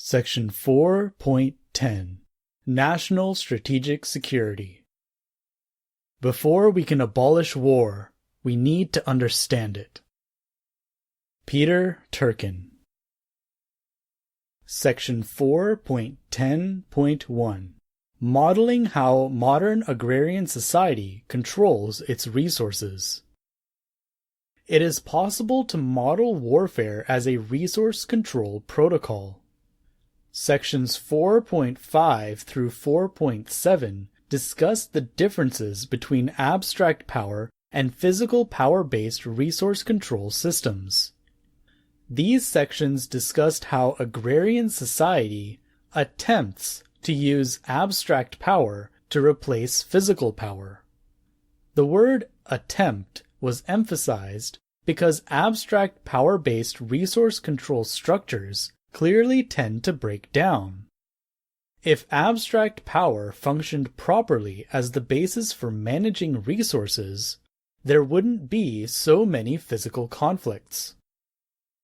Section 4.10 National Strategic Security. Before we can abolish war, we need to understand it. Peter Turkin. Section 4.10.1 Modeling how modern agrarian society controls its resources. It is possible to model warfare as a resource control protocol. Sections 4.5 through 4.7 discuss the differences between abstract power and physical power-based resource control systems. These sections discussed how agrarian society attempts to use abstract power to replace physical power. The word attempt was emphasized because abstract power-based resource control structures clearly tend to break down. If abstract power functioned properly as the basis for managing resources, there wouldn't be so many physical conflicts.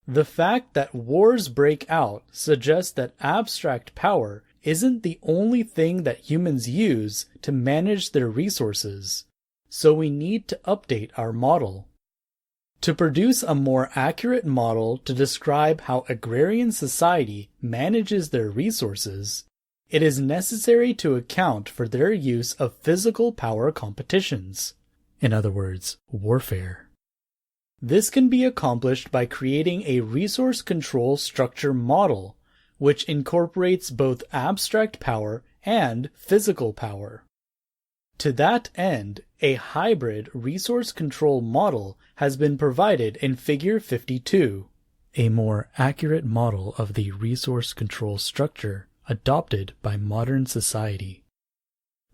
The fact that wars break out suggests that abstract power isn't the only thing that humans use to manage their resources, so we need to update our model. To produce a more accurate model to describe how agrarian society manages their resources, it is necessary to account for their use of physical power competitions, in other words, warfare. This can be accomplished by creating a resource control structure model, which incorporates both abstract power and physical power. To that end, a hybrid resource control model has been provided in Figure 52, a more accurate model of the resource control structure adopted by modern society.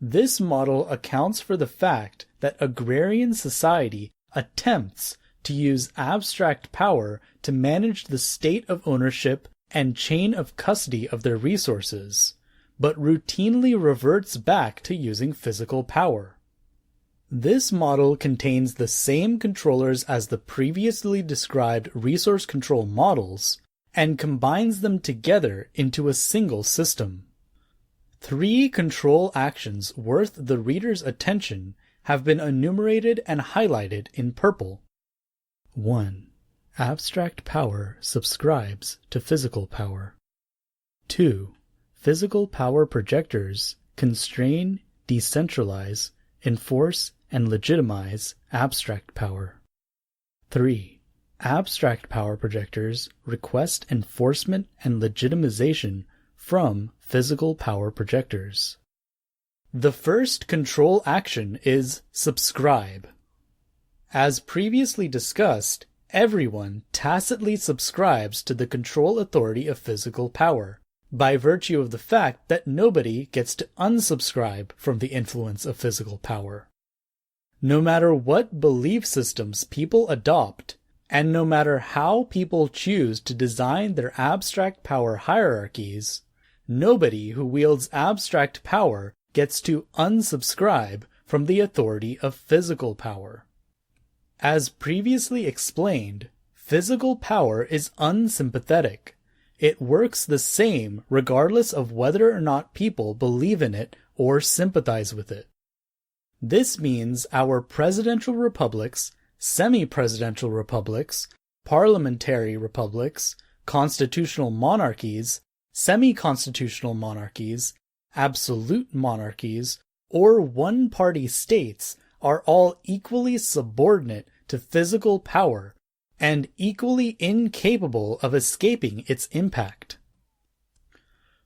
This model accounts for the fact that agrarian society attempts to use abstract power to manage the state of ownership and chain of custody of their resources, but routinely reverts back to using physical power. This model contains the same controllers as the previously described resource control models and combines them together into a single system. 3 control actions worth the reader's attention have been enumerated and highlighted in purple. 1. Abstract power subscribes to physical power. 2. Physical power projectors constrain, decentralize, enforce, and legitimize abstract power. 3. Abstract power projectors request enforcement and legitimization from physical power projectors. The first control action is subscribe. As previously discussed, everyone tacitly subscribes to the control authority of physical power, by virtue of the fact that nobody gets to unsubscribe from the influence of physical power. No matter what belief systems people adopt, and no matter how people choose to design their abstract power hierarchies, nobody who wields abstract power gets to unsubscribe from the authority of physical power. As previously explained, physical power is unsympathetic. It works the same regardless of whether or not people believe in it or sympathize with it. This means our presidential republics, semi-presidential republics, parliamentary republics, constitutional monarchies, semi-constitutional monarchies, absolute monarchies, or one-party states are all equally subordinate to physical power and equally incapable of escaping its impact.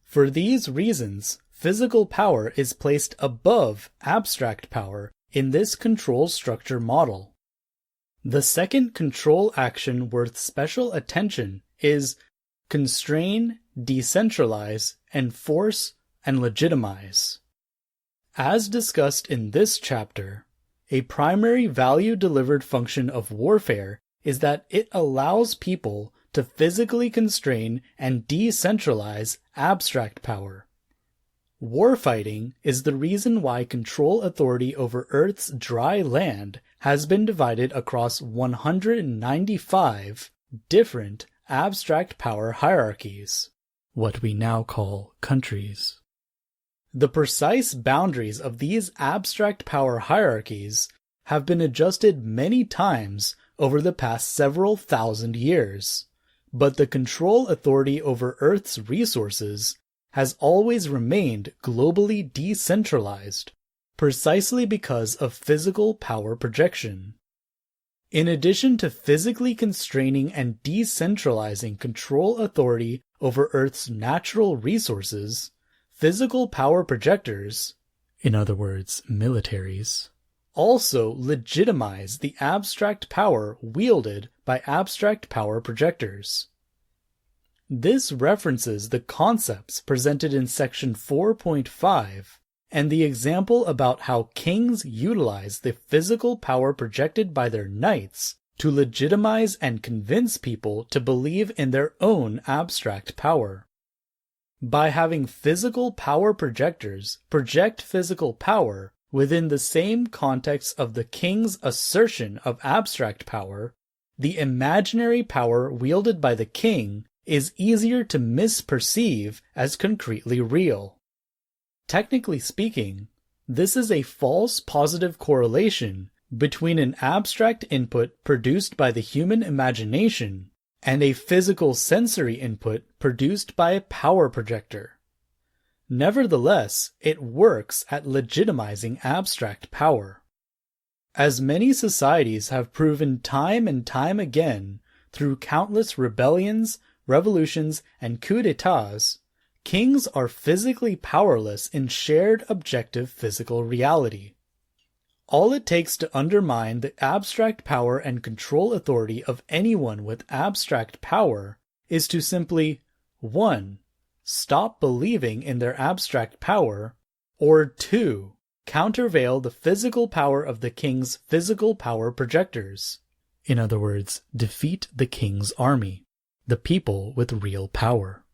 For these reasons, physical power is placed above abstract power in this control structure model. The second control action worth special attention is constrain, decentralize, enforce, and legitimize. As discussed in this chapter, a primary value-delivered function of warfare is that it allows people to physically constrain and decentralize abstract power. Warfighting is the reason why control authority over Earth's dry land has been divided across 195 different abstract power hierarchies. what we now call countries. The precise boundaries of these abstract power hierarchies have been adjusted many times over the past several thousand years, but the control authority over Earth's resources has always remained globally decentralized, precisely because of physical power projection. In addition to physically constraining and decentralizing control authority over Earth's natural resources, physical power projectors, in other words, militaries, also legitimize the abstract power wielded by abstract power projectors. This references the concepts presented in section 4.5 and the example about how kings utilize the physical power projected by their knights to legitimize and convince people to believe in their own abstract power. By having physical power projectors project physical power within the same context of the king's assertion of abstract power, the imaginary power wielded by the king is easier to misperceive as concretely real. Technically speaking, this is a false positive correlation between an abstract input produced by the human imagination and a physical sensory input produced by a power projector. Nevertheless, it works at legitimizing abstract power. As many societies have proven time and time again through countless rebellions, revolutions, and coups d'etats, kings are physically powerless in shared objective physical reality. All it takes to undermine the abstract power and control authority of anyone with abstract power is to simply 1. Stop believing in their abstract power, or 2. Countervail the physical power of the king's physical power projectors. In other words, defeat the king's army, the people with real power.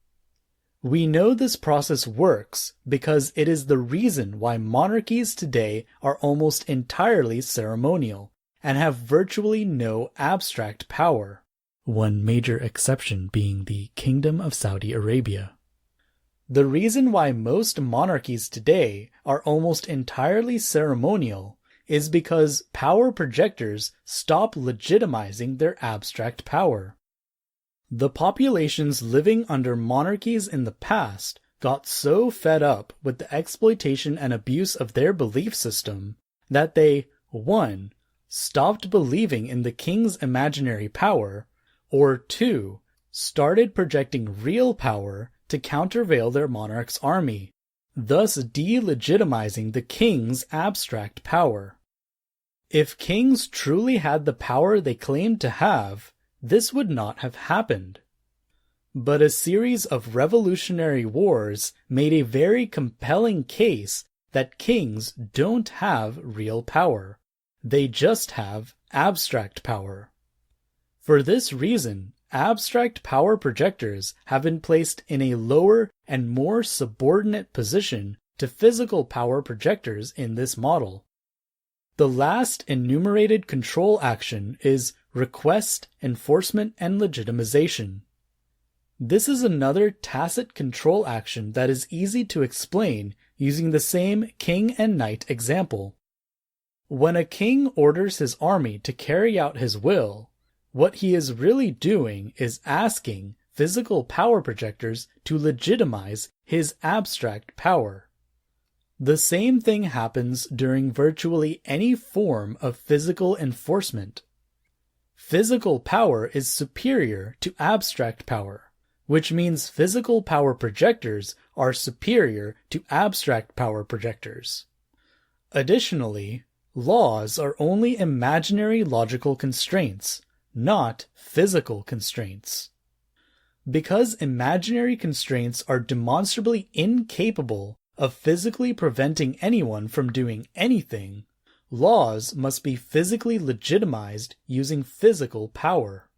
We know this process works because it is the reason why monarchies today are almost entirely ceremonial and have virtually no abstract power, one major exception being the Kingdom of Saudi Arabia. The reason why most monarchies today are almost entirely ceremonial is because power projectors stop legitimizing their abstract power. The populations living under monarchies in the past got so fed up with the exploitation and abuse of their belief system that they 1. Stopped believing in the king's imaginary power, or 2. Started projecting real power to countervail their monarch's army, thus delegitimizing the king's abstract power. If kings truly had the power they claimed to have, this would not have happened. But a series of revolutionary wars made a very compelling case that kings don't have real power. They just have abstract power. For this reason, abstract power projectors have been placed in a lower and more subordinate position to physical power projectors in this model. The last enumerated control action is request, enforcement, and legitimization. This is another tacit control action that is easy to explain using the same king and knight example. When a king orders his army to carry out his will, what he is really doing is asking physical power projectors to legitimize his abstract power. The same thing happens during virtually any form of physical enforcement. Physical power is superior to abstract power, which means physical power projectors are superior to abstract power projectors. Additionally, laws are only imaginary logical constraints, not physical constraints. Because imaginary constraints are demonstrably incapable of physically preventing anyone from doing anything, laws must be physically legitimized using physical power.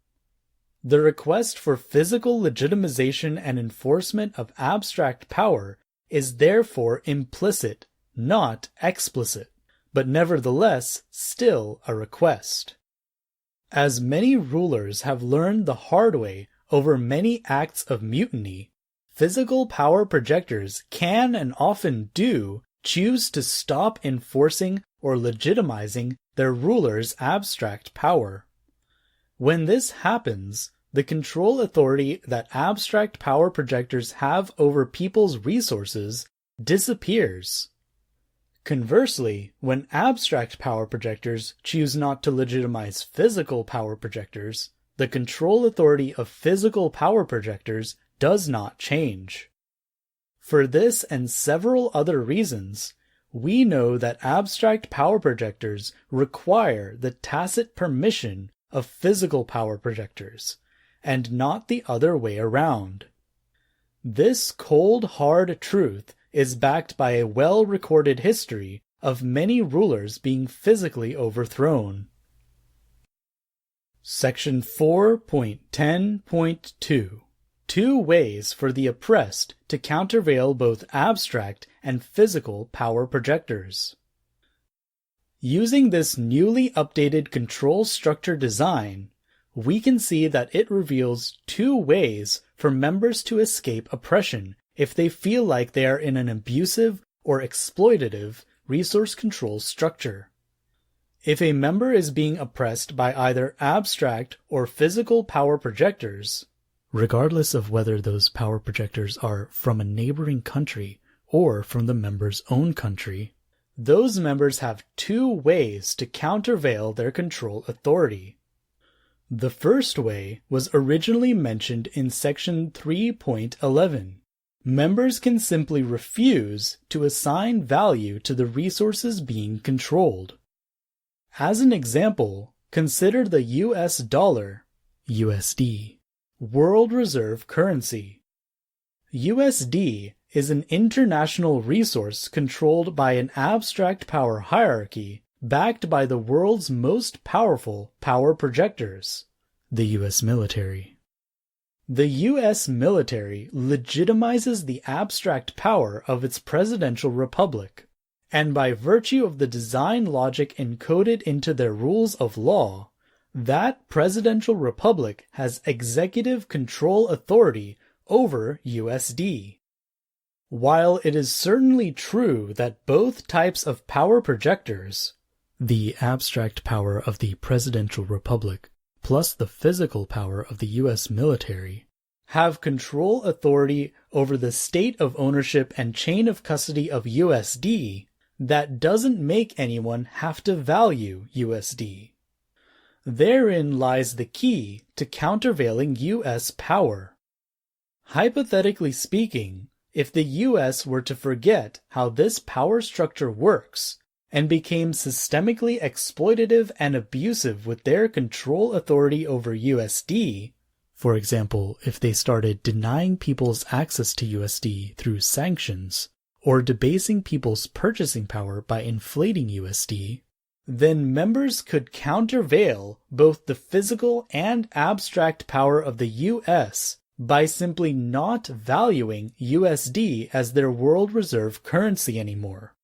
The request for physical legitimization and enforcement of abstract power is therefore implicit, not explicit, but nevertheless still a request. As many rulers have learned the hard way over many acts of mutiny, physical power projectors can and often do choose to stop enforcing or legitimizing their ruler's abstract power. When this happens, the control authority that abstract power projectors have over people's resources disappears. Conversely, when abstract power projectors choose not to legitimize physical power projectors, the control authority of physical power projectors does not change. For this and several other reasons, we know that abstract power projectors require the tacit permission of physical power projectors, and not the other way around. This cold, hard truth is backed by a well-recorded history of many rulers being physically overthrown. Section 4.10.2 Two ways for the oppressed to countervail both abstract and physical power projectors. Using this newly updated control structure design, we can see that it reveals two ways for members to escape oppression if they feel like they are in an abusive or exploitative resource control structure. If a member is being oppressed by either abstract or physical power projectors, regardless of whether those power projectors are from a neighboring country or from the member's own country, those members have two ways to countervail their control authority. The first way was originally mentioned in Section 3.11. Members can simply refuse to assign value to the resources being controlled. As an example, consider the US dollar, USD, world reserve currency. USD is an international resource controlled by an abstract power hierarchy backed by the world's most powerful power projectors, the US military. The US military legitimizes the abstract power of its presidential republic, and by virtue of the design logic encoded into their rules of law, that presidential republic has executive control authority over USD. While it is certainly true that both types of power projectors, the abstract power of the presidential republic plus the physical power of the US military, have control authority over the state of ownership and chain of custody of USD, that doesn't make anyone have to value USD. Therein lies the key to countervailing US power. Hypothetically speaking, if the US were to forget how this power structure works and became systemically exploitative and abusive with their control authority over USD, for example, if they started denying people's access to USD through sanctions, or debasing people's purchasing power by inflating USD, then members could countervail both the physical and abstract power of the US by simply not valuing USD as their world reserve currency anymore.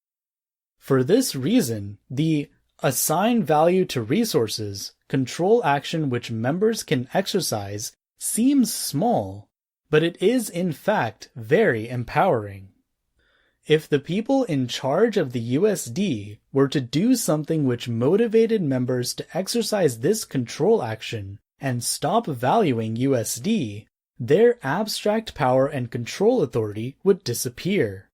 For this reason, the assign value to resources control action which members can exercise seems small, but it is in fact very empowering. If the people in charge of the USD were to do something which motivated members to exercise this control action and stop valuing USD, their abstract power and control authority would disappear.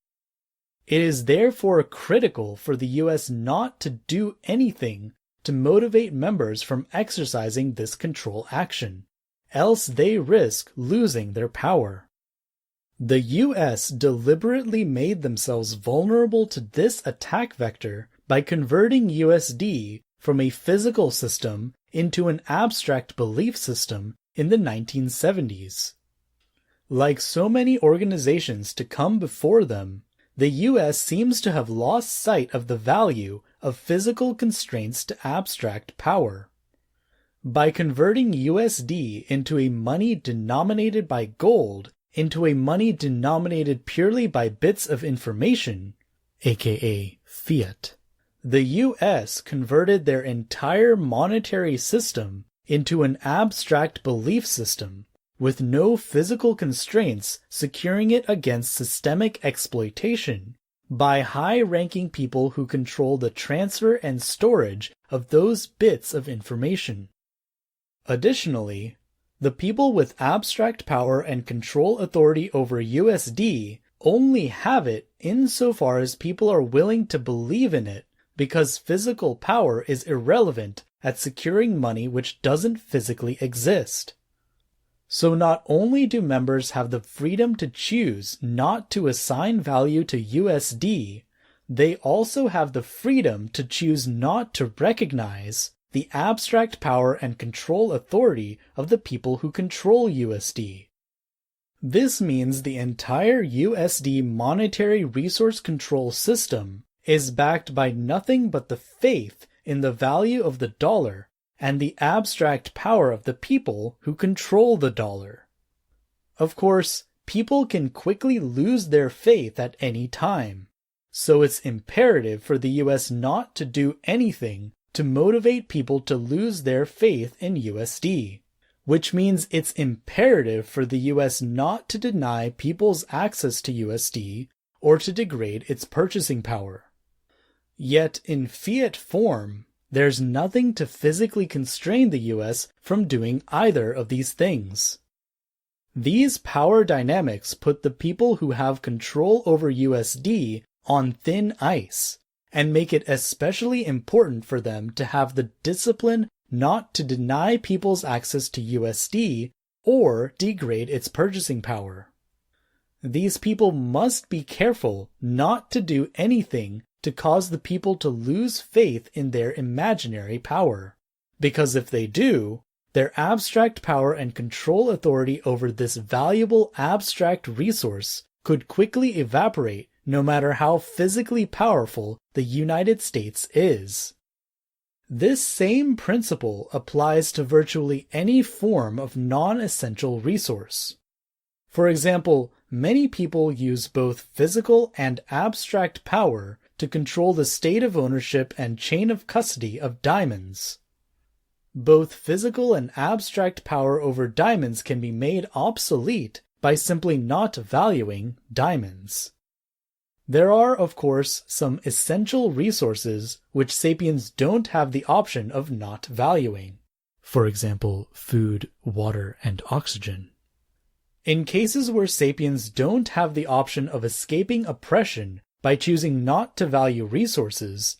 It is therefore critical for the US not to do anything to motivate members from exercising this control action, else they risk losing their power. The US deliberately made themselves vulnerable to this attack vector by converting USD from a physical system into an abstract belief system in the 1970s. Like so many organizations to come before them, the US seems to have lost sight of the value of physical constraints to abstract power. By converting USD into a money denominated by gold into a money denominated purely by bits of information, aka fiat, the US converted their entire monetary system into an abstract belief system, with no physical constraints securing it against systemic exploitation by high-ranking people who control the transfer and storage of those bits of information. Additionally, the people with abstract power and control authority over USD only have it insofar as people are willing to believe in it, because physical power is irrelevant at securing money which doesn't physically exist. So not only do members have the freedom to choose not to assign value to USD, they also have the freedom to choose not to recognize the abstract power and control authority of the people who control USD. This means the entire USD monetary resource control system is backed by nothing but the faith in the value of the dollar and the abstract power of the people who control the dollar. Of course, people can quickly lose their faith at any time, so it's imperative for the US not to do anything to motivate people to lose their faith in USD, which means it's imperative for the US not to deny people's access to USD or to degrade its purchasing power. Yet in fiat form, there's nothing to physically constrain the US from doing either of these things. These power dynamics put the people who have control over USD on thin ice, and make it especially important for them to have the discipline not to deny people's access to USD or degrade its purchasing power. These people must be careful not to do anything to cause the people to lose faith in their imaginary power, because if they do, their abstract power and control authority over this valuable abstract resource could quickly evaporate no matter how physically powerful the United States is. This same principle applies to virtually any form of non-essential resource. For example, many people use both physical and abstract power to control the state of ownership and chain of custody of diamonds. Both physical and abstract power over diamonds can be made obsolete by simply not valuing diamonds. There are, of course, some essential resources which sapiens don't have the option of not valuing. For example, food, water, and oxygen. In cases where sapiens don't have the option of escaping oppression by choosing not to value resources,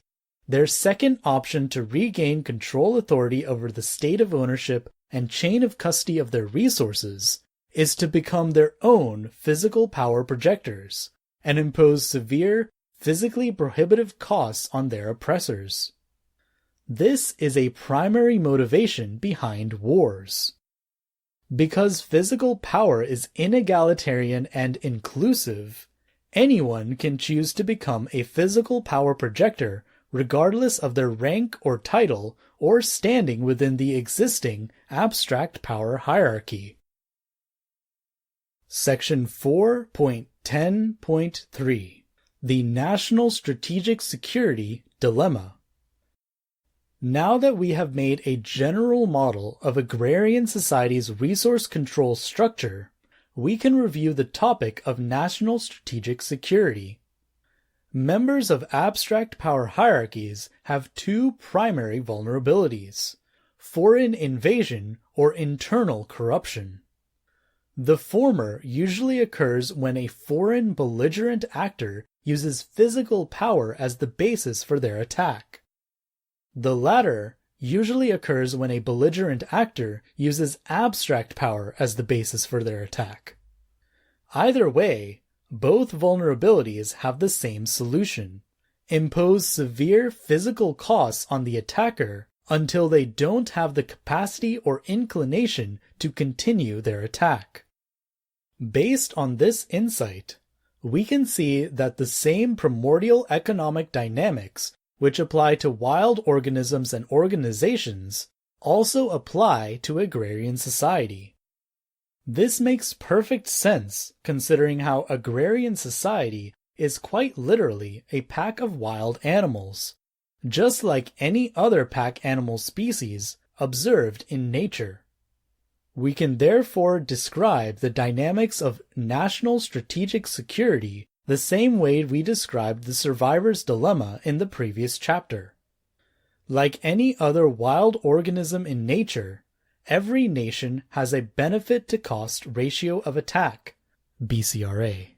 their second option to regain control authority over the state of ownership and chain of custody of their resources is to become their own physical power projectors and impose severe, physically prohibitive costs on their oppressors. This is a primary motivation behind wars. Because physical power is inegalitarian and inclusive, anyone can choose to become a physical power projector regardless of their rank or title or standing within the existing abstract power hierarchy. Section 4.10.3 The National Strategic Security Dilemma. Now that we have made a general model of agrarian society's resource control structure, we can review the topic of national strategic security. Members of abstract power hierarchies have two primary vulnerabilities: foreign invasion or internal corruption. The former usually occurs when a foreign belligerent actor uses physical power as the basis for their attack. The latter usually occurs when a belligerent actor uses abstract power as the basis for their attack. Either way, both vulnerabilities have the same solution: impose severe physical costs on the attacker until they don't have the capacity or inclination to continue their attack. Based on this insight, we can see that the same primordial economic dynamics which apply to wild organisms and organizations also apply to agrarian society. This makes perfect sense considering how agrarian society is quite literally a pack of wild animals, just like any other pack animal species observed in nature. We can therefore describe the dynamics of national strategic security the same way we described the survivor's dilemma in the previous chapter. Like any other wild organism in nature, every nation has a benefit-to-cost ratio of attack, BCRA.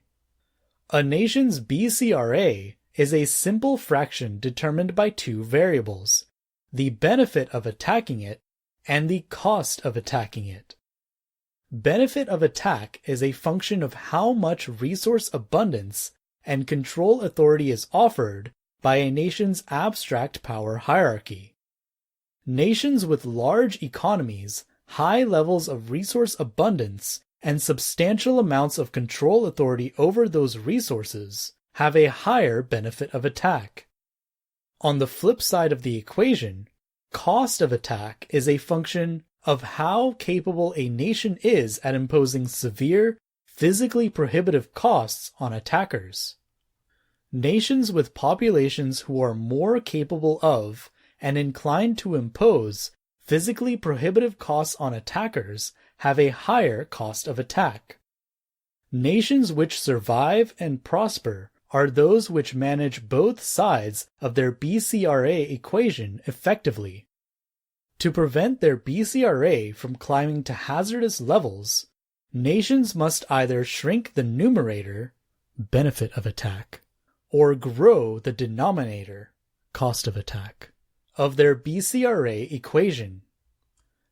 A nation's BCRA is a simple fraction determined by two variables, the benefit of attacking it and the cost of attacking it. Benefit of attack is a function of how much resource abundance and control authority is offered by a nation's abstract power hierarchy. Nations with large economies, high levels of resource abundance, and substantial amounts of control authority over those resources have a higher benefit of attack. On the flip side of the equation, cost of attack is a function of how capable a nation is at imposing severe, physically prohibitive costs on attackers. Nations with populations who are more capable of and inclined to impose physically prohibitive costs on attackers have a higher cost of attack. Nations which survive and prosper are those which manage both sides of their BCRA equation effectively. To prevent their BCRA from climbing to hazardous levels, nations must either shrink the numerator, benefit of attack, or grow the denominator, cost of attack, of their BCRA equation.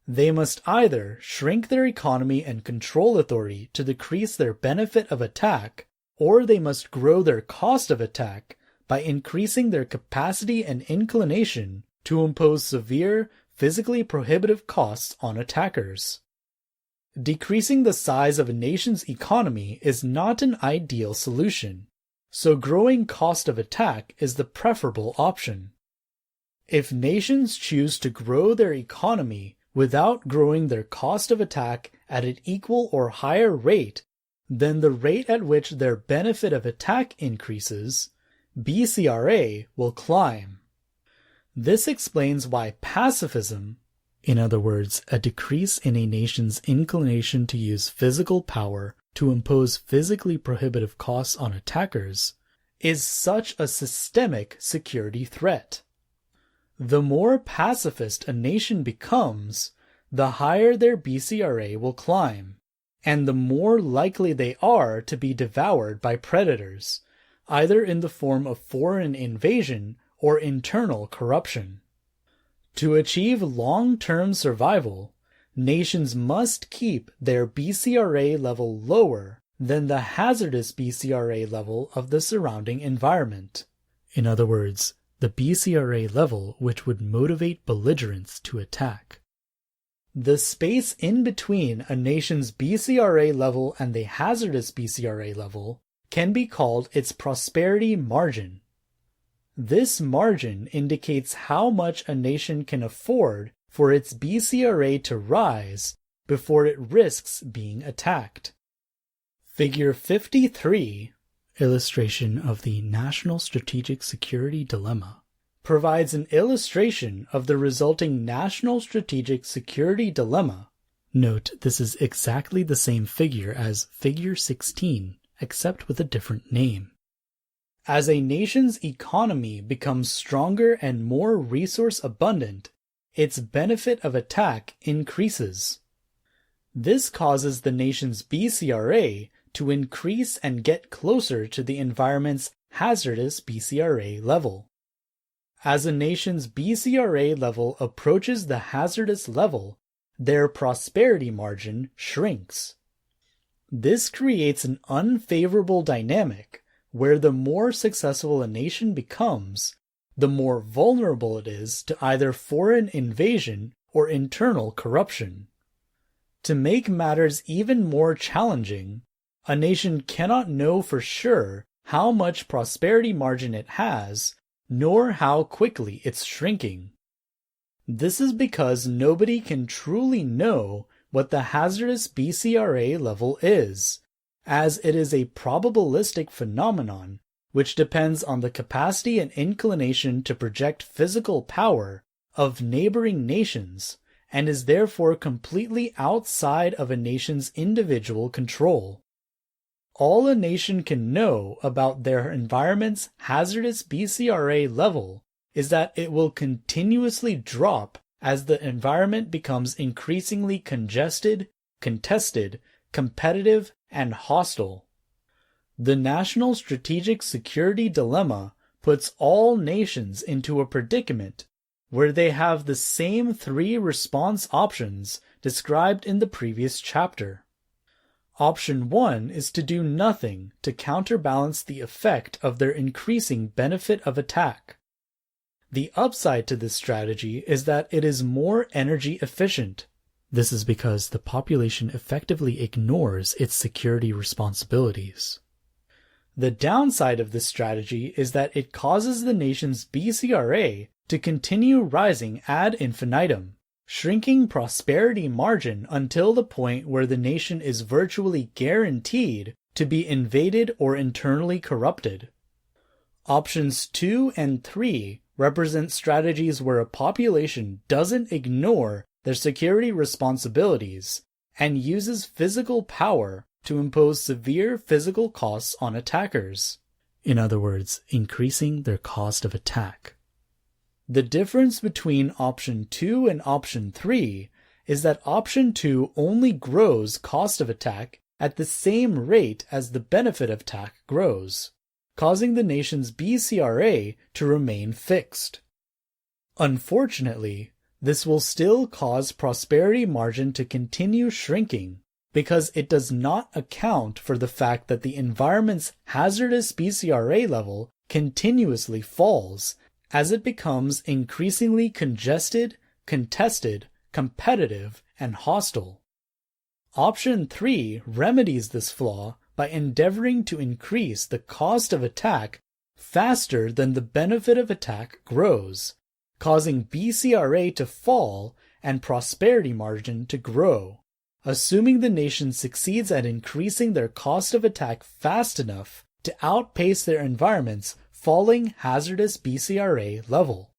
They must either shrink their economy and control authority to decrease their benefit of attack, or they must grow their cost of attack by increasing their capacity and inclination to impose severe, physically prohibitive costs on attackers. Decreasing the size of a nation's economy is not an ideal solution, so growing cost of attack is the preferable option. If nations choose to grow their economy without growing their cost of attack at an equal or higher rate than the rate at which their benefit of attack increases, BCRA will climb. This explains why pacifism, in other words, a decrease in a nation's inclination to use physical power to impose physically prohibitive costs on attackers, is such a systemic security threat. The more pacifist a nation becomes, the higher their BCRA will climb, and the more likely they are to be devoured by predators, either in the form of foreign invasion or internal corruption. To achieve long-term survival, nations must keep their BCRA level lower than the hazardous BCRA level of the surrounding environment. In other words, the BCRA level which would motivate belligerents to attack. The space in between a nation's BCRA level and the hazardous BCRA level can be called its prosperity margin. This margin indicates how much a nation can afford for its BCRA to rise before it risks being attacked. Figure 53, illustration of the National Strategic Security Dilemma, provides an illustration of the resulting National Strategic Security Dilemma. Note, this is exactly the same figure as Figure 16, except with a different name. As a nation's economy becomes stronger and more resource abundant, its benefit of attack increases. This causes the nation's BCRA to increase and get closer to the environment's hazardous BCRA level. As a nation's BCRA level approaches the hazardous level, their prosperity margin shrinks. This creates an unfavorable dynamic where the more successful a nation becomes, the more vulnerable it is to either foreign invasion or internal corruption. To make matters even more challenging, a nation cannot know for sure how much prosperity margin it has, nor how quickly it's shrinking. This is because nobody can truly know what the hazardous BCRA level is, as it is a probabilistic phenomenon which depends on the capacity and inclination to project physical power of neighboring nations and is therefore completely outside of a nation's individual control. All a nation can know about their environment's hazardous BCRA level is that it will continuously drop as the environment becomes increasingly congested, contested, competitive, and hostile. The national strategic security dilemma puts all nations into a predicament where they have the same three response options described in the previous chapter. Option 1 is to do nothing to counterbalance the effect of their increasing benefit of attack. The upside to this strategy is that it is more energy efficient. This is because the population effectively ignores its security responsibilities. The downside of this strategy is that it causes the nation's BCRA to continue rising ad infinitum, shrinking prosperity margin until the point where the nation is virtually guaranteed to be invaded or internally corrupted. Options 2 and 3 represent strategies where a population doesn't ignore their security responsibilities and uses physical power to impose severe physical costs on attackers. In other words, increasing their cost of attack. The difference between option 2 and option 3 is that option 2 only grows cost of attack at the same rate as the benefit of attack grows, causing the nation's BCRA to remain fixed. Unfortunately, this will still cause prosperity margin to continue shrinking because it does not account for the fact that the environment's hazardous BCRA level continuously falls as it becomes increasingly congested, contested, competitive, and hostile. Option 3 remedies this flaw by endeavoring to increase the cost of attack faster than the benefit of attack grows, causing BCRA to fall and prosperity margin to grow, assuming the nation succeeds at increasing their cost of attack fast enough to outpace their environment's falling hazardous BCRA level.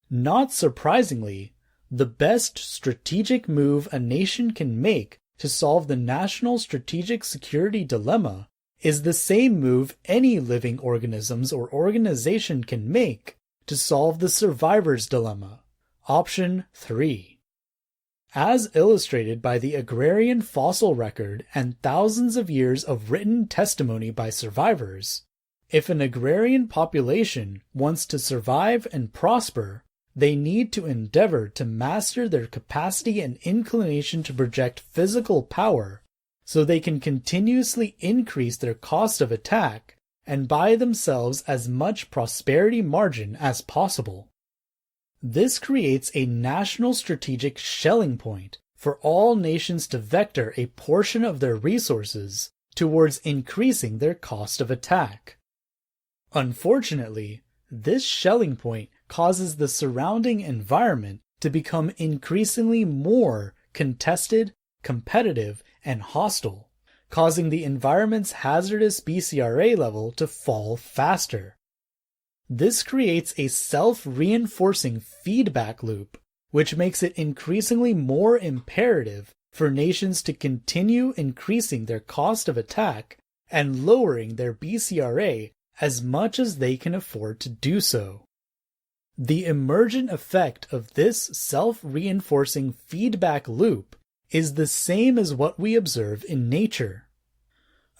Not surprisingly, the best strategic move a nation can make to solve the national strategic security dilemma is the same move any living organisms or organization can make to solve the survivor's dilemma, option 3. As illustrated by the agrarian fossil record and thousands of years of written testimony by survivors, if an agrarian population wants to survive and prosper, they need to endeavor to master their capacity and inclination to project physical power so they can continuously increase their cost of attack and buy themselves as much prosperity margin as possible. This creates a national strategic shelling point for all nations to vector a portion of their resources towards increasing their cost of attack. Unfortunately, this shelling point causes the surrounding environment to become increasingly more contested, competitive, and hostile, causing the environment's hazardous BCRA level to fall faster. This creates a self-reinforcing feedback loop, which makes it increasingly more imperative for nations to continue increasing their cost of attack and lowering their BCRA as much as they can afford to do so. The emergent effect of this self-reinforcing feedback loop is the same as what we observe in nature.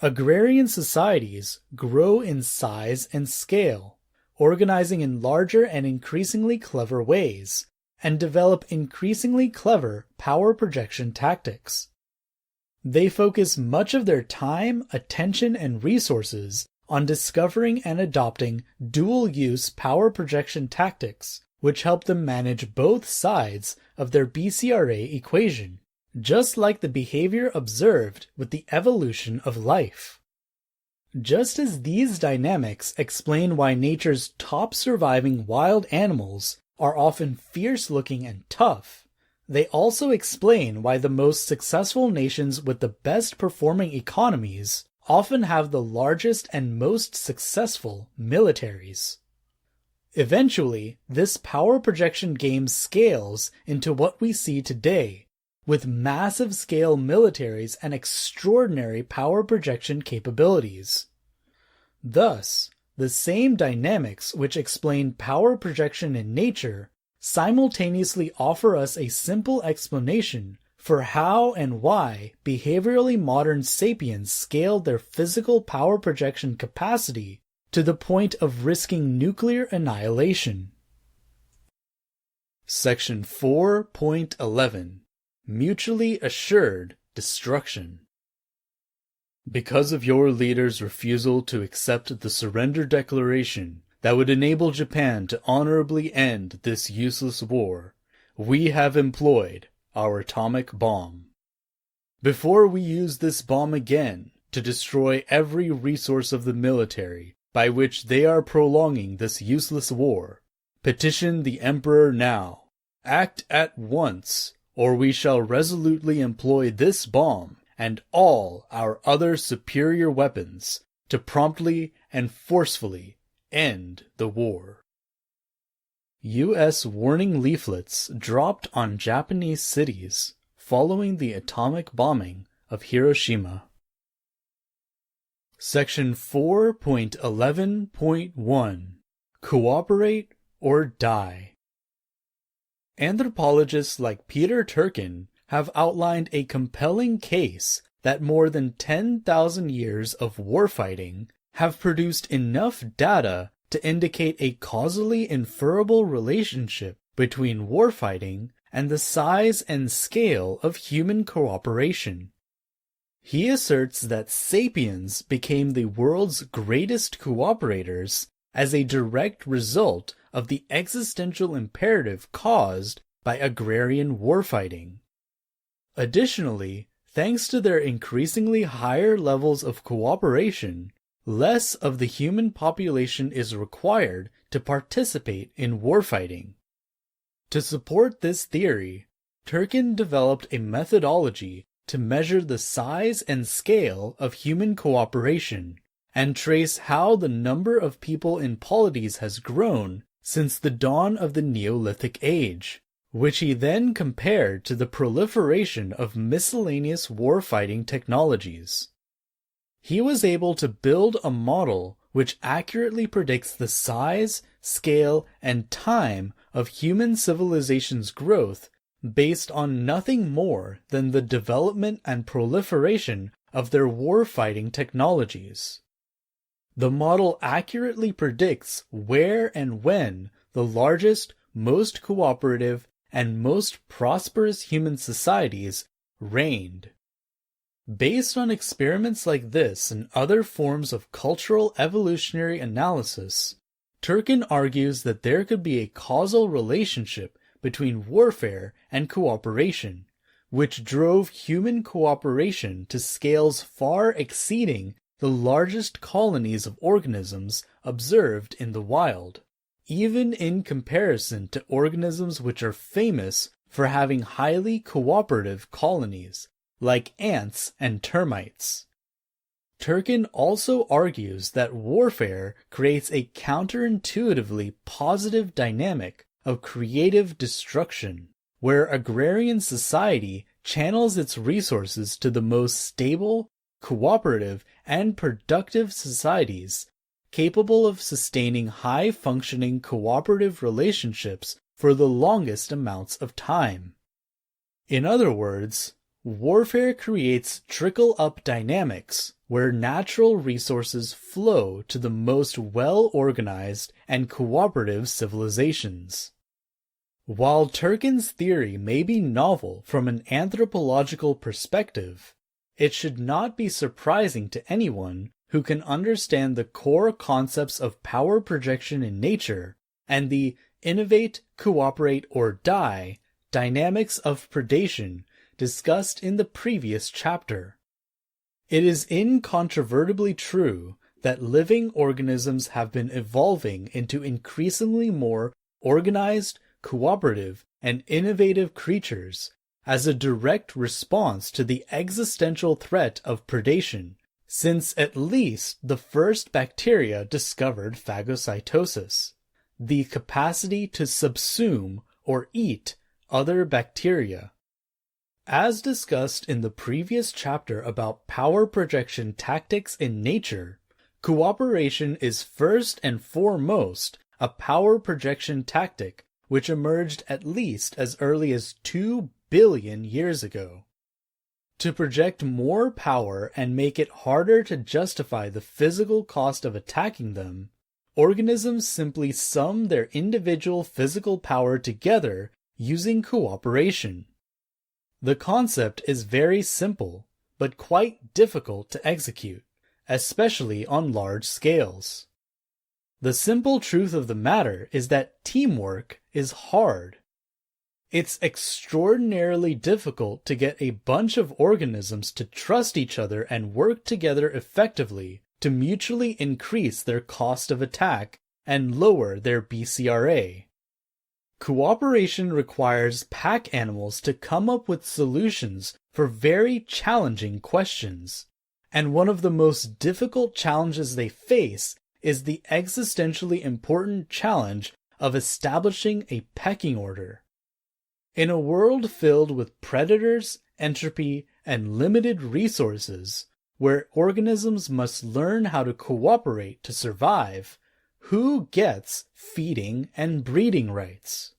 Agrarian societies grow in size and scale, organizing in larger and increasingly clever ways, and develop increasingly clever power projection tactics. They focus much of their time, attention, and resources on discovering and adopting dual-use power projection tactics, which help them manage both sides of their BCRA equation, just like the behavior observed with the evolution of life. Just as these dynamics explain why nature's top surviving wild animals are often fierce-looking and tough, they also explain why the most successful nations with the best performing economies often have the largest and most successful militaries. Eventually, this power projection game scales into what we see today, with massive scale militaries and extraordinary power projection capabilities. Thus, the same dynamics which explain power projection in nature simultaneously offer us a simple explanation for how and why behaviorally modern sapiens scaled their physical power projection capacity to the point of risking nuclear annihilation. Section 4.11 Mutually Assured Destruction. Because of your leader's refusal to accept the surrender declaration that would enable Japan to honorably end this useless war, we have employed our atomic bomb. Before we use this bomb again to destroy every resource of the military by which they are prolonging this useless war, petition the Emperor now. Act at once, or we shall resolutely employ this bomb and all our other superior weapons to promptly and forcefully end the war. U.S. warning leaflets dropped on Japanese cities following the atomic bombing of Hiroshima. Section 4.11.1 Cooperate or Die. Anthropologists like Peter Turchin have outlined a compelling case that more than 10,000 years of warfighting have produced enough data to indicate a causally inferable relationship between warfighting and the size and scale of human cooperation. He asserts that sapiens became the world's greatest cooperators as a direct result of the existential imperative caused by agrarian warfighting. Additionally, thanks to their increasingly higher levels of cooperation, less of the human population is required to participate in warfighting. To support this theory, Turchin developed a methodology to measure the size and scale of human cooperation and trace how the number of people in polities has grown since the dawn of the Neolithic Age, which he then compared to the proliferation of miscellaneous warfighting technologies. He was able to build a model which accurately predicts the size, scale, and time of human civilization's growth based on nothing more than the development and proliferation of their warfighting technologies. The model accurately predicts where and when the largest, most cooperative, and most prosperous human societies reigned. Based on experiments like this and other forms of cultural evolutionary analysis, Turchin argues that there could be a causal relationship between warfare and cooperation, which drove human cooperation to scales far exceeding the largest colonies of organisms observed in the wild, even in comparison to organisms which are famous for having highly cooperative colonies, like ants and termites. Turchin also argues that warfare creates a counterintuitively positive dynamic of creative destruction, where agrarian society channels its resources to the most stable, cooperative, and productive societies capable of sustaining high-functioning cooperative relationships for the longest amounts of time. In other words, warfare creates trickle-up dynamics where natural resources flow to the most well-organized and cooperative civilizations. While Turchin's theory may be novel from an anthropological perspective, it should not be surprising to anyone who can understand the core concepts of power projection in nature and the innovate, cooperate, or die dynamics of predation discussed in the previous chapter. It is incontrovertibly true that living organisms have been evolving into increasingly more organized, cooperative, and innovative creatures as a direct response to the existential threat of predation, since at least the first bacteria discovered phagocytosis. the capacity to subsume or eat other bacteria. As discussed in the previous chapter about power projection tactics in nature, cooperation is first and foremost a power projection tactic which emerged at least as early as 2 billion years ago. To project more power and make it harder to justify the physical cost of attacking them, organisms simply sum their individual physical power together using cooperation. The concept is very simple, but quite difficult to execute, especially on large scales. The simple truth of the matter is that teamwork is hard. It's extraordinarily difficult to get a bunch of organisms to trust each other and work together effectively to mutually increase their cost of attack and lower their BCRA. Cooperation requires pack animals to come up with solutions for very challenging questions, and one of the most difficult challenges they face is the existentially important challenge of establishing a pecking order. In a world filled with predators, entropy, and limited resources, where organisms must learn how to cooperate to survive, who gets feeding and breeding rights?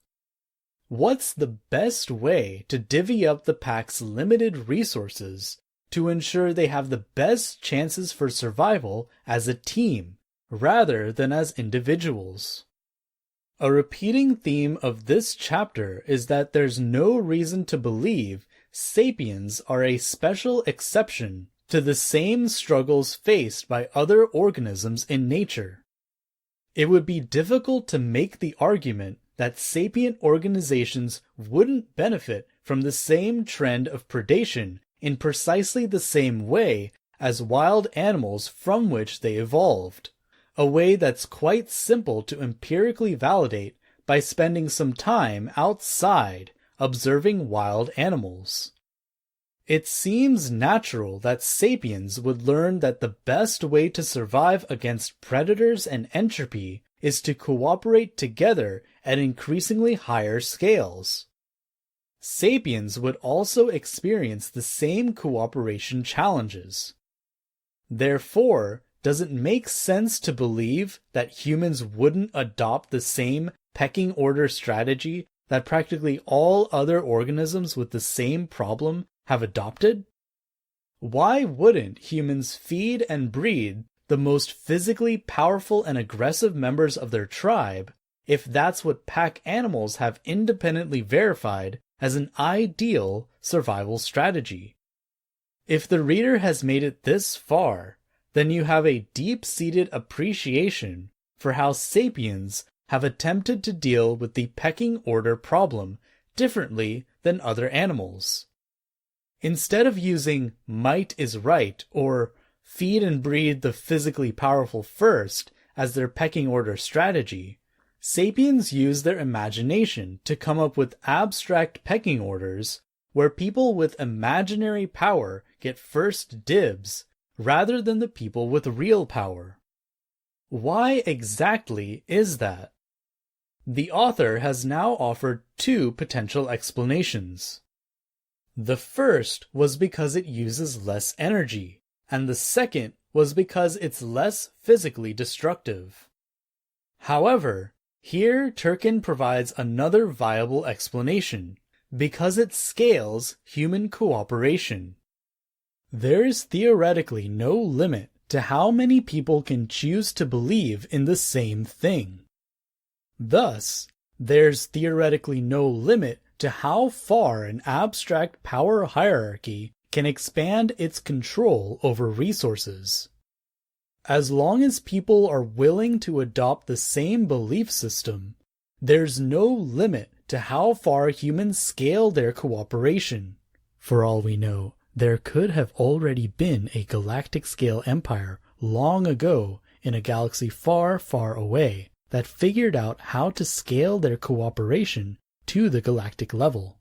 What's the best way to divvy up the pack's limited resources to ensure they have the best chances for survival as a team, rather than as individuals? A repeating theme of this chapter is that there's no reason to believe sapiens are a special exception to the same struggles faced by other organisms in nature. It would be difficult to make the argument that sapient organizations wouldn't benefit from the same trend of predation in precisely the same way as wild animals from which they evolved. A way that's quite simple to empirically validate by spending some time outside observing wild animals. It seems natural that sapiens would learn that the best way to survive against predators and entropy is to cooperate together at increasingly higher scales. Sapiens would also experience the same cooperation challenges. Therefore, does it make sense to believe that humans wouldn't adopt the same pecking order strategy that practically all other organisms with the same problem have adopted? Why wouldn't humans feed and breed the most physically powerful and aggressive members of their tribe if that's what pack animals have independently verified as an ideal survival strategy? If the reader has made it this far, then you have a deep-seated appreciation for how sapiens have attempted to deal with the pecking order problem differently than other animals. Instead of using might is right or feed and breed the physically powerful first as their pecking order strategy, sapiens use their imagination to come up with abstract pecking orders where people with imaginary power get first dibs rather than the people with real power. Why exactly is that? The author has now offered two potential explanations. The first was because it uses less energy, and the second was because it's less physically destructive. However, here Turkin provides another viable explanation, because it scales human cooperation. There is theoretically no limit to how many people can choose to believe in the same thing. Thus, there's theoretically no limit to how far an abstract power hierarchy can expand its control over resources. As long as people are willing to adopt the same belief system, there's no limit to how far humans scale their cooperation. For all we know, there could have already been a galactic-scale empire long ago in a galaxy far, far away that figured out how to scale their cooperation to the galactic level.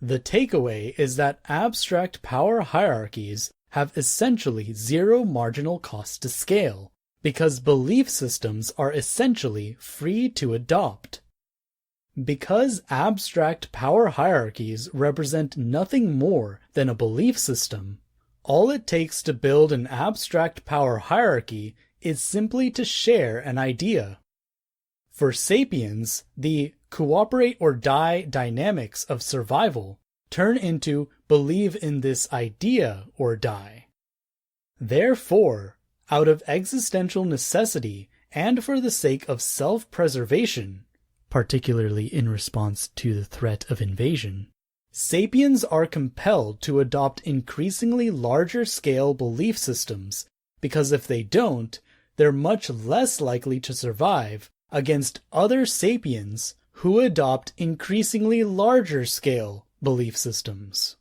The takeaway is that abstract power hierarchies have essentially zero marginal cost to scale, because belief systems are essentially free to adopt. Because abstract power hierarchies represent nothing more than a belief system, all it takes to build an abstract power hierarchy is simply to share an idea. For sapiens, the cooperate or die dynamics of survival turn into believe in this idea or die. Therefore, out of existential necessity and for the sake of self-preservation, particularly in response to the threat of invasion, sapiens are compelled to adopt increasingly larger-scale belief systems because if they don't, they're much less likely to survive against other sapiens who adopt increasingly larger-scale belief systems.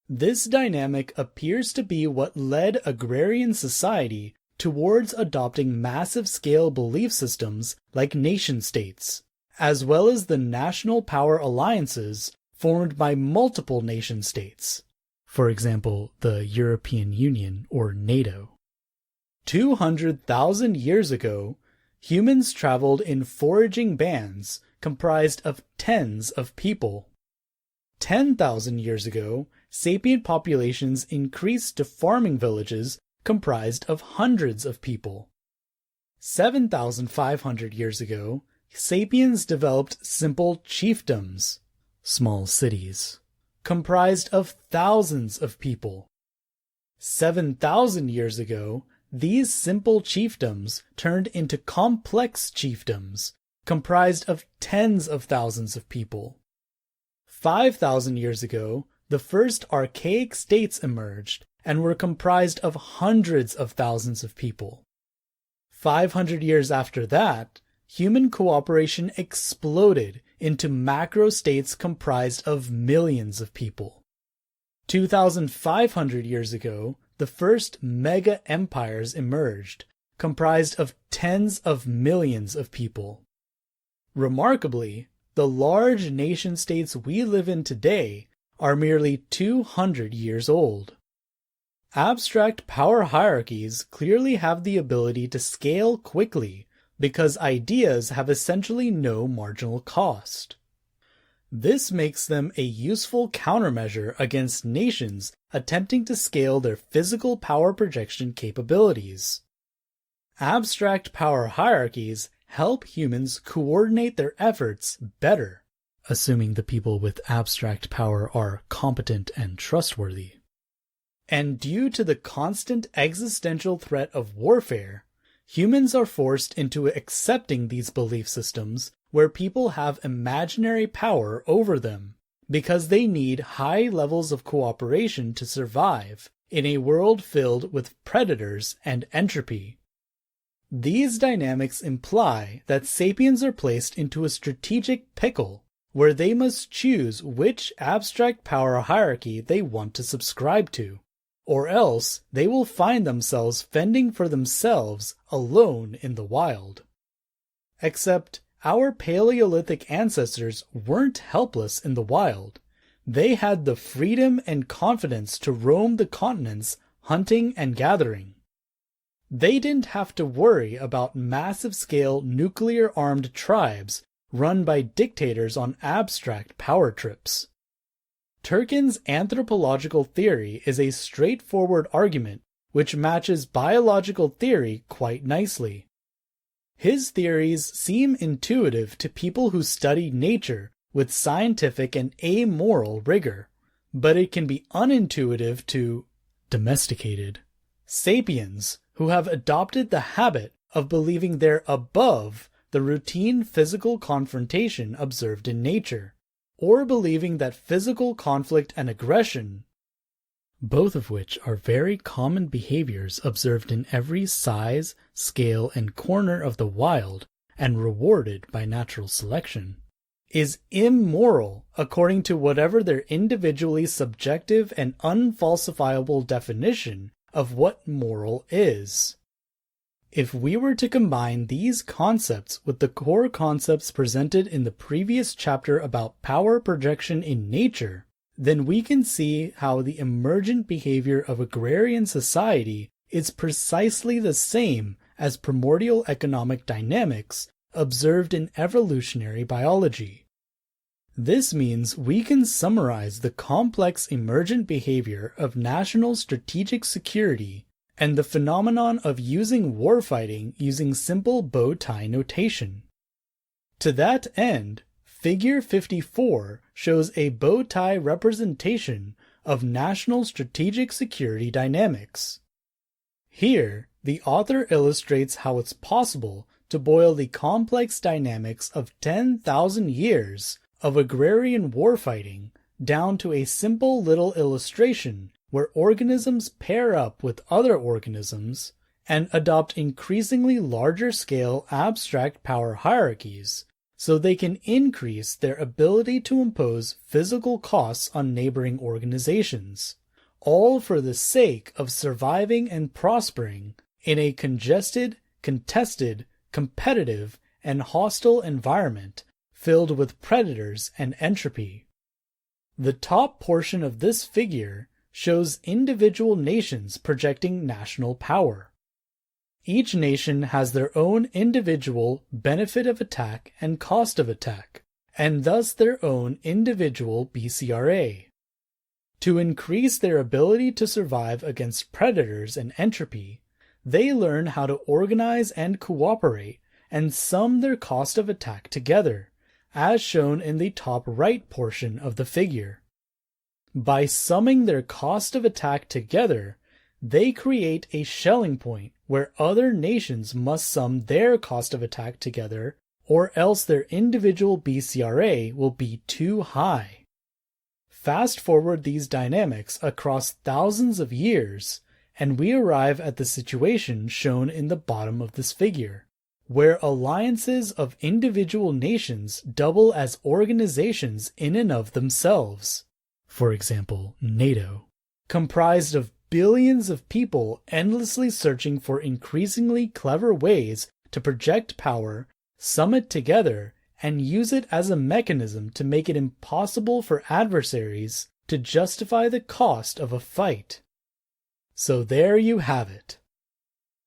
This dynamic appears to be what led agrarian society towards adopting massive-scale belief systems like nation-states, as well as the national power alliances formed by multiple nation-states, for example, the European Union or NATO. 200,000 years ago, humans traveled in foraging bands comprised of tens of people. 10,000 years ago, sapient populations increased to farming villages comprised of hundreds of people. 7,500 years ago, sapiens developed simple chiefdoms, small cities, comprised of thousands of people. 7,000 years ago, these simple chiefdoms turned into complex chiefdoms, comprised of tens of thousands of people. 5,000 years ago, the first archaic states emerged and were comprised of hundreds of thousands of people. 500 years after that, human cooperation exploded into macro states comprised of millions of people. 2,500 years ago, the first mega-empires emerged, comprised of tens of millions of people. Remarkably, the large nation-states we live in today are merely 200 years old. Abstract power hierarchies clearly have the ability to scale quickly because ideas have essentially no marginal cost. This makes them a useful countermeasure against nations attempting to scale their physical power projection capabilities. Abstract power hierarchies help humans coordinate their efforts better, assuming the people with abstract power are competent and trustworthy. And due to the constant existential threat of warfare, humans are forced into accepting these belief systems where people have imaginary power over them, because they need high levels of cooperation to survive in a world filled with predators and entropy. These dynamics imply that sapiens are placed into a strategic pickle where they must choose which abstract power hierarchy they want to subscribe to, or else they will find themselves fending for themselves alone in the wild. Except our Paleolithic ancestors weren't helpless in the wild. They had the freedom and confidence to roam the continents hunting and gathering. They didn't have to worry about massive-scale nuclear-armed tribes run by dictators on abstract power trips. Turkin's anthropological theory is a straightforward argument which matches biological theory quite nicely. His theories seem intuitive to people who study nature with scientific and amoral rigor, but it can be unintuitive to domesticated sapiens who have adopted the habit of believing they're above the routine physical confrontation observed in nature, or believing that physical conflict and aggression, both of which are very common behaviors observed in every size, scale, and corner of the wild and rewarded by natural selection, is immoral according to whatever their individually subjective and unfalsifiable definition of what moral is. If we were to combine these concepts with the core concepts presented in the previous chapter about power projection in nature, then we can see how the emergent behavior of agrarian society is precisely the same as primordial economic dynamics observed in evolutionary biology. This means we can summarize the complex emergent behavior of national strategic security and the phenomenon of using warfighting using simple bow tie notation. To that end, Figure 54 shows a bow tie representation of national strategic security dynamics. Here, the author illustrates how it's possible to boil the complex dynamics of 10,000 years of agrarian warfighting down to a simple little illustration where organisms pair up with other organisms and adopt increasingly larger-scale abstract power hierarchies so they can increase their ability to impose physical costs on neighboring organizations, all for the sake of surviving and prospering in a congested, contested, competitive, and hostile environment filled with predators and entropy. The top portion of this figure shows individual nations projecting national power. Each nation has their own individual benefit of attack and cost of attack, and thus their own individual BCRA. To increase their ability to survive against predators and entropy, they learn how to organize and cooperate and sum their cost of attack together, as shown in the top right portion of the figure. By summing their cost of attack together, they create a shelling point where other nations must sum their cost of attack together, or else their individual BCRA will be too high. Fast forward these dynamics across thousands of years, and we arrive at the situation shown in the bottom of this figure, where alliances of individual nations double as organizations in and of themselves. For example, NATO, comprised of billions of people endlessly searching for increasingly clever ways to project power, sum it together, and use it as a mechanism to make it impossible for adversaries to justify the cost of a fight. So there you have it.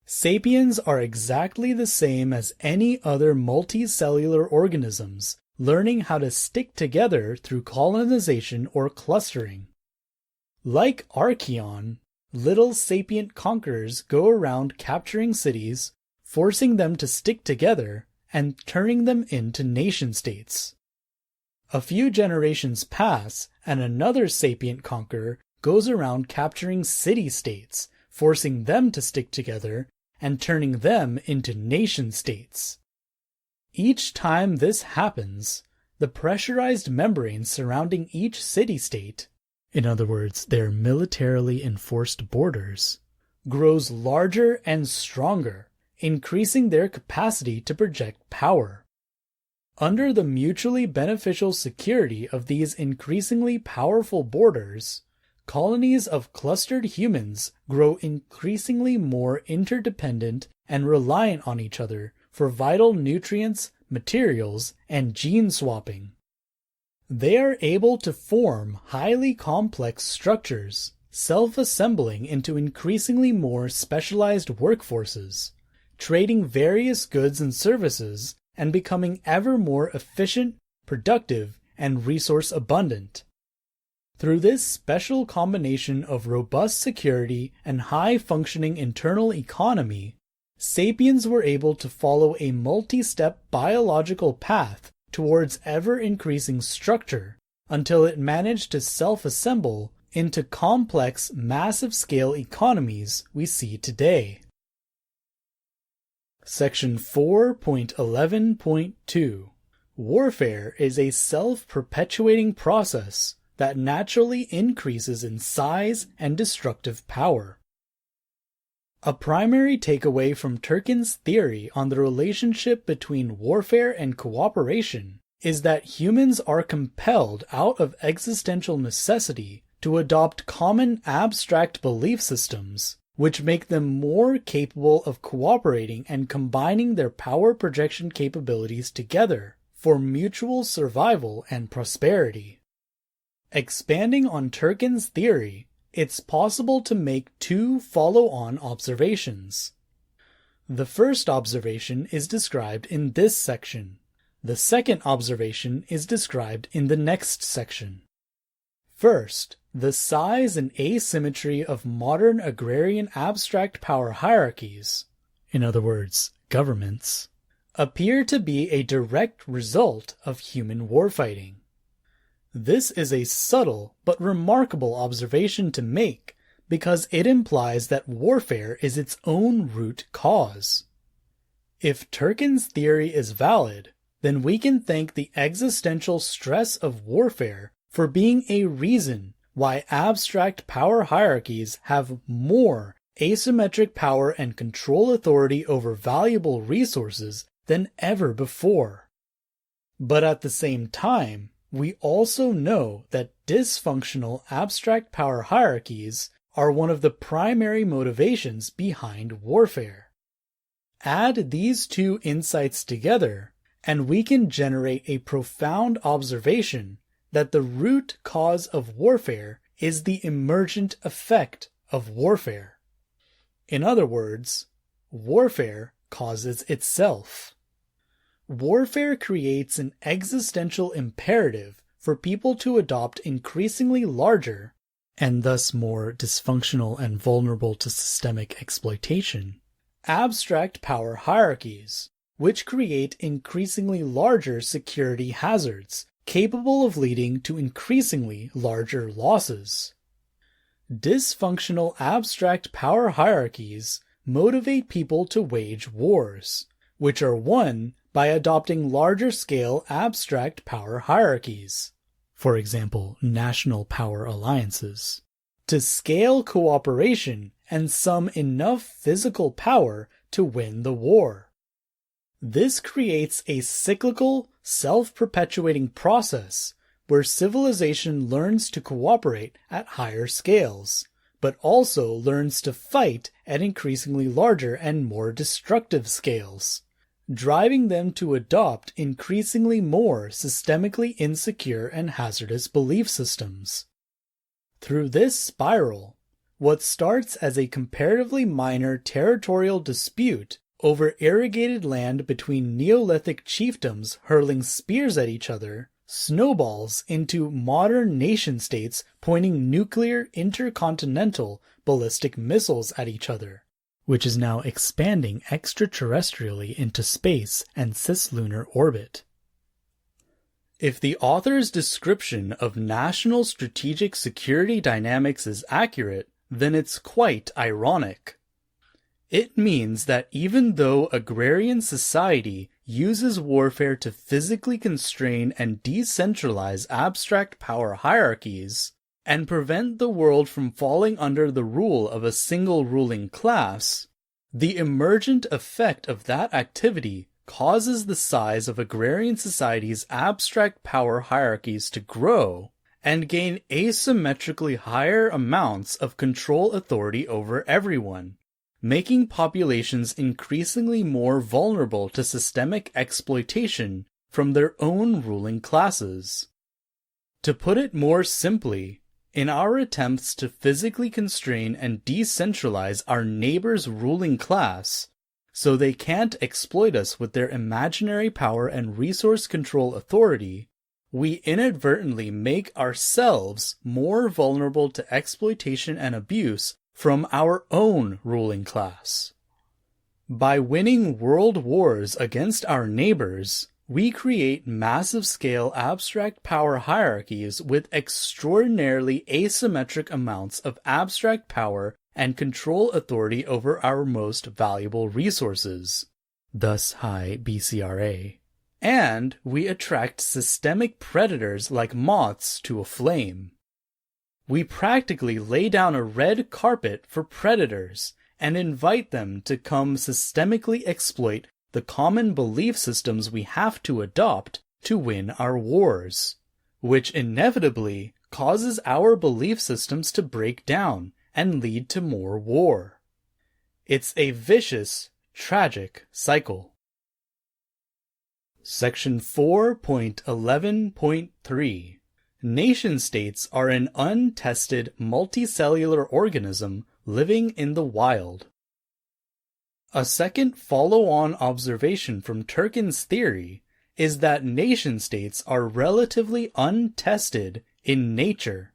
Sapiens are exactly the same as any other multicellular organisms, learning how to stick together through colonization or clustering. Like Archeon, little sapient conquerors go around capturing cities, forcing them to stick together, and turning them into nation-states. A few generations pass, and another sapient conqueror goes around capturing city-states, forcing them to stick together, and turning them into nation-states. Each time this happens, the pressurized membranes surrounding each city-state, in other words, their militarily enforced borders, grows larger and stronger, increasing their capacity to project power. Under the mutually beneficial security of these increasingly powerful borders, colonies of clustered humans grow increasingly more interdependent and reliant on each other for vital nutrients, materials, and gene swapping. They are able to form highly complex structures, self-assembling into increasingly more specialized workforces, trading various goods and services, and becoming ever more efficient, productive, and resource-abundant. Through this special combination of robust security and high-functioning internal economy, sapiens were able to follow a multi-step biological path towards ever-increasing structure until it managed to self-assemble into complex, massive-scale economies we see today. Section 4.11.2 Warfare is a self-perpetuating process that naturally increases in size and destructive power. A primary takeaway from Turkin's theory on the relationship between warfare and cooperation is that humans are compelled out of existential necessity to adopt common abstract belief systems, which make them more capable of cooperating and combining their power projection capabilities together for mutual survival and prosperity. Expanding on Turkin's theory, it's possible to make two follow-on observations. The first observation is described in this section. The second observation is described in the next section. First, the size and asymmetry of modern agrarian abstract power hierarchies, in other words, governments, appear to be a direct result of human warfighting. This is a subtle but remarkable observation to make because it implies that warfare is its own root cause. If Turkin's theory is valid, then we can thank the existential stress of warfare for being a reason why abstract power hierarchies have more asymmetric power and control authority over valuable resources than ever before. But at the same time, we also know that dysfunctional abstract power hierarchies are one of the primary motivations behind warfare. Add these two insights together, and we can generate a profound observation that the root cause of warfare is the emergent effect of warfare. In other words, warfare causes itself. Warfare creates an existential imperative for people to adopt increasingly larger, and thus more dysfunctional and vulnerable to systemic exploitation, abstract power hierarchies, which create increasingly larger security hazards, capable of leading to increasingly larger losses. Dysfunctional abstract power hierarchies motivate people to wage wars, which are won by adopting larger-scale abstract power hierarchies, for example, national power alliances, to scale cooperation and sum enough physical power to win the war. This creates a cyclical, self-perpetuating process where civilization learns to cooperate at higher scales, but also learns to fight at increasingly larger and more destructive scales, driving them to adopt increasingly more systemically insecure and hazardous belief systems. Through this spiral, what starts as a comparatively minor territorial dispute over irrigated land between Neolithic chiefdoms hurling spears at each other snowballs into modern nation-states pointing nuclear intercontinental ballistic missiles at each other, which is now expanding extraterrestrially into space and cislunar orbit. If the author's description of national strategic security dynamics is accurate, then it's quite ironic. It means that even though agrarian society uses warfare to physically constrain and decentralize abstract power hierarchies, and prevent the world from falling under the rule of a single ruling class, the emergent effect of that activity causes the size of agrarian society's abstract power hierarchies to grow and gain asymmetrically higher amounts of control authority over everyone, making populations increasingly more vulnerable to systemic exploitation from their own ruling classes. To put it more simply, in our attempts to physically constrain and decentralize our neighbor's ruling class, so they can't exploit us with their imaginary power and resource control authority, we inadvertently make ourselves more vulnerable to exploitation and abuse from our own ruling class. By winning world wars against our neighbors, we create massive-scale abstract power hierarchies with extraordinarily asymmetric amounts of abstract power and control authority over our most valuable resources, thus high BCRA. And we attract systemic predators like moths to a flame. We practically lay down a red carpet for predators and invite them to come systemically exploit the common belief systems we have to adopt to win our wars, which inevitably causes our belief systems to break down and lead to more war. It's a vicious, tragic cycle. Section 4.11.3 Nation-states are an untested multicellular organism living in the wild. A second follow-on observation from Turkin's theory is that nation-states are relatively untested in nature.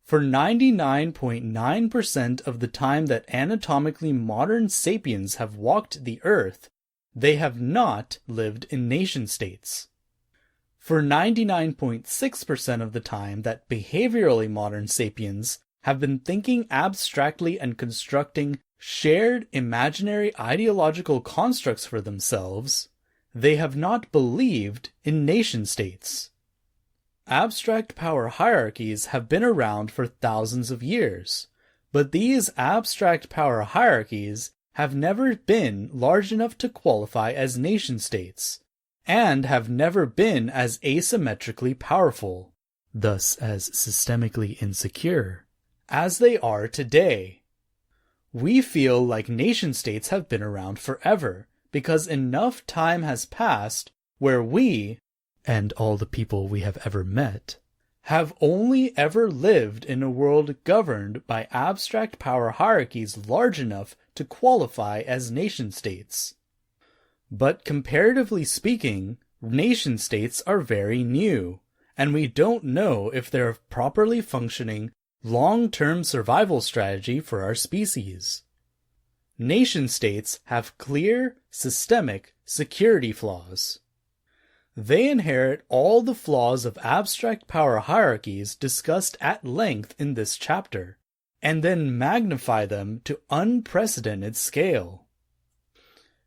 For 99.9% of the time that anatomically modern sapiens have walked the earth, they have not lived in nation-states. For 99.6% of the time that behaviorally modern sapiens have been thinking abstractly and constructing shared imaginary ideological constructs for themselves, they have not believed in nation-states. Abstract power hierarchies have been around for thousands of years, but these abstract power hierarchies have never been large enough to qualify as nation-states, and have never been as asymmetrically powerful, thus as systemically insecure, as they are today. We feel like nation-states have been around forever, because enough time has passed where we, and all the people we have ever met, have only ever lived in a world governed by abstract power hierarchies large enough to qualify as nation-states. But comparatively speaking, nation-states are very new, and we don't know if they're a properly functioning, long-term survival strategy for our species. Nation-states have clear, systemic security flaws. They inherit all the flaws of abstract power hierarchies discussed at length in this chapter, and then magnify them to unprecedented scale.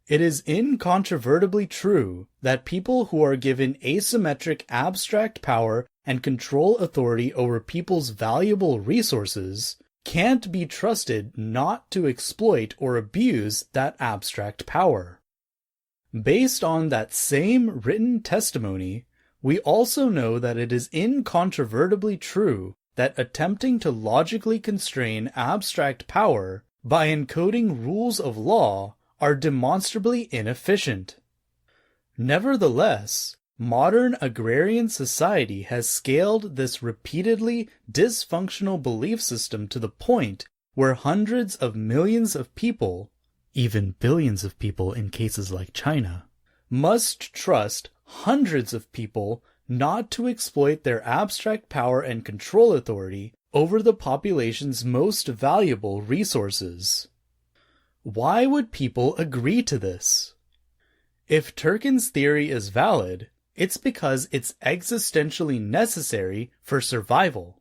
It is incontrovertibly true that people who are given asymmetric abstract power and control authority over people's valuable resources can't be trusted not to exploit or abuse that abstract power. Based on that same written testimony, we also know that it is incontrovertibly true that attempting to logically constrain abstract power by encoding rules of law are demonstrably inefficient. Nevertheless, modern agrarian society has scaled this repeatedly dysfunctional belief system to the point where hundreds of millions of people, even billions of people in cases like China, must trust hundreds of people not to exploit their abstract power and control authority over the population's most valuable resources. Why would people agree to this? If Turkin's theory is valid, it's because it's existentially necessary for survival.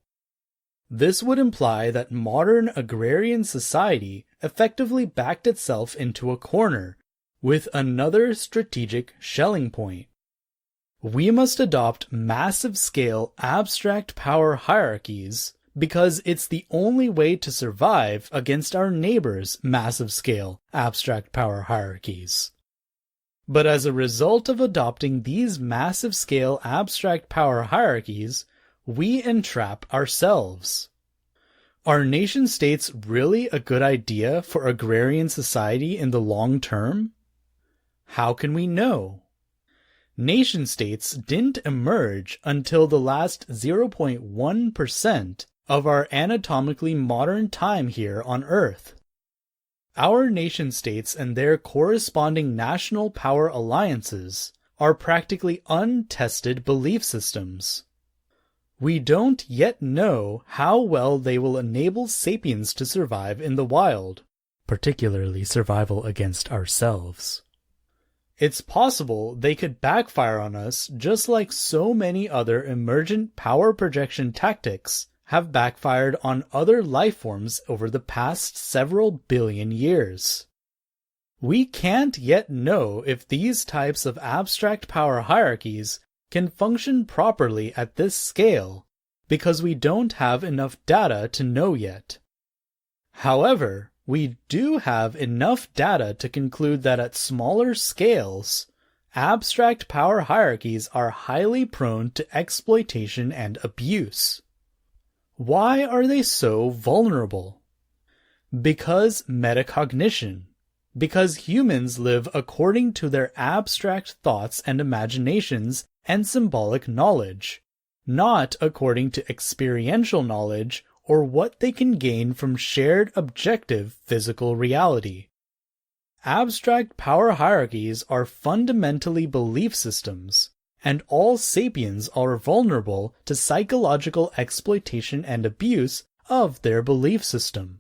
This would imply that modern agrarian society effectively backed itself into a corner, with another strategic shelling point. We must adopt massive-scale abstract power hierarchies because it's the only way to survive against our neighbors' massive-scale abstract power hierarchies. But as a result of adopting these massive-scale abstract power hierarchies, we entrap ourselves. Are nation-states really a good idea for agrarian society in the long term? How can we know? Nation-states didn't emerge until the last 0.1% of our anatomically modern time here on Earth. Our nation-states and their corresponding national power alliances are practically untested belief systems. We don't yet know how well they will enable sapiens to survive in the wild, particularly survival against ourselves. It's possible they could backfire on us just like so many other emergent power projection tactics have backfired on other life forms over the past several billion years. We can't yet know if these types of abstract power hierarchies can function properly at this scale because we don't have enough data to know yet. However, we do have enough data to conclude that at smaller scales, abstract power hierarchies are highly prone to exploitation and abuse. Why are they so vulnerable? Because metacognition. Because humans live according to their abstract thoughts and imaginations and symbolic knowledge, not according to experiential knowledge or what they can gain from shared objective physical reality. Abstract power hierarchies are fundamentally belief systems, and all sapiens are vulnerable to psychological exploitation and abuse of their belief system.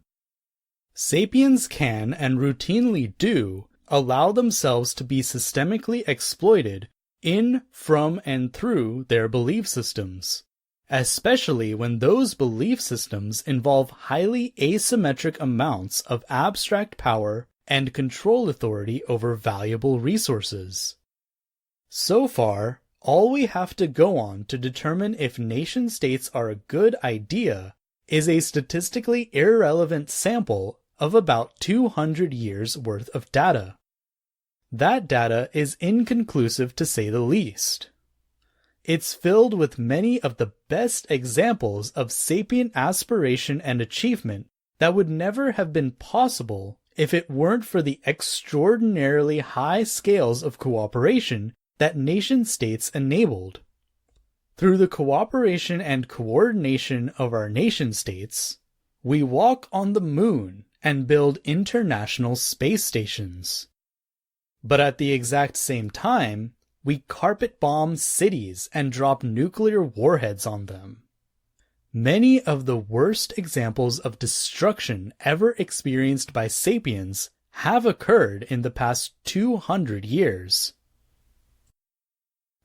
Sapiens can, and routinely do, allow themselves to be systemically exploited in, from, and through their belief systems, especially when those belief systems involve highly asymmetric amounts of abstract power and control authority over valuable resources. So far, all we have to go on to determine if nation-states are a good idea is a statistically irrelevant sample of about 200 years worth of data. That data is inconclusive to say the least. It's filled with many of the best examples of sapient aspiration and achievement that would never have been possible if it weren't for the extraordinarily high scales of cooperation that nation-states enabled. Through the cooperation and coordination of our nation-states, we walk on the moon and build international space stations. But at the exact same time, we carpet bomb cities and drop nuclear warheads on them. Many of the worst examples of destruction ever experienced by sapiens have occurred in the past 200 years.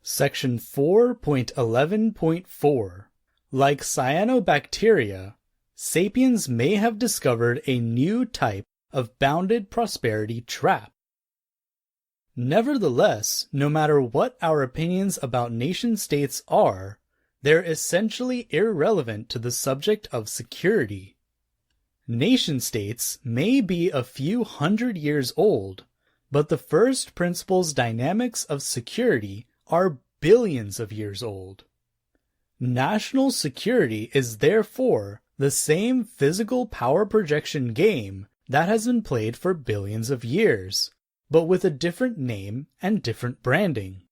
Section 4.11.4. Like cyanobacteria, sapiens may have discovered a new type of bounded prosperity trap. Nevertheless, no matter what our opinions about nation-states are, they're essentially irrelevant to the subject of security. Nation-states may be a few hundred years old, but the first principles dynamics of security are billions of years old. National security is therefore the same physical power projection game that has been played for billions of years, but with a different name and different branding.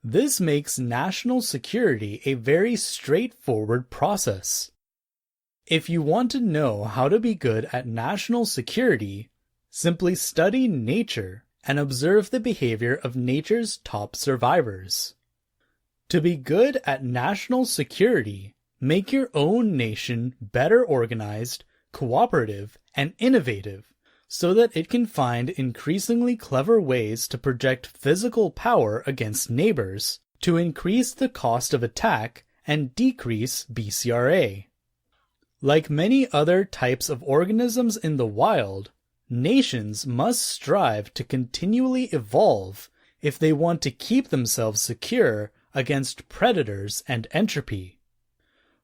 This makes national security a very straightforward process. If you want to know how to be good at national security, simply study nature and observe the behavior of nature's top survivors. To be good at national security, make your own nation better organized, cooperative, and innovative so that it can find increasingly clever ways to project physical power against neighbors to increase the cost of attack and decrease BCRA. Like many other types of organisms in the wild, nations must strive to continually evolve if they want to keep themselves secure against predators and entropy.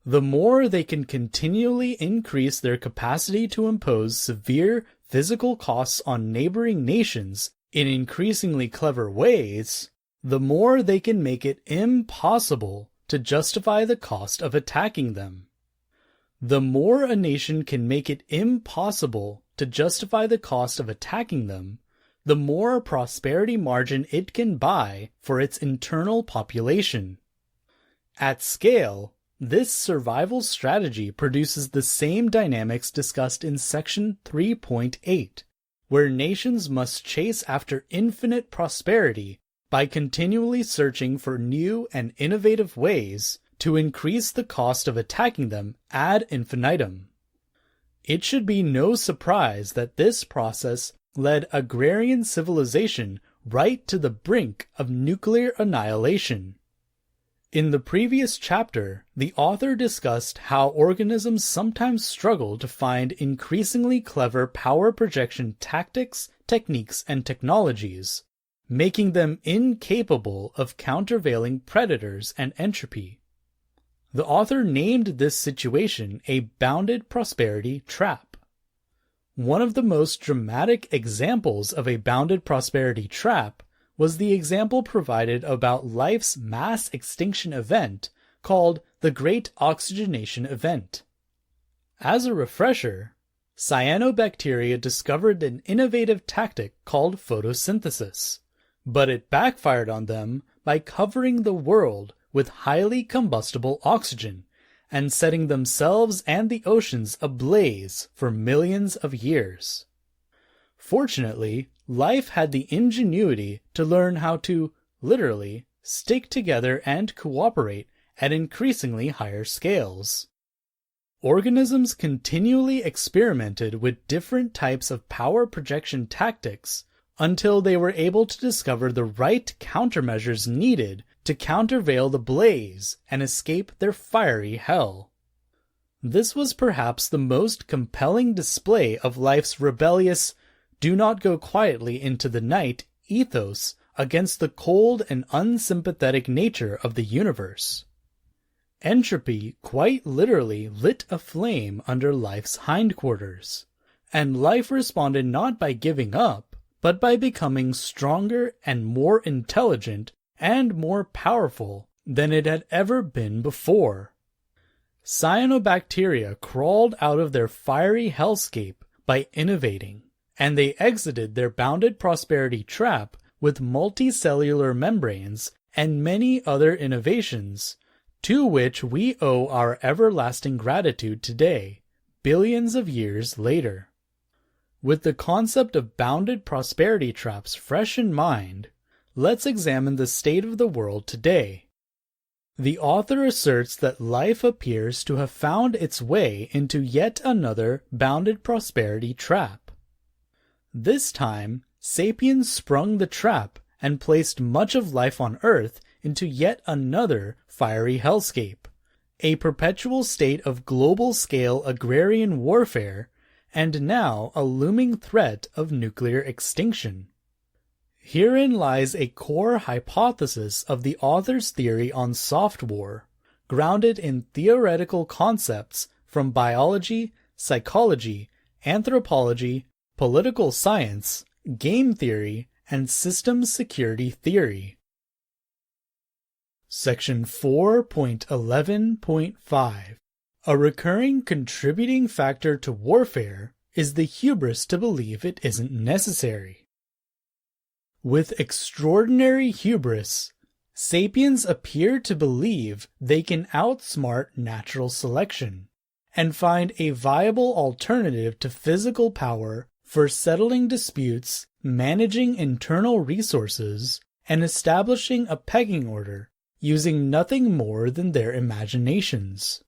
The more they can continually increase their capacity to impose severe physical costs on neighboring nations in increasingly clever ways, the more they can make it impossible to justify the cost of attacking them. The more a nation can make it impossible to justify the cost of attacking them, the more prosperity margin it can buy for its internal population. At scale, this survival strategy produces the same dynamics discussed in Section 3.8, where nations must chase after infinite prosperity by continually searching for new and innovative ways to increase the cost of attacking them ad infinitum. It should be no surprise that this process led agrarian civilization right to the brink of nuclear annihilation. In the previous chapter, the author discussed how organisms sometimes struggle to find increasingly clever power projection tactics, techniques, and technologies, making them incapable of countervailing predators and entropy. The author named this situation a bounded prosperity trap. One of the most dramatic examples of a bounded prosperity trap was the example provided about life's mass extinction event called the Great Oxygenation Event. As a refresher, cyanobacteria discovered an innovative tactic called photosynthesis, but it backfired on them by covering the world with highly combustible oxygen and setting themselves and the oceans ablaze for millions of years. Fortunately, life had the ingenuity to learn how to, literally, stick together and cooperate at increasingly higher scales. Organisms continually experimented with different types of power projection tactics until they were able to discover the right countermeasures needed to countervail the blaze and escape their fiery hell. This was perhaps the most compelling display of life's rebellious, do not go quietly into the night ethos against the cold and unsympathetic nature of the universe. Entropy quite literally lit a flame under life's hindquarters, and life responded not by giving up, but by becoming stronger and more intelligent and more powerful than it had ever been before. Cyanobacteria crawled out of their fiery hellscape by innovating, and they exited their bounded prosperity trap with multicellular membranes and many other innovations, to which we owe our everlasting gratitude today, billions of years later. With the concept of bounded prosperity traps fresh in mind, let's examine the state of the world today. The author asserts that life appears to have found its way into yet another bounded prosperity trap. This time, sapiens sprung the trap and placed much of life on Earth into yet another fiery hellscape, a perpetual state of global-scale agrarian warfare, and now a looming threat of nuclear extinction. Herein lies a core hypothesis of the author's theory on Softwar, grounded in theoretical concepts from biology, psychology, anthropology, political science, game theory, and systems security theory. Section 4.11.5 A recurring contributing factor to warfare is the hubris to believe it isn't necessary. With extraordinary hubris, sapiens appear to believe they can outsmart natural selection and find a viable alternative to physical power for settling disputes, managing internal resources, and establishing a pecking order using nothing more than their imaginations.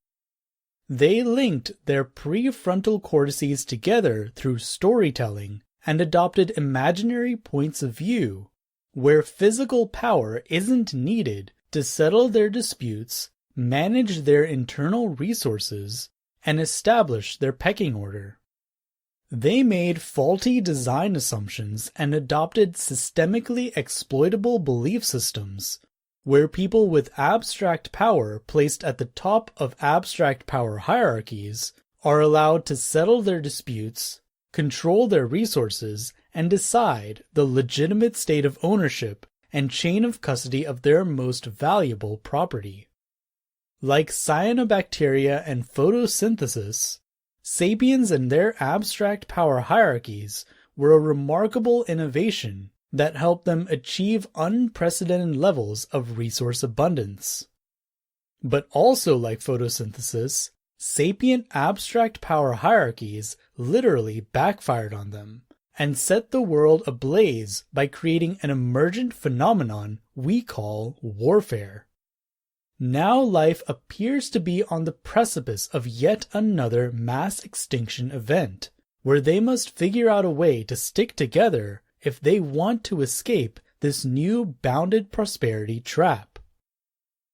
They linked their prefrontal cortices together through storytelling and adopted imaginary points of view, where physical power isn't needed to settle their disputes, manage their internal resources, and establish their pecking order. They made faulty design assumptions and adopted systemically exploitable belief systems, where people with abstract power placed at the top of abstract power hierarchies are allowed to settle their disputes, control their resources, and decide the legitimate state of ownership and chain of custody of their most valuable property. Like cyanobacteria and photosynthesis, sapiens and their abstract power hierarchies were a remarkable innovation that helped them achieve unprecedented levels of resource abundance. But also like photosynthesis, sapient abstract power hierarchies literally backfired on them and set the world ablaze by creating an emergent phenomenon we call warfare. Now life appears to be on the precipice of yet another mass extinction event, where they must figure out a way to stick together if they want to escape this new bounded prosperity trap.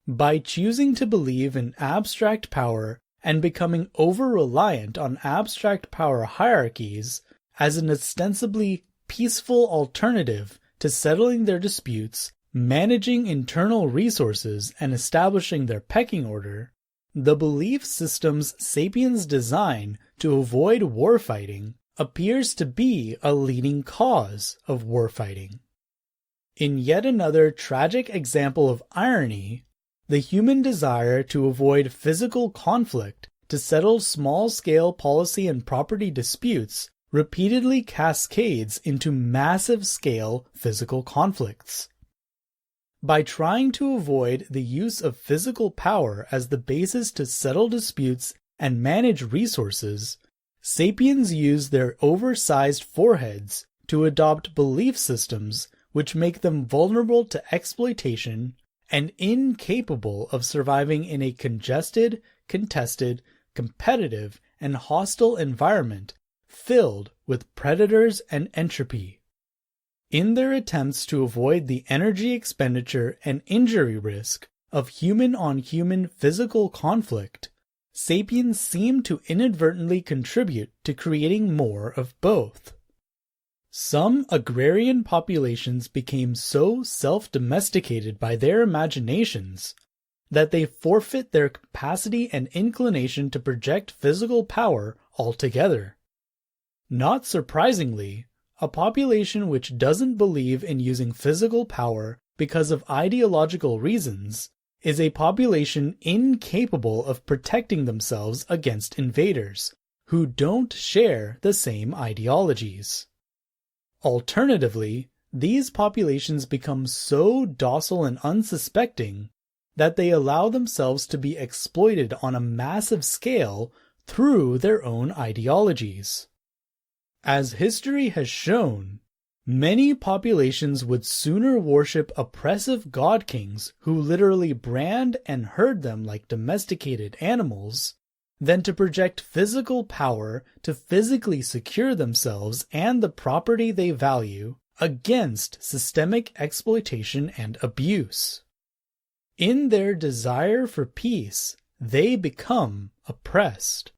By choosing to believe in abstract power and becoming over-reliant on abstract power hierarchies as an ostensibly peaceful alternative to settling their disputes, managing internal resources, and establishing their pecking order, the belief systems sapiens design to avoid warfighting appears to be a leading cause of warfighting. In yet another tragic example of irony, the human desire to avoid physical conflict to settle small-scale policy and property disputes repeatedly cascades into massive-scale physical conflicts. By trying to avoid the use of physical power as the basis to settle disputes and manage resources, sapiens use their oversized foreheads to adopt belief systems which make them vulnerable to exploitation and incapable of surviving in a congested, contested, competitive, and hostile environment filled with predators and entropy. In their attempts to avoid the energy expenditure and injury risk of human-on-human physical conflict, sapiens seem to inadvertently contribute to creating more of both. Some agrarian populations became so self-domesticated by their imaginations that they forfeit their capacity and inclination to project physical power altogether. Not surprisingly, a population which doesn't believe in using physical power because of ideological reasons is a population incapable of protecting themselves against invaders who don't share the same ideologies. Alternatively, these populations become so docile and unsuspecting that they allow themselves to be exploited on a massive scale through their own ideologies. As history has shown, many populations would sooner worship oppressive god kings who literally brand and herd them like domesticated animals than to project physical power to physically secure themselves and the property they value against systemic exploitation and abuse. In their desire for peace, they become oppressed.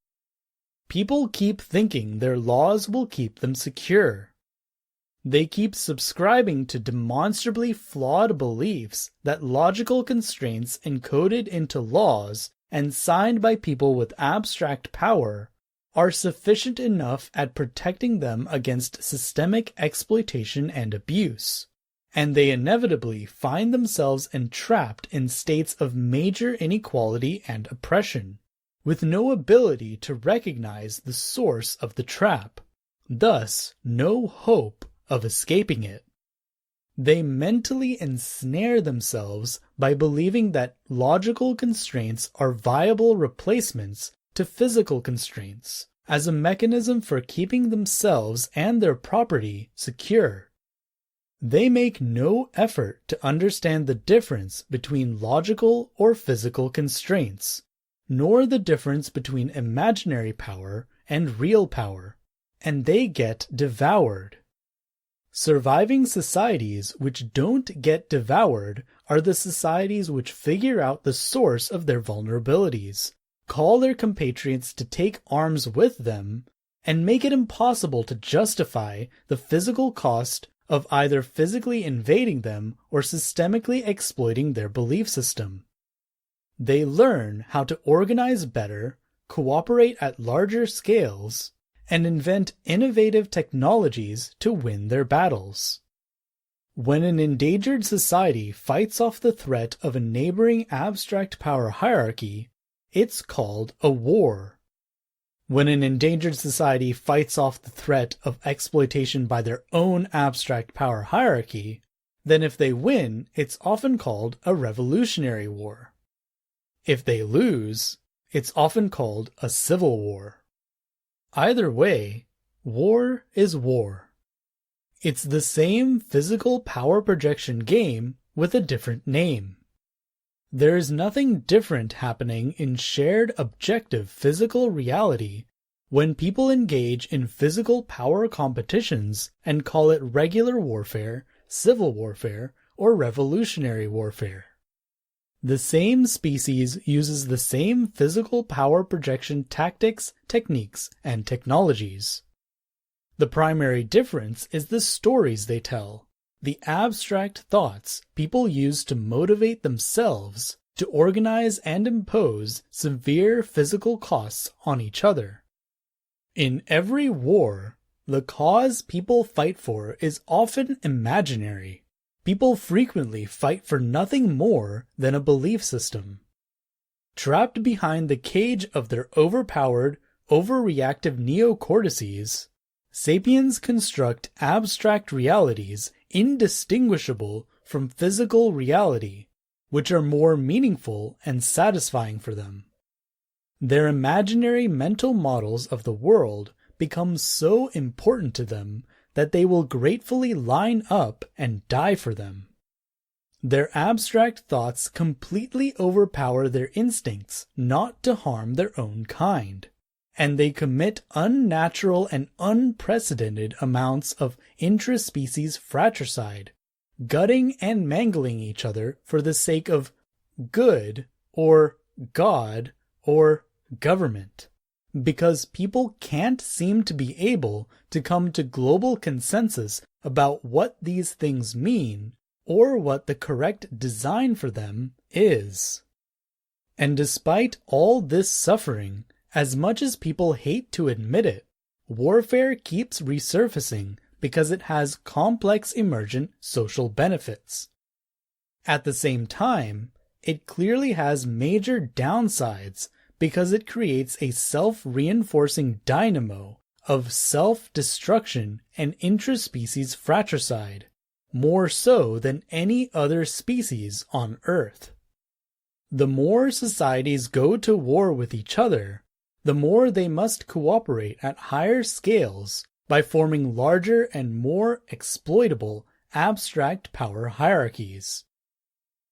People keep thinking their laws will keep them secure. They keep subscribing to demonstrably flawed beliefs that logical constraints encoded into laws and signed by people with abstract power are sufficient enough at protecting them against systemic exploitation and abuse, and they inevitably find themselves entrapped in states of major inequality and oppression, with no ability to recognize the source of the trap, thus no hope of escaping it. They mentally ensnare themselves by believing that logical constraints are viable replacements to physical constraints as a mechanism for keeping themselves and their property secure. They make no effort to understand the difference between logical or physical constraints, nor the difference between imaginary power and real power, and they get devoured. Surviving societies which don't get devoured are the societies which figure out the source of their vulnerabilities, call their compatriots to take arms with them, and make it impossible to justify the physical cost of either physically invading them or systemically exploiting their belief system. They learn how to organize better, cooperate at larger scales, and invent innovative technologies to win their battles. When an endangered society fights off the threat of a neighboring abstract power hierarchy, it's called a war. When an endangered society fights off the threat of exploitation by their own abstract power hierarchy, then if they win, it's often called a revolutionary war. If they lose, it's often called a civil war. Either way, war is war. It's the same physical power projection game with a different name. There is nothing different happening in shared objective physical reality when people engage in physical power competitions and call it regular warfare, civil warfare, or revolutionary warfare. The same species uses the same physical power projection tactics, techniques, and technologies. The primary difference is the stories they tell, the abstract thoughts people use to motivate themselves to organize and impose severe physical costs on each other. In every war, the cause people fight for is often imaginary. People frequently fight for nothing more than a belief system. Trapped behind the cage of their overpowered, overreactive neocortices, sapiens construct abstract realities indistinguishable from physical reality, which are more meaningful and satisfying for them. Their imaginary mental models of the world become so important to them that they will gratefully line up and die for them. Their abstract thoughts completely overpower their instincts not to harm their own kind, and they commit unnatural and unprecedented amounts of intraspecies fratricide, gutting and mangling each other for the sake of good or God or government, because people can't seem to be able to come to global consensus about what these things mean or what the correct design for them is. And despite all this suffering, as much as people hate to admit it, warfare keeps resurfacing because it has complex emergent social benefits. At the same time, it clearly has major downsides because it creates a self-reinforcing dynamo of self-destruction and intraspecies fratricide, more so than any other species on Earth. The more societies go to war with each other, the more they must cooperate at higher scales by forming larger and more exploitable abstract power hierarchies.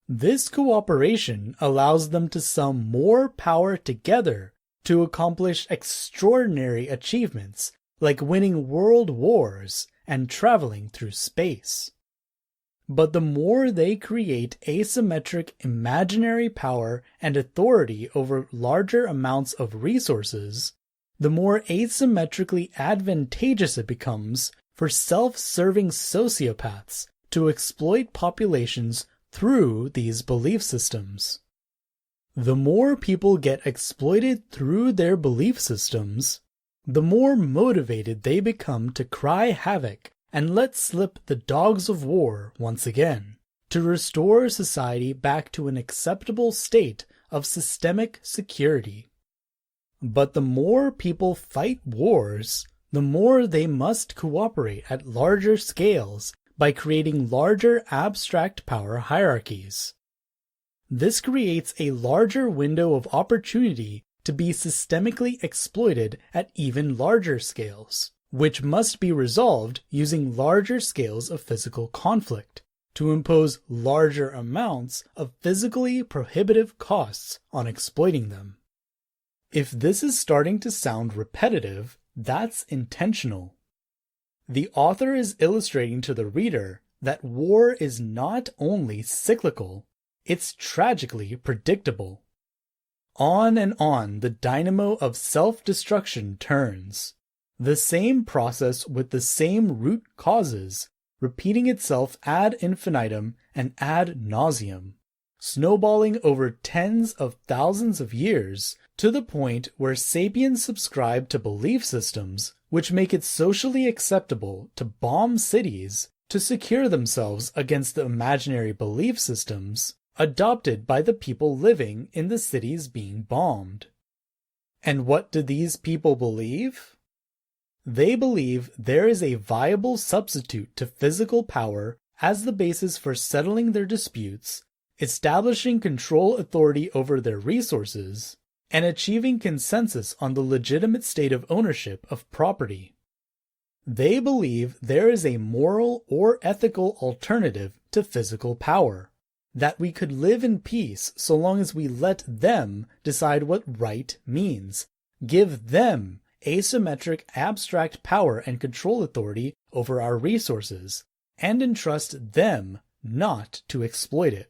This cooperation allows them to sum more power together to accomplish extraordinary achievements like winning world wars and traveling through space. But the more they create asymmetric imaginary power and authority over larger amounts of resources, the more asymmetrically advantageous it becomes for self-serving sociopaths to exploit populations through these belief systems. The more people get exploited through their belief systems, the more motivated they become to cry havoc and let slip the dogs of war once again, to restore society back to an acceptable state of systemic security. But the more people fight wars, the more they must cooperate at larger scales by creating larger abstract power hierarchies. This creates a larger window of opportunity to be systemically exploited at even larger scales, which must be resolved using larger scales of physical conflict to impose larger amounts of physically prohibitive costs on exploiting them. If this is starting to sound repetitive, that's intentional. The author is illustrating to the reader that war is not only cyclical, it's tragically predictable. On and on the dynamo of self-destruction turns, the same process with the same root causes, repeating itself ad infinitum and ad nauseum, snowballing over tens of thousands of years to the point where sapiens subscribe to belief systems which make it socially acceptable to bomb cities to secure themselves against the imaginary belief systems adopted by the people living in the cities being bombed. And what do these people believe? They believe there is a viable substitute to physical power as the basis for settling their disputes, establishing control authority over their resources, and achieving consensus on the legitimate state of ownership of property. They believe there is a moral or ethical alternative to physical power, that we could live in peace so long as we let them decide what right means, give them asymmetric abstract power and control authority over our resources, and entrust them not to exploit it.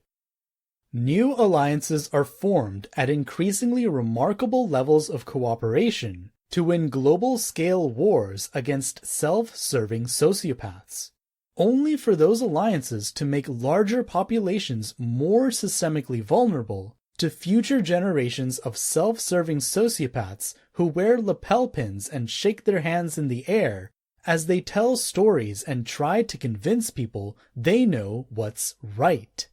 New alliances are formed at increasingly remarkable levels of cooperation to win global-scale wars against self-serving sociopaths, only for those alliances to make larger populations more systemically vulnerable to future generations of self-serving sociopaths who wear lapel pins and shake their hands in the air as they tell stories and try to convince people they know what's right.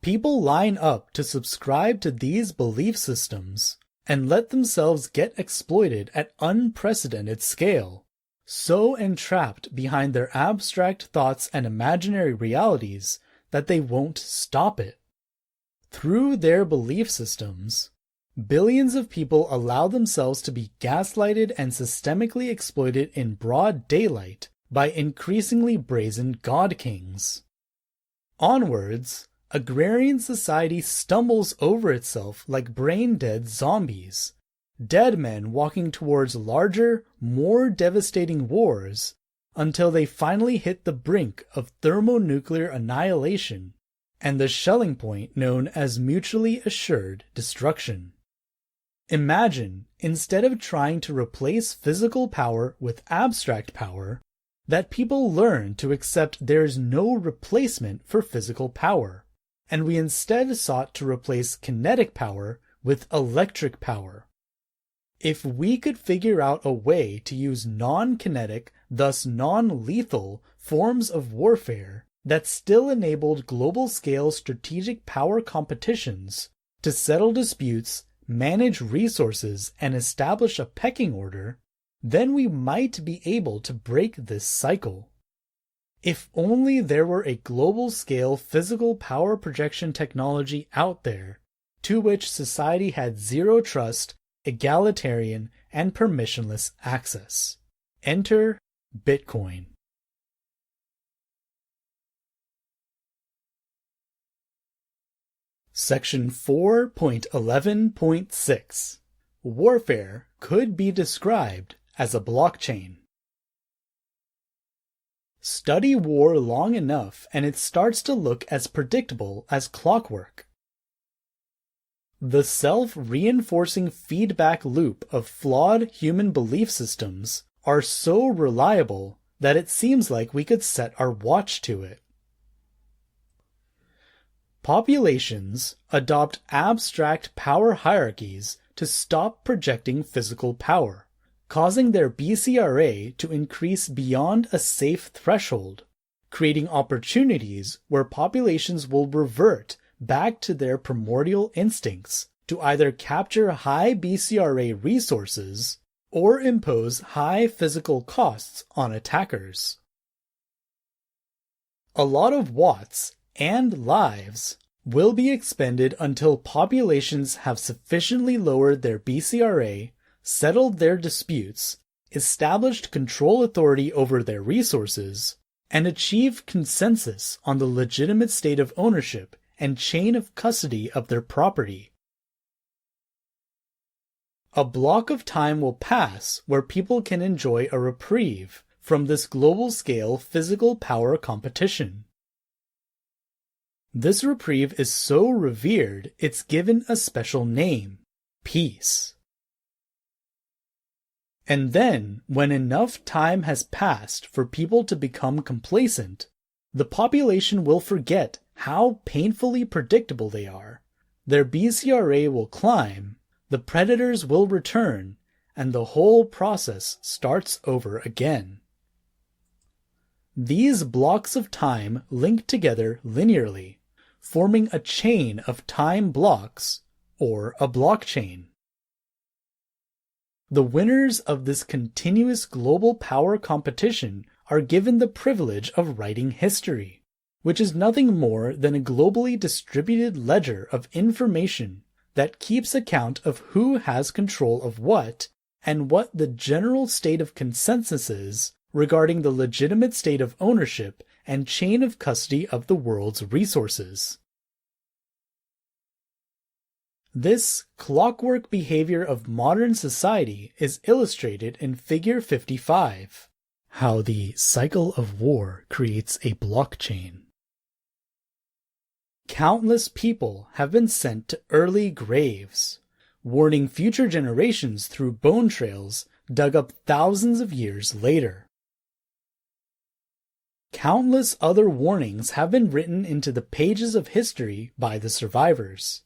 People line up to subscribe to these belief systems and let themselves get exploited at unprecedented scale, so entrapped behind their abstract thoughts and imaginary realities that they won't stop it. Through their belief systems, billions of people allow themselves to be gaslighted and systemically exploited in broad daylight by increasingly brazen god kings. Onwards, agrarian society stumbles over itself like brain-dead zombies, dead men walking towards larger, more devastating wars until they finally hit the brink of thermonuclear annihilation and the shelling point known as mutually assured destruction. Imagine, instead of trying to replace physical power with abstract power, that people learn to accept there is no replacement for physical power, and we instead sought to replace kinetic power with electric power. If we could figure out a way to use non-kinetic, thus non-lethal, forms of warfare that still enabled global-scale strategic power competitions to settle disputes, manage resources, and establish a pecking order, then we might be able to break this cycle. If only there were a global-scale physical power projection technology out there to which society had zero trust, egalitarian, and permissionless access. Enter Bitcoin. Section 4.11.6 Warfare could be described as a blockchain. Study war long enough and it starts to look as predictable as clockwork. The self-reinforcing feedback loop of flawed human belief systems are so reliable that it seems like we could set our watch to it. Populations adopt abstract power hierarchies to stop projecting physical power, causing their BCRA to increase beyond a safe threshold, creating opportunities where populations will revert back to their primordial instincts to either capture high BCRA resources or impose high physical costs on attackers. A lot of watts and lives will be expended until populations have sufficiently lowered their BCRA, settled their disputes, established control authority over their resources, and achieved consensus on the legitimate state of ownership and chain of custody of their property. A block of time will pass where people can enjoy a reprieve from this global-scale physical power competition. This reprieve is so revered it's given a special name, peace. And then, when enough time has passed for people to become complacent, the population will forget how painfully predictable they are. Their BCRA will climb, the predators will return, and the whole process starts over again. These blocks of time link together linearly, forming a chain of time blocks, or a blockchain. The winners of this continuous global power competition are given the privilege of writing history, which is nothing more than a globally distributed ledger of information that keeps account of who has control of what and what the general state of consensus is regarding the legitimate state of ownership and chain of custody of the world's resources. This clockwork behavior of modern society is illustrated in Figure 55, how the cycle of war creates a blockchain. Countless people have been sent to early graves, warning future generations through bone trails dug up thousands of years later. Countless other warnings have been written into the pages of history by the survivors.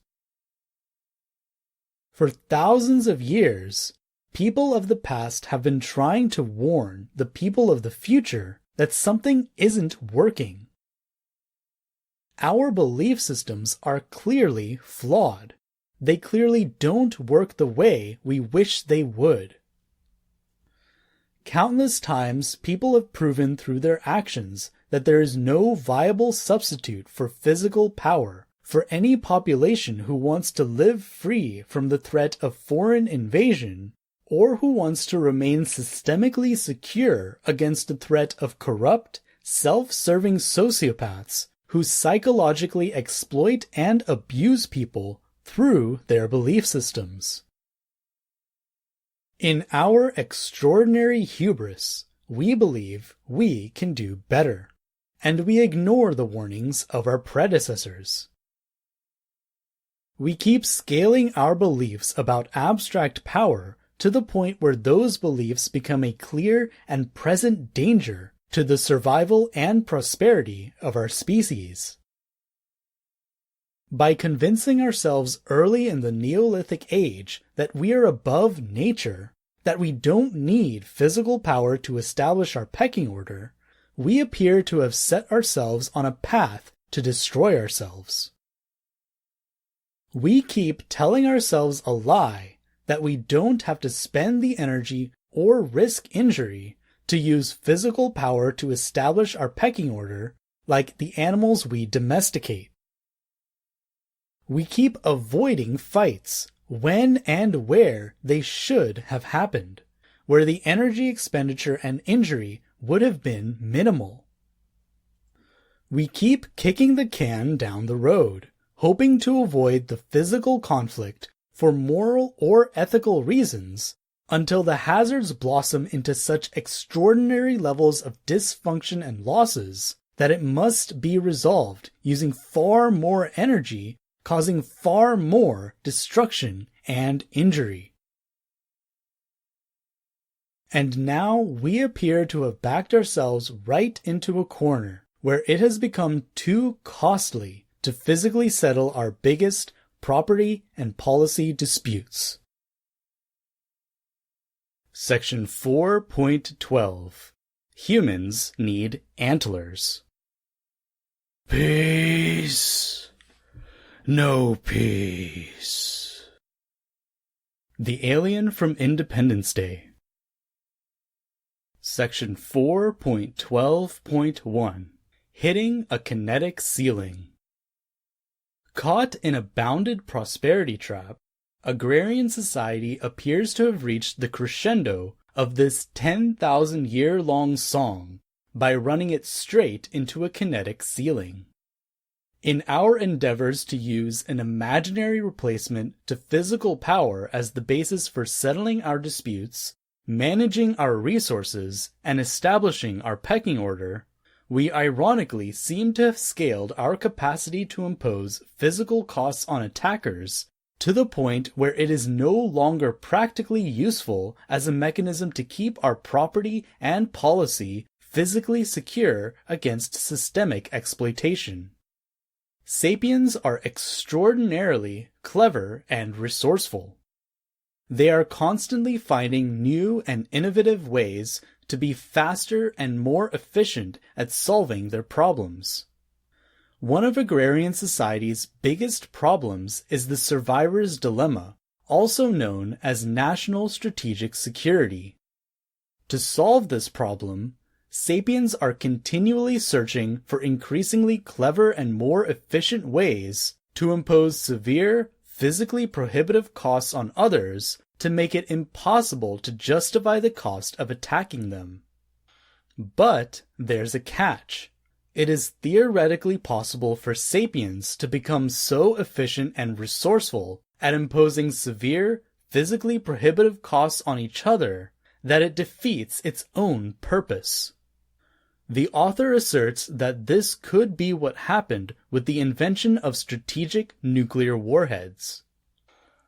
For thousands of years, people of the past have been trying to warn the people of the future that something isn't working. Our belief systems are clearly flawed. They clearly don't work the way we wish they would. Countless times people have proven through their actions that there is no viable substitute for physical power for any population who wants to live free from the threat of foreign invasion or who wants to remain systemically secure against the threat of corrupt, self-serving sociopaths who psychologically exploit and abuse people through their belief systems. In our extraordinary hubris, we believe we can do better, and we ignore the warnings of our predecessors. We keep scaling our beliefs about abstract power to the point where those beliefs become a clear and present danger to the survival and prosperity of our species. By convincing ourselves early in the Neolithic age that we are above nature, that we don't need physical power to establish our pecking order, we appear to have set ourselves on a path to destroy ourselves. We keep telling ourselves a lie that we don't have to spend the energy or risk injury to use physical power to establish our pecking order like the animals we domesticate. We keep avoiding fights when and where they should have happened, where the energy expenditure and injury would have been minimal. We keep kicking the can down the road, hoping to avoid the physical conflict for moral or ethical reasons until the hazards blossom into such extraordinary levels of dysfunction and losses that it must be resolved using far more energy, causing far more destruction and injury. And now we appear to have backed ourselves right into a corner where it has become too costly to physically settle our biggest property and policy disputes. Section 4.12. Humans need antlers. Peace. No peace. The Alien from Independence Day. Section 4.12.1. Hitting a kinetic ceiling. Caught in a bounded prosperity trap, agrarian society appears to have reached the crescendo of this 10,000-year-long song by running it straight into a kinetic ceiling. In our endeavors to use an imaginary replacement to physical power as the basis for settling our disputes, managing our resources, and establishing our pecking order, we ironically seem to have scaled our capacity to impose physical costs on attackers to the point where it is no longer practically useful as a mechanism to keep our property and policy physically secure against systemic exploitation. Sapiens are extraordinarily clever and resourceful. They are constantly finding new and innovative ways to be faster and more efficient at solving their problems. One of agrarian society's biggest problems is the survivor's dilemma, also known as national strategic security. To solve this problem, sapiens are continually searching for increasingly clever and more efficient ways to impose severe, physically prohibitive costs on others to make it impossible to justify the cost of attacking them. But there's a catch. It is theoretically possible for sapiens to become so efficient and resourceful at imposing severe, physically prohibitive costs on each other that it defeats its own purpose. The author asserts that this could be what happened with the invention of strategic nuclear warheads.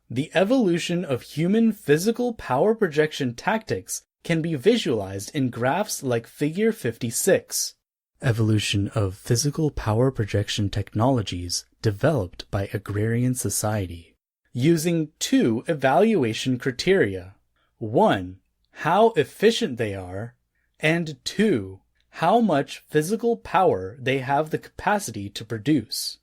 The evolution of human physical power projection tactics can be visualized in graphs like Figure 56. Evolution of physical power projection technologies developed by agrarian society, using two evaluation criteria. 1. How efficient they are, and 2. How much physical power they have the capacity to produce.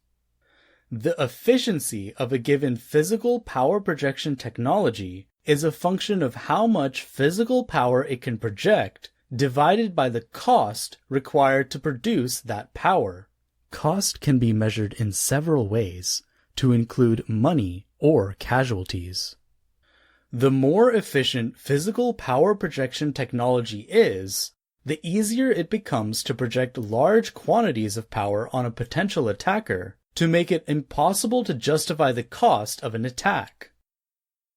The efficiency of a given physical power projection technology is a function of how much physical power it can project divided by the cost required to produce that power. Cost can be measured in several ways, to include money or casualties. The more efficient physical power projection technology is, the easier it becomes to project large quantities of power on a potential attacker to make it impossible to justify the cost of an attack.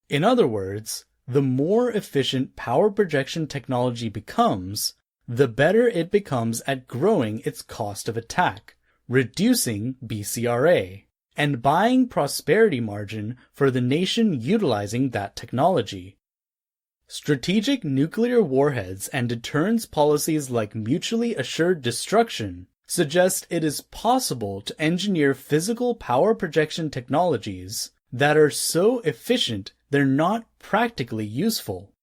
In other words, the more efficient power projection technology becomes, the better it becomes at growing its cost of attack, reducing BCRA, and buying prosperity margin for the nation utilizing that technology. Strategic nuclear warheads and deterrence policies like mutually assured destruction suggest it is possible to engineer physical power projection technologies that are so efficient they're not practically useful.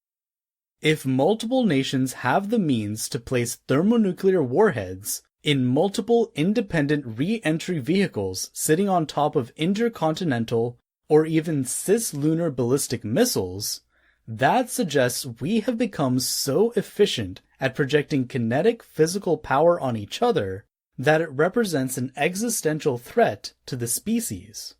If multiple nations have the means to place thermonuclear warheads in multiple independent re-entry vehicles sitting on top of intercontinental or even cislunar ballistic missiles, that suggests we have become so efficient at projecting kinetic physical power on each other that it represents an existential threat to the species.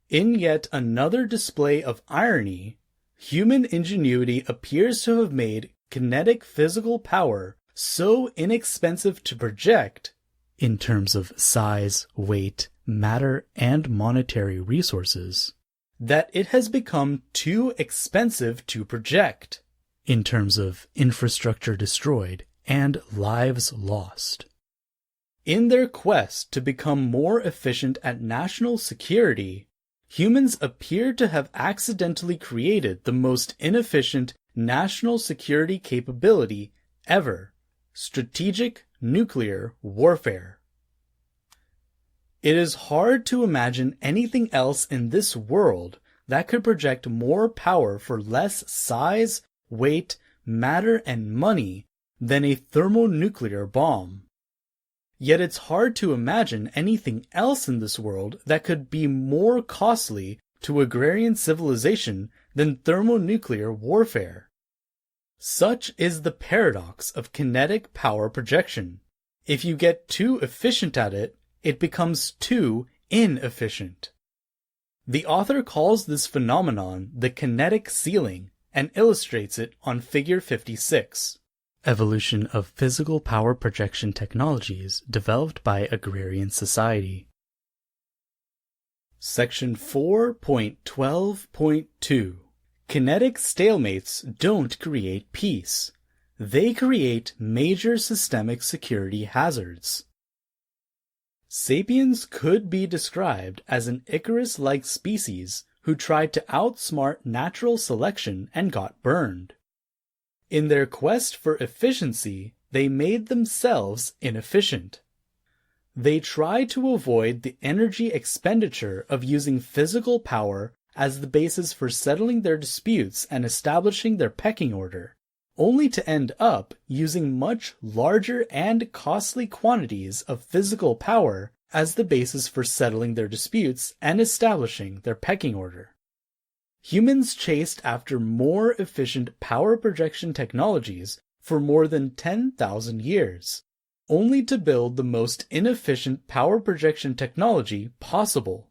In yet another display of irony, human ingenuity appears to have made kinetic physical power so inexpensive to project, in terms of size, weight, matter, and monetary resources, that it has become too expensive to project, in terms of infrastructure destroyed and lives lost. In their quest to become more efficient at national security, humans appear to have accidentally created the most inefficient national security capability ever: strategic nuclear warfare. It is hard to imagine anything else in this world that could project more power for less size, weight, matter, and money than a thermonuclear bomb. Yet it's hard to imagine anything else in this world that could be more costly to agrarian civilization than thermonuclear warfare. Such is the paradox of kinetic power projection. If you get too efficient at it, it becomes too inefficient. The author calls this phenomenon the kinetic ceiling and illustrates it on Figure 56. Evolution of physical power projection technologies developed by agrarian society. Section 4.12.2 Kinetic stalemates don't create peace. They create major systemic security hazards. Sapiens could be described as an Icarus-like species who tried to outsmart natural selection and got burned. In their quest for efficiency, they made themselves inefficient. They tried to avoid the energy expenditure of using physical power as the basis for settling their disputes and establishing their pecking order, only to end up using much larger and costly quantities of physical power as the basis for settling their disputes and establishing their pecking order. Humans chased after more efficient power projection technologies for more than 10,000 years, only to build the most inefficient power projection technology possible.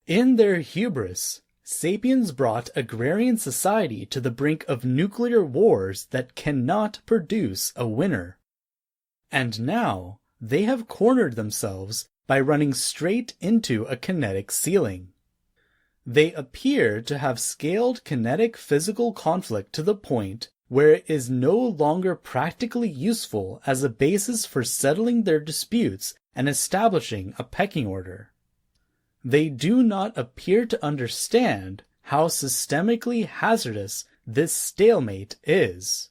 In their hubris, sapiens brought agrarian society to the brink of nuclear wars that cannot produce a winner. And now, they have cornered themselves by running straight into a kinetic ceiling. They appear to have scaled kinetic physical conflict to the point where it is no longer practically useful as a basis for settling their disputes and establishing a pecking order. They do not appear to understand how systemically hazardous this stalemate is.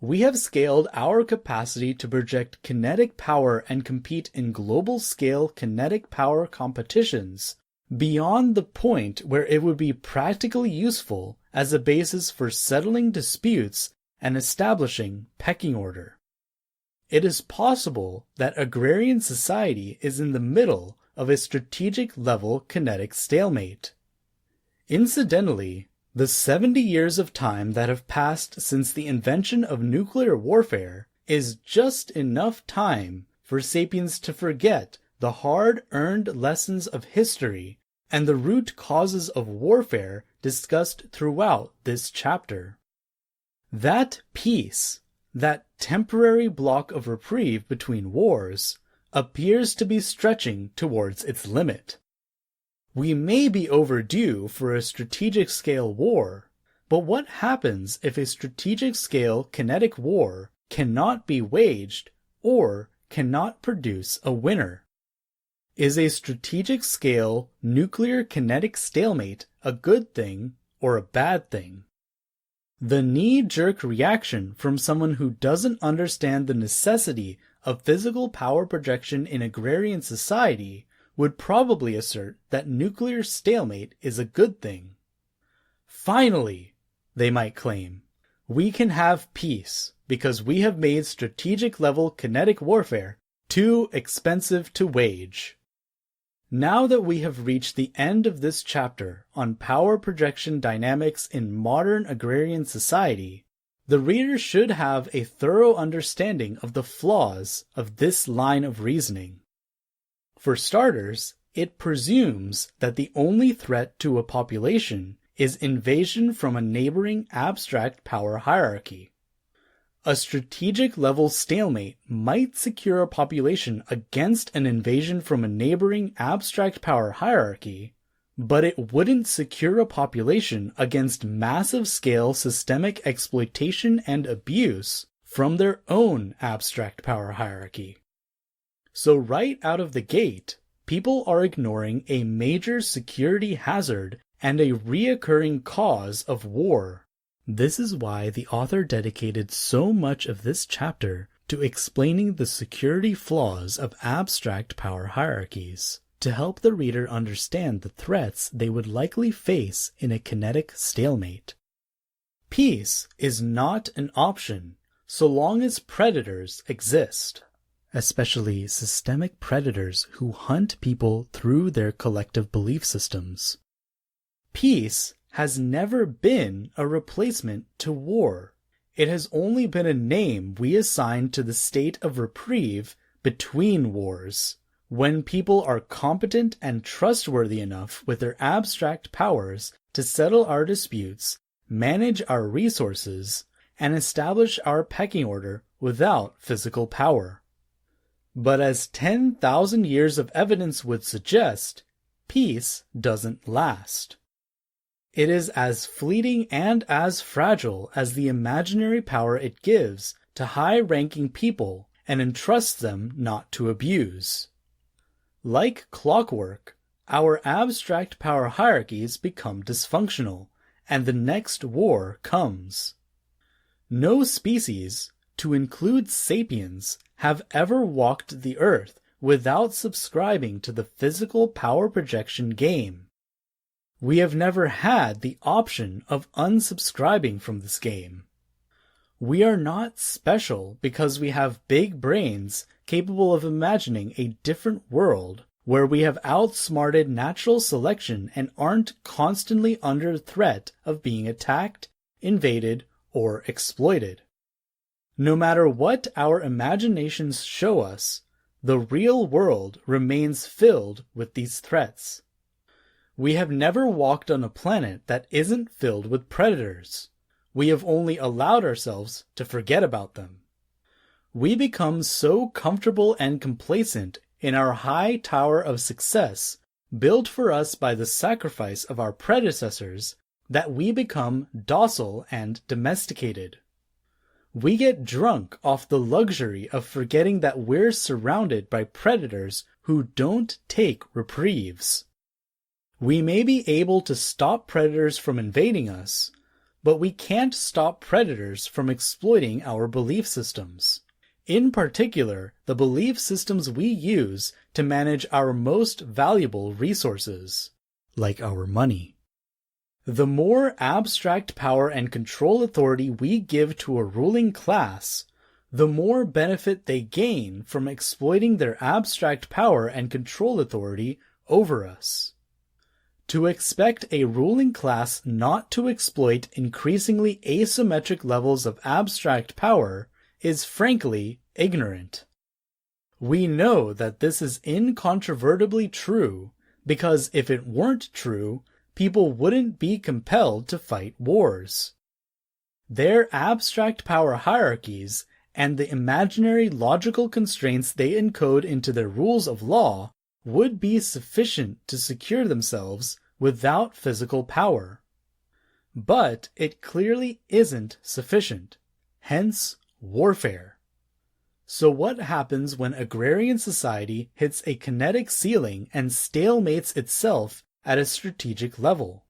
We have scaled our capacity to project kinetic power and compete in global-scale kinetic power competitions beyond the point where it would be practically useful as a basis for settling disputes and establishing pecking order. It is possible that agrarian society is in the middle of a strategic-level kinetic stalemate. Incidentally, the 70 years of time that have passed since the invention of nuclear warfare is just enough time for sapiens to forget the hard-earned lessons of history and the root causes of warfare discussed throughout this chapter. That peace, that temporary block of reprieve between wars, appears to be stretching towards its limit. We may be overdue for a strategic-scale war, but what happens if a strategic-scale kinetic war cannot be waged or cannot produce a winner? Is a strategic-scale nuclear kinetic stalemate a good thing or a bad thing? The knee-jerk reaction from someone who doesn't understand the necessity of physical power projection in agrarian society would probably assert that nuclear stalemate is a good thing. Finally, they might claim, we can have peace because we have made strategic-level kinetic warfare too expensive to wage. Now that we have reached the end of this chapter on power projection dynamics in modern agrarian society, the reader should have a thorough understanding of the flaws of this line of reasoning. For starters, it presumes that the only threat to a population is invasion from a neighboring abstract power hierarchy. A strategic-level stalemate might secure a population against an invasion from a neighboring abstract power hierarchy, but it wouldn't secure a population against massive-scale systemic exploitation and abuse from their own abstract power hierarchy. So right out of the gate, people are ignoring a major security hazard and a reoccurring cause of war. This is why the author dedicated so much of this chapter to explaining the security flaws of abstract power hierarchies, to help the reader understand the threats they would likely face in a kinetic stalemate. Peace is not an option so long as predators exist, especially systemic predators who hunt people through their collective belief systems. Peace has never been a replacement to war. It has only been a name we assign to the state of reprieve between wars, when people are competent and trustworthy enough with their abstract powers to settle our disputes, manage our resources, and establish our pecking order without physical power. But as 10,000 years of evidence would suggest, peace doesn't last. It is as fleeting and as fragile as the imaginary power it gives to high-ranking people and entrusts them not to abuse. Like clockwork, our abstract power hierarchies become dysfunctional, and the next war comes. No species, to include sapiens, have ever walked the earth without subscribing to the physical power projection game. We have never had the option of unsubscribing from this game. We are not special because we have big brains capable of imagining a different world where we have outsmarted natural selection and aren't constantly under threat of being attacked, invaded, or exploited. No matter what our imaginations show us, the real world remains filled with these threats. We have never walked on a planet that isn't filled with predators. We have only allowed ourselves to forget about them. We become so comfortable and complacent in our high tower of success, built for us by the sacrifice of our predecessors, that we become docile and domesticated. We get drunk off the luxury of forgetting that we're surrounded by predators who don't take reprieves. We may be able to stop predators from invading us, but we can't stop predators from exploiting our belief systems. In particular, the belief systems we use to manage our most valuable resources, like our money. The more abstract power and control authority we give to a ruling class, the more benefit they gain from exploiting their abstract power and control authority over us. To expect a ruling class not to exploit increasingly asymmetric levels of abstract power is frankly ignorant. We know that this is incontrovertibly true because if it weren't true, people wouldn't be compelled to fight wars. Their abstract power hierarchies and the imaginary logical constraints they encode into their rules of law would be sufficient to secure themselves without physical power. But it clearly isn't sufficient, hence warfare. So what happens when agrarian society hits a kinetic ceiling and stalemates itself at a strategic level?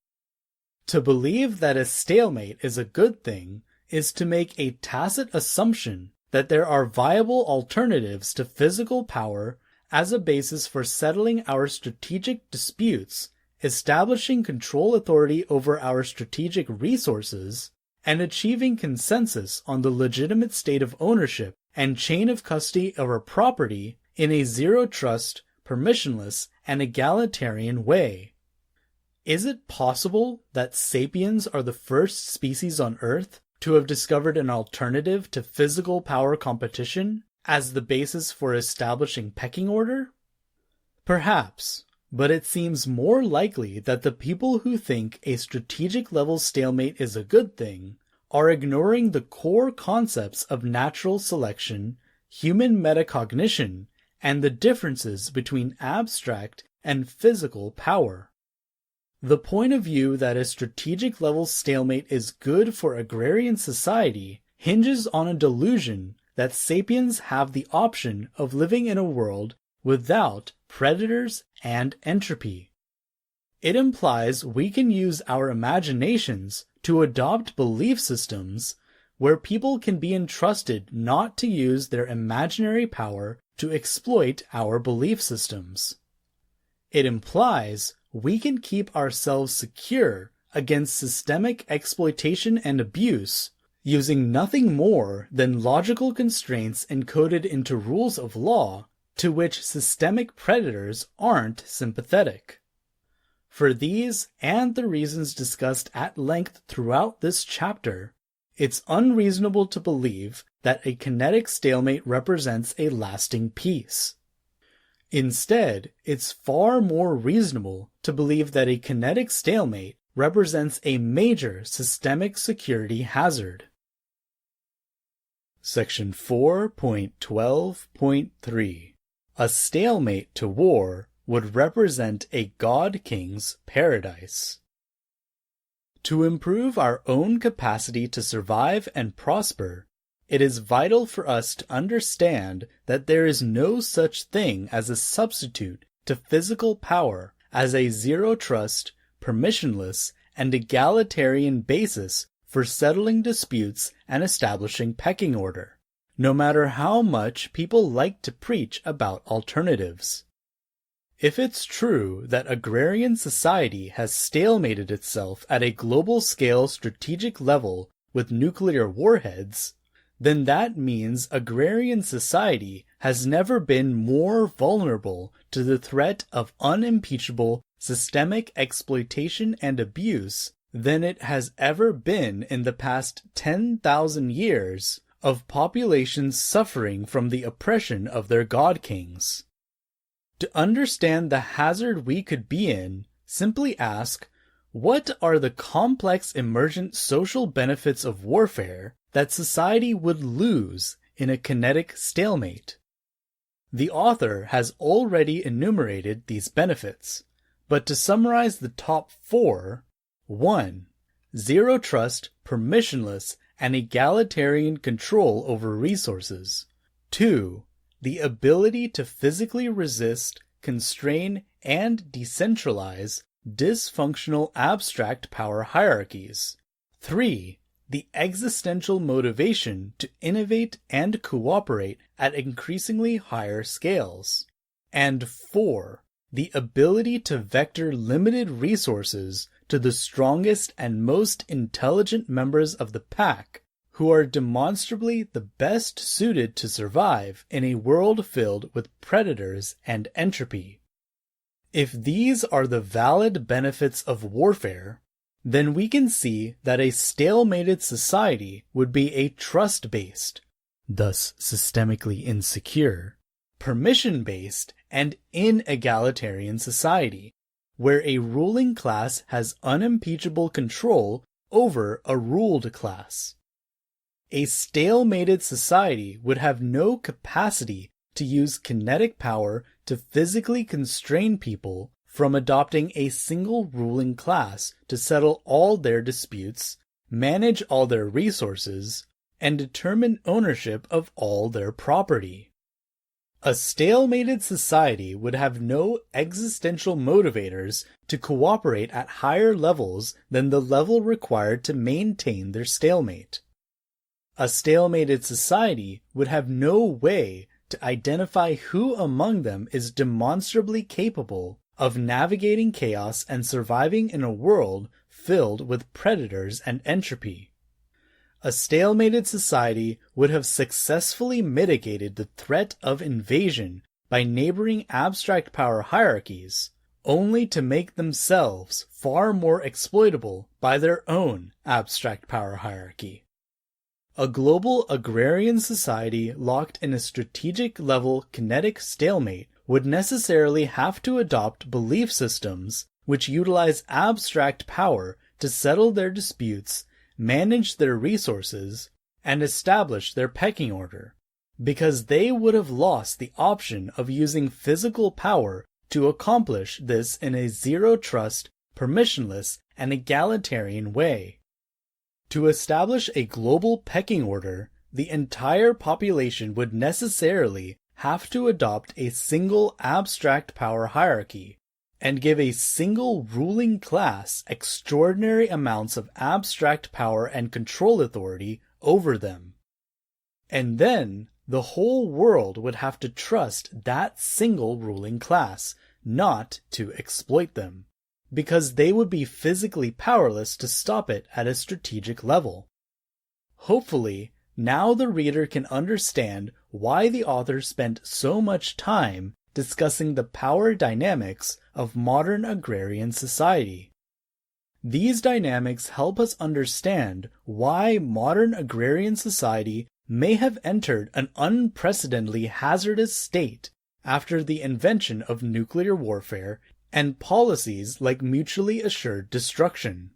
To believe that a stalemate is a good thing is to make a tacit assumption that there are viable alternatives to physical power as a basis for settling our strategic disputes, establishing control authority over our strategic resources, and achieving consensus on the legitimate state of ownership and chain of custody of our property in a zero-trust, permissionless, and egalitarian way. Is it possible that sapiens are the first species on Earth to have discovered an alternative to physical power competition as the basis for establishing pecking order? Perhaps, but it seems more likely that the people who think a strategic level stalemate is a good thing are ignoring the core concepts of natural selection, human metacognition, and the differences between abstract and physical power. The point of view that a strategic level stalemate is good for agrarian society hinges on a delusion that sapiens have the option of living in a world without predators and entropy. It implies we can use our imaginations to adopt belief systems where people can be entrusted not to use their imaginary power to exploit our belief systems. It implies we can keep ourselves secure against systemic exploitation and abuse using nothing more than logical constraints encoded into rules of law to which systemic predators aren't sympathetic. For these and the reasons discussed at length throughout this chapter, it's unreasonable to believe that a kinetic stalemate represents a lasting peace. Instead, it's far more reasonable to believe that a kinetic stalemate represents a major systemic security hazard. Section 4.12.3 A stalemate to war would represent a god-king's paradise. To improve our own capacity to survive and prosper, it is vital for us to understand that there is no such thing as a substitute to physical power as a zero-trust, permissionless, and egalitarian basis for settling disputes and establishing pecking order, no matter how much people like to preach about alternatives. If it's true that agrarian society has stalemated itself at a global-scale strategic level with nuclear warheads, then that means agrarian society has never been more vulnerable to the threat of unimpeachable systemic exploitation and abuse than it has ever been in the past 10,000 years of populations suffering from the oppression of their god-kings. To understand the hazard we could be in, simply ask, what are the complex emergent social benefits of warfare that society would lose in a kinetic stalemate? The author has already enumerated these benefits, but to summarize the top 4, 1. Zero trust, permissionless, and egalitarian control over resources. 2. The ability to physically resist, constrain, and decentralize dysfunctional abstract power hierarchies. 3. The existential motivation to innovate and cooperate at increasingly higher scales. And 4. The ability to vector limited resources to the strongest and most intelligent members of the pack, who are demonstrably the best suited to survive in a world filled with predators and entropy. If these are the valid benefits of warfare, then we can see that a stalemated society would be a trust-based, thus systemically insecure, permission-based, and inegalitarian society, where a ruling class has unimpeachable control over a ruled class. A stalemated society would have no capacity to use kinetic power to physically constrain people from adopting a single ruling class to settle all their disputes, manage all their resources, and determine ownership of all their property. A stalemated society would have no existential motivators to cooperate at higher levels than the level required to maintain their stalemate. A stalemated society would have no way to identify who among them is demonstrably capable of navigating chaos and surviving in a world filled with predators and entropy. A stalemated society would have successfully mitigated the threat of invasion by neighboring abstract power hierarchies, only to make themselves far more exploitable by their own abstract power hierarchy. A global agrarian society locked in a strategic-level kinetic stalemate would necessarily have to adopt belief systems which utilize abstract power to settle their disputes, manage their resources, and establish their pecking order, because they would have lost the option of using physical power to accomplish this in a zero-trust, permissionless, and egalitarian way. To establish a global pecking order, the entire population would necessarily have to adopt a single abstract power hierarchy, and give a single ruling class extraordinary amounts of abstract power and control authority over them. And then, the whole world would have to trust that single ruling class, not to exploit them, because they would be physically powerless to stop it at a strategic level. Hopefully, now the reader can understand why the author spent so much time discussing the power dynamics of modern agrarian society. These dynamics help us understand why modern agrarian society may have entered an unprecedentedly hazardous state after the invention of nuclear warfare and policies like mutually assured destruction.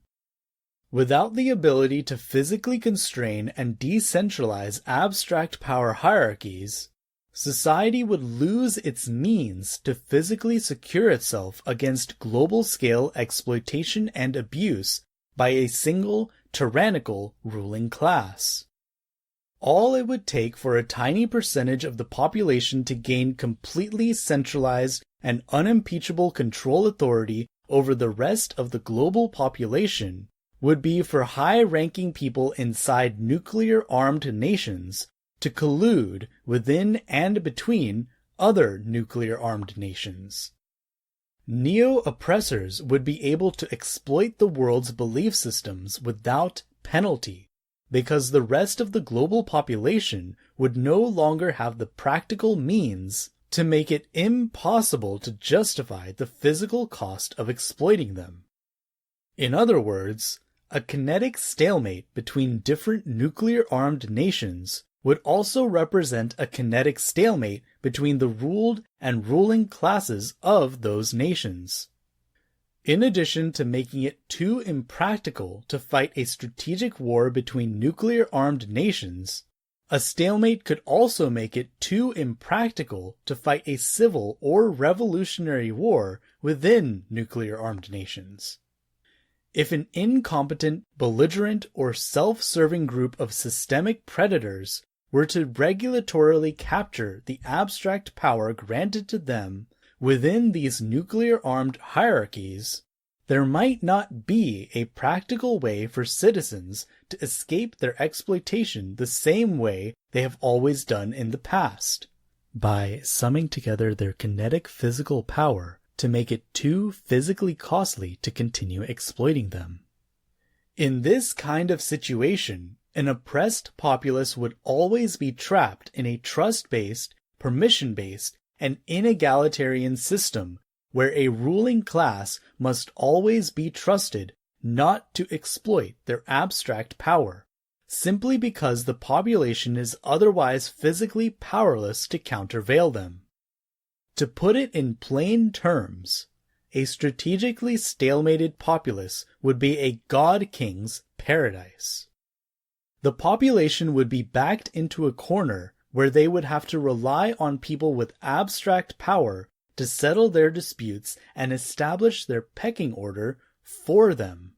Without the ability to physically constrain and decentralize abstract power hierarchies, society would lose its means to physically secure itself against global-scale exploitation and abuse by a single, tyrannical ruling class. All it would take for a tiny percentage of the population to gain completely centralized and unimpeachable control authority over the rest of the global population would be for high-ranking people inside nuclear-armed nations to collude within and between other nuclear-armed nations. Neo-oppressors would be able to exploit the world's belief systems without penalty, because the rest of the global population would no longer have the practical means to make it impossible to justify the physical cost of exploiting them. In other words, a kinetic stalemate between different nuclear-armed nations would also represent a kinetic stalemate between the ruled and ruling classes of those nations. In addition to making it too impractical to fight a strategic war between nuclear-armed nations, a stalemate could also make it too impractical to fight a civil or revolutionary war within nuclear-armed nations. If an incompetent, belligerent, or self-serving group of systemic predators were to regulatorily capture the abstract power granted to them within these nuclear-armed hierarchies, there might not be a practical way for citizens to escape their exploitation the same way they have always done in the past, by summing together their kinetic physical power to make it too physically costly to continue exploiting them. In this kind of situation, an oppressed populace would always be trapped in a trust-based, permission-based, and inegalitarian system where a ruling class must always be trusted not to exploit their abstract power, simply because the population is otherwise physically powerless to countervail them. To put it in plain terms, a strategically stalemated populace would be a god king's paradise. The population would be backed into a corner where they would have to rely on people with abstract power to settle their disputes and establish their pecking order for them.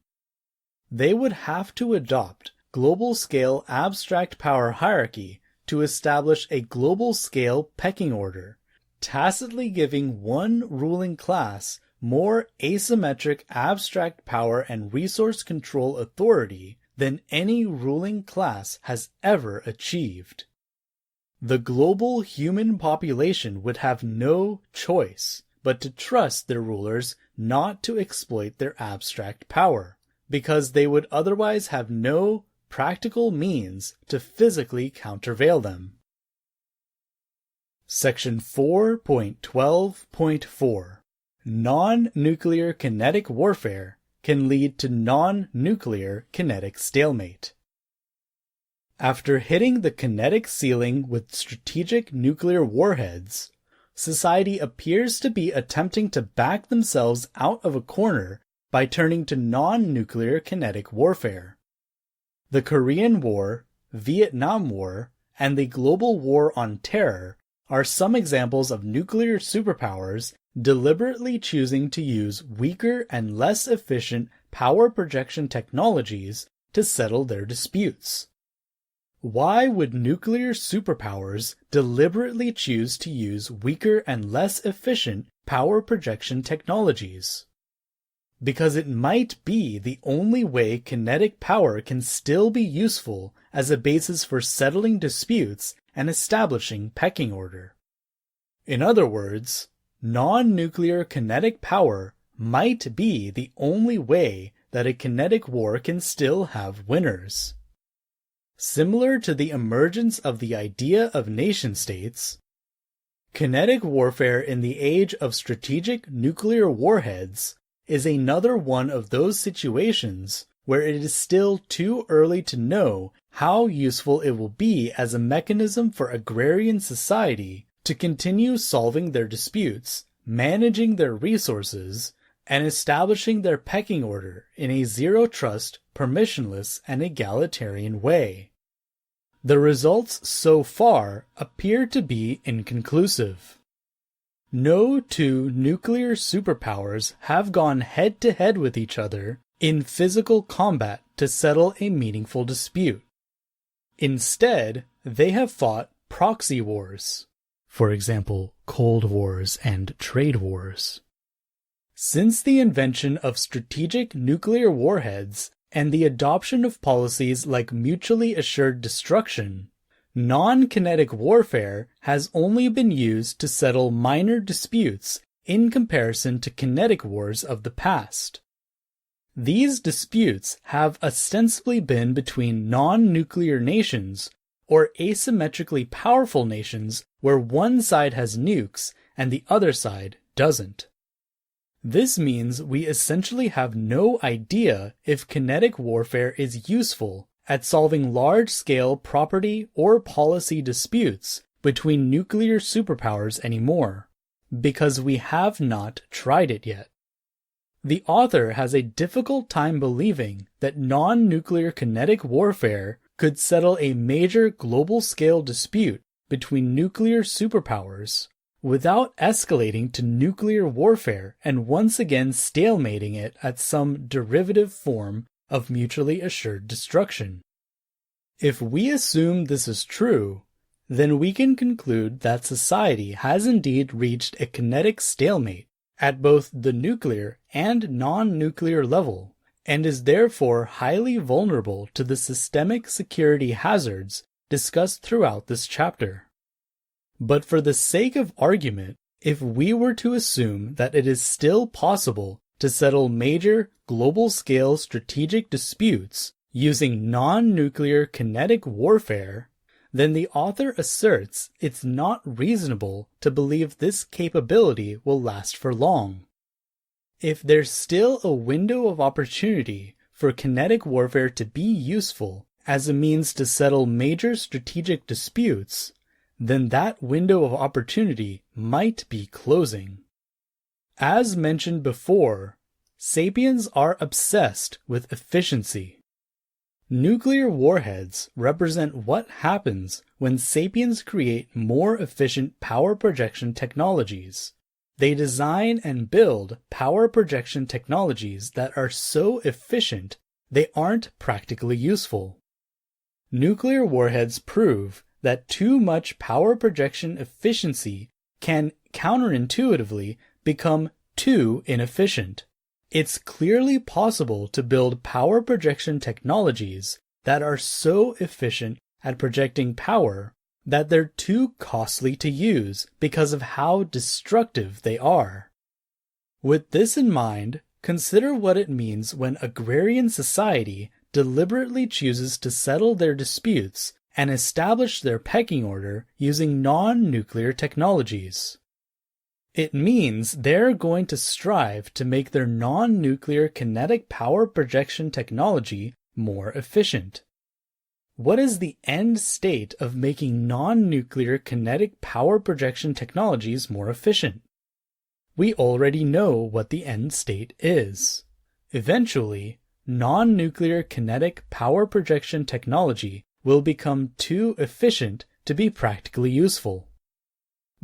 They would have to adopt global-scale abstract power hierarchy to establish a global-scale pecking order, tacitly giving one ruling class more asymmetric abstract power and resource control authority than any ruling class has ever achieved. The global human population would have no choice but to trust their rulers not to exploit their abstract power, because they would otherwise have no practical means to physically countervail them. Section 4.12.4 Non-nuclear kinetic warfare can lead to non-nuclear kinetic stalemate. After hitting the kinetic ceiling with strategic nuclear warheads, society appears to be attempting to back themselves out of a corner by turning to non-nuclear kinetic warfare. The Korean War, Vietnam War, and the global war on terror are some examples of nuclear superpowers deliberately choosing to use weaker and less efficient power projection technologies to settle their disputes. Why would nuclear superpowers deliberately choose to use weaker and less efficient power projection technologies? Because it might be the only way kinetic power can still be useful as a basis for settling disputes and establishing pecking order. In other words, non-nuclear kinetic power might be the only way that a kinetic war can still have winners. Similar to the emergence of the idea of nation-states, kinetic warfare in the age of strategic nuclear warheads is another one of those situations where it is still too early to know how useful it will be as a mechanism for agrarian society to continue solving their disputes, managing their resources, and establishing their pecking order in a zero-trust, permissionless, and egalitarian way. The results so far appear to be inconclusive. No two nuclear superpowers have gone head-to-head with each other in physical combat to settle a meaningful dispute. Instead, they have fought proxy wars, for example, Cold Wars and trade wars. Since the invention of strategic nuclear warheads and the adoption of policies like mutually assured destruction, non-kinetic warfare has only been used to settle minor disputes in comparison to kinetic wars of the past. These disputes have ostensibly been between non-nuclear nations or asymmetrically powerful nations where one side has nukes and the other side doesn't. This means we essentially have no idea if kinetic warfare is useful at solving large-scale property or policy disputes between nuclear superpowers anymore, because we have not tried it yet. The author has a difficult time believing that non-nuclear kinetic warfare could settle a major global-scale dispute between nuclear superpowers without escalating to nuclear warfare and once again stalemating it at some derivative form of mutually assured destruction. If we assume this is true, then we can conclude that society has indeed reached a kinetic stalemate at both the nuclear and non-nuclear level, and is therefore highly vulnerable to the systemic security hazards discussed throughout this chapter. But for the sake of argument, if we were to assume that it is still possible to settle major global-scale strategic disputes using non-nuclear kinetic warfare, then the author asserts it's not reasonable to believe this capability will last for long. If there's still a window of opportunity for kinetic warfare to be useful as a means to settle major strategic disputes, then that window of opportunity might be closing. As mentioned before, sapiens are obsessed with efficiency. Nuclear warheads represent what happens when sapiens create more efficient power projection technologies. They design and build power projection technologies that are so efficient they aren't practically useful. Nuclear warheads prove that too much power projection efficiency can counterintuitively become too inefficient. It's clearly possible to build power projection technologies that are so efficient at projecting power that they're too costly to use because of how destructive they are. With this in mind, consider what it means when agrarian society deliberately chooses to settle their disputes and establish their pecking order using non-nuclear technologies. It means they're going to strive to make their non-nuclear kinetic power projection technology more efficient. What is the end state of making non-nuclear kinetic power projection technologies more efficient? We already know what the end state is. Eventually, non-nuclear kinetic power projection technology will become too efficient to be practically useful.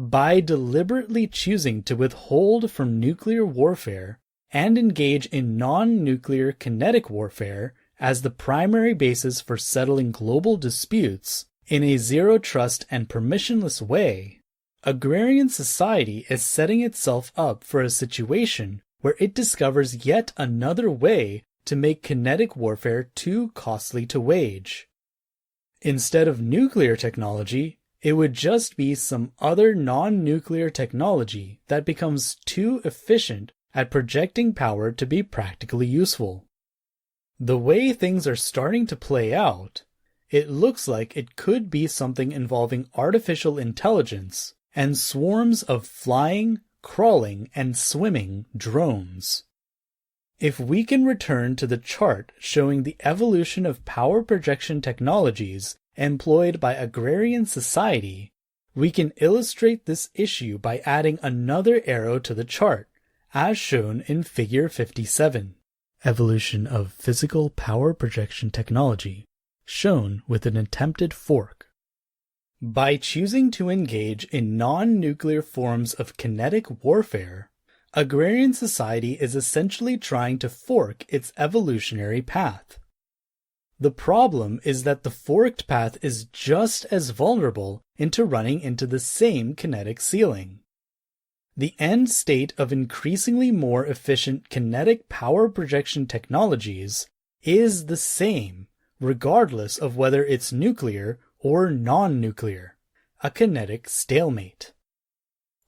By deliberately choosing to withhold from nuclear warfare and engage in non-nuclear kinetic warfare as the primary basis for settling global disputes in a zero-trust and permissionless way, agrarian society is setting itself up for a situation where it discovers yet another way to make kinetic warfare too costly to wage. Instead of nuclear technology, it would just be some other non-nuclear technology that becomes too efficient at projecting power to be practically useful. The way things are starting to play out, it looks like it could be something involving artificial intelligence and swarms of flying, crawling, and swimming drones. If we can return to the chart showing the evolution of power projection technologies employed by agrarian society, we can illustrate this issue by adding another arrow to the chart, as shown in Figure 57, Evolution of Physical Power Projection Technology, shown with an attempted fork. By choosing to engage in non-nuclear forms of kinetic warfare, agrarian society is essentially trying to fork its evolutionary path. The problem is that the forked path is just as vulnerable into running into the same kinetic ceiling. The end state of increasingly more efficient kinetic power projection technologies is the same, regardless of whether it's nuclear or non-nuclear, a kinetic stalemate.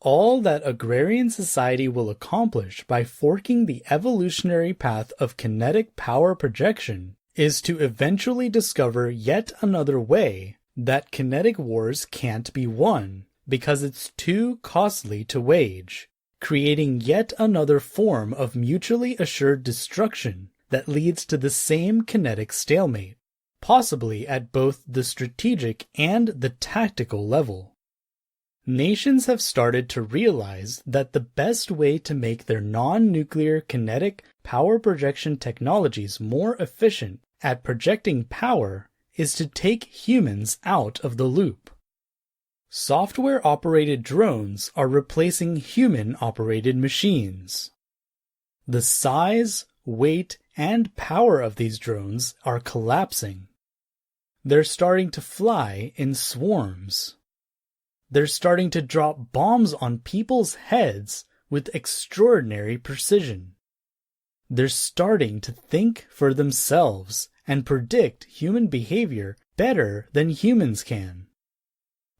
All that agrarian society will accomplish by forking the evolutionary path of kinetic power projection is to eventually discover yet another way that kinetic wars can't be won because it's too costly to wage, creating yet another form of mutually assured destruction that leads to the same kinetic stalemate, possibly at both the strategic and the tactical level. Nations have started to realize that the best way to make their non-nuclear kinetic power projection technologies more efficient at projecting power is to take humans out of the loop. Software-operated drones are replacing human-operated machines. The size, weight, and power of these drones are collapsing. They're starting to fly in swarms. They're starting to drop bombs on people's heads with extraordinary precision. They're starting to think for themselves and predict human behavior better than humans can.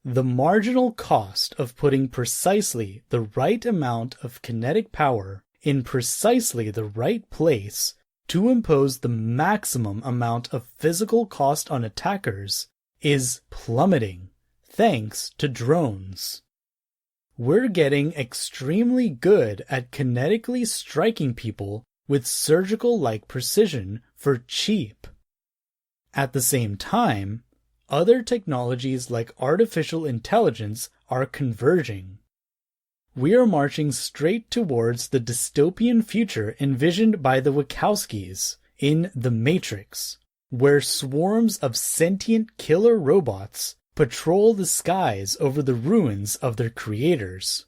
The marginal cost of putting precisely the right amount of kinetic power in precisely the right place to impose the maximum amount of physical cost on attackers is plummeting, thanks to drones. We're getting extremely good at kinetically striking people with surgical-like precision for cheap. At the same time, other technologies like artificial intelligence are converging. we are marching straight towards the dystopian future envisioned by the Wachowskis in The Matrix, where swarms of sentient killer robots patrol the skies over the ruins of their creators.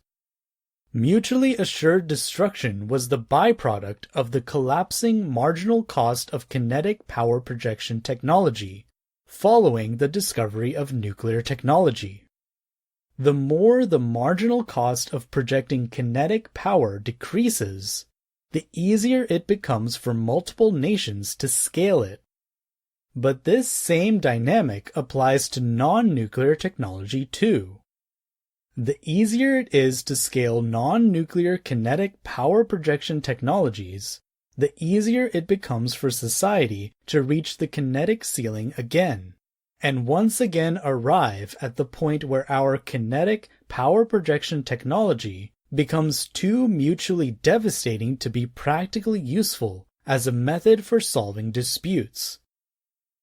Mutually assured destruction was the byproduct of the collapsing marginal cost of kinetic power projection technology, following the discovery of nuclear technology. The more the marginal cost of projecting kinetic power decreases, the easier it becomes for multiple nations to scale it. But this same dynamic applies to non-nuclear technology too. The easier it is to scale non-nuclear kinetic power projection technologies, the easier it becomes for society to reach the kinetic ceiling again, and once again arrive at the point where our kinetic power projection technology becomes too mutually devastating to be practically useful as a method for solving disputes.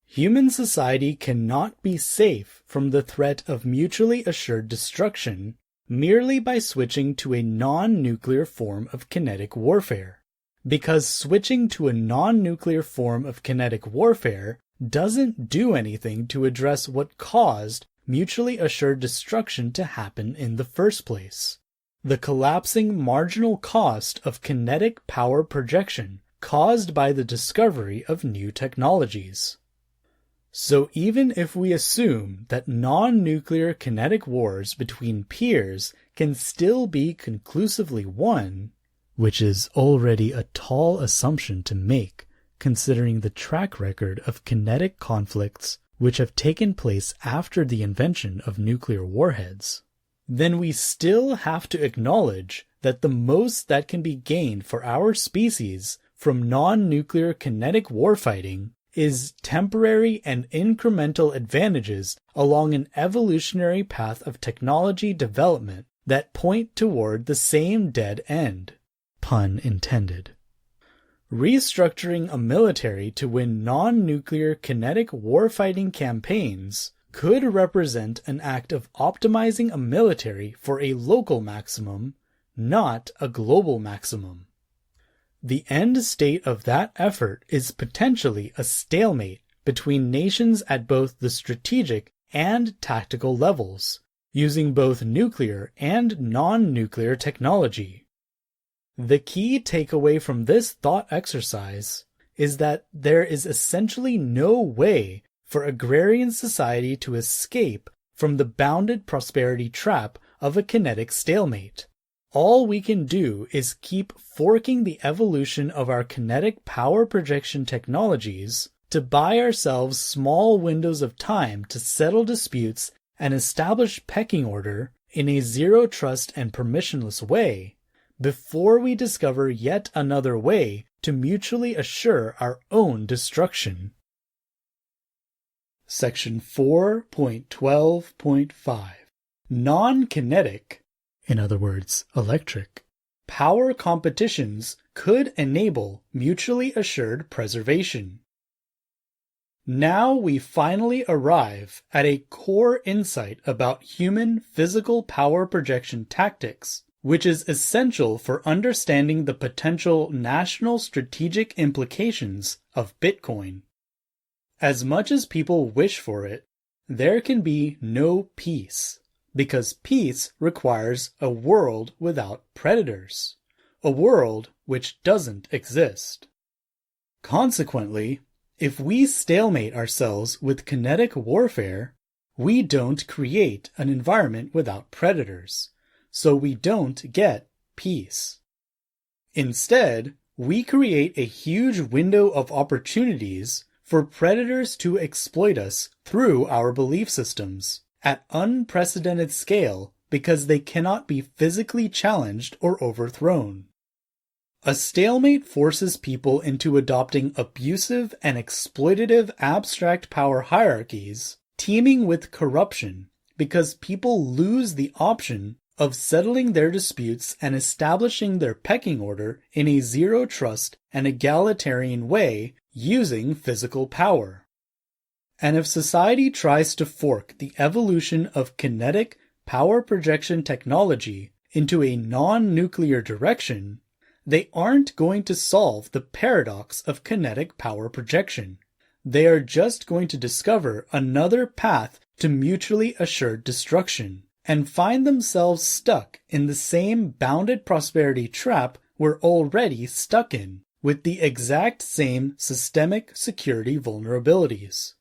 Human society cannot be safe from the threat of mutually assured destruction merely by switching to a non-nuclear form of kinetic warfare, because switching to a non-nuclear form of kinetic warfare doesn't do anything to address what caused mutually assured destruction to happen in the first place: the collapsing marginal cost of kinetic power projection caused by the discovery of new technologies. So even if we assume that non-nuclear kinetic wars between peers can still be conclusively won, which is already a tall assumption to make considering the track record of kinetic conflicts which have taken place after the invention of nuclear warheads, then we still have to acknowledge that the most that can be gained for our species from non-nuclear kinetic warfighting is temporary and incremental advantages along an evolutionary path of technology development that point toward the same dead end. Pun intended. Restructuring a military to win non-nuclear kinetic warfighting campaigns could represent an act of optimizing a military for a local maximum, not a global maximum. The end state of that effort is potentially a stalemate between nations at both the strategic and tactical levels, using both nuclear and non-nuclear technology. The key takeaway from this thought exercise is that there is essentially no way for agrarian society to escape from the bounded prosperity trap of a kinetic stalemate. All we can do is keep forking the evolution of our kinetic power projection technologies to buy ourselves small windows of time to settle disputes and establish pecking order in a zero-trust and permissionless way, before we discover yet another way to mutually assure our own destruction. Section 4.12.5 Non-kinetic, in other words, electric, power competitions could enable mutually assured preservation. Now we finally arrive at a core insight about human physical power projection tactics, which is essential for understanding the potential national strategic implications of Bitcoin. As much as people wish for it, there can be no peace, because peace requires a world without predators, a world which doesn't exist. Consequently, if we stalemate ourselves with kinetic warfare, we don't create an environment without predators, so we don't get peace. Instead, we create a huge window of opportunities for predators to exploit us through our belief systems at unprecedented scale because they cannot be physically challenged or overthrown. A stalemate forces people into adopting abusive and exploitative abstract power hierarchies teeming with corruption because people lose the option of settling their disputes and establishing their pecking order in a zero-trust and egalitarian way using physical power. And if society tries to fork the evolution of kinetic power projection technology into a non-nuclear direction, they aren't going to solve the paradox of kinetic power projection. They are just going to discover another path to mutually assured destruction and find themselves stuck in the same bounded prosperity trap we're already stuck in, with the exact same systemic security vulnerabilities.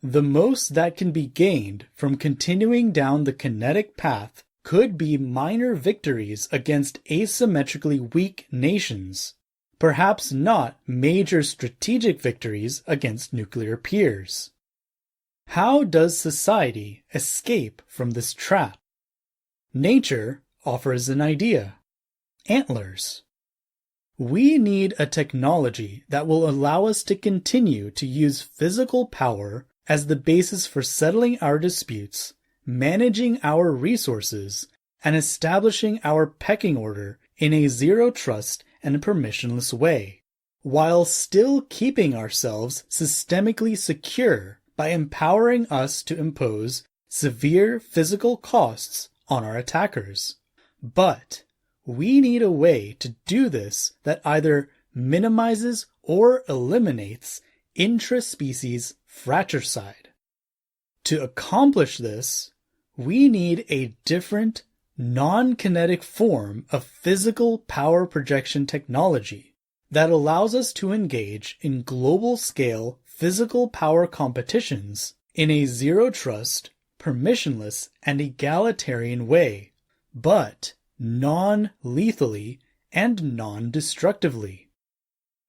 The most that can be gained from continuing down the kinetic path could be minor victories against asymmetrically weak nations, perhaps not major strategic victories against nuclear peers. How does society escape from this trap? Nature offers an idea: antlers. We need a technology that will allow us to continue to use physical power as the basis for settling our disputes, managing our resources, and establishing our pecking order in a zero-trust and permissionless way, while still keeping ourselves systemically secure by empowering us to impose severe physical costs on our attackers. But we need a way to do this that either minimizes or eliminates intra-species fratricide. To accomplish this, we need a different, non-kinetic form of physical power projection technology that allows us to engage in global-scale physical power competitions in a zero-trust, permissionless, and egalitarian way, but non-lethally and non-destructively.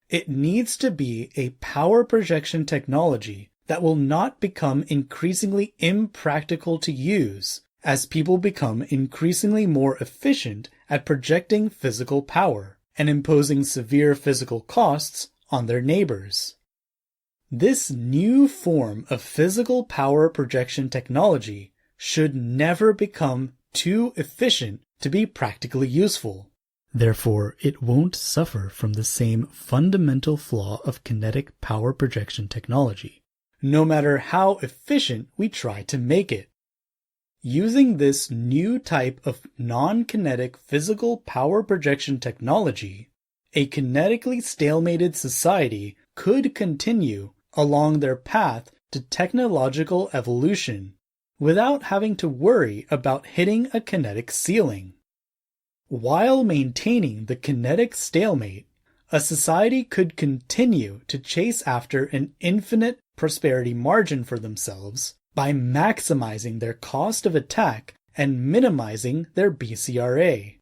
It needs to be a power projection technology that will not become increasingly impractical to use as people become increasingly more efficient at projecting physical power and imposing severe physical costs on their neighbors. This new form of physical power projection technology should never become too efficient to be practically useful. Therefore, it won't suffer from the same fundamental flaw of kinetic power projection technology, no matter how efficient we try to make it. Using this new type of non-kinetic physical power projection technology, a kinetically stalemated society could continue along their path to technological evolution without having to worry about hitting a kinetic ceiling. While maintaining the kinetic stalemate, a society could continue to chase after an infinite prosperity margin for themselves by maximizing their cost of attack and minimizing their BCRA.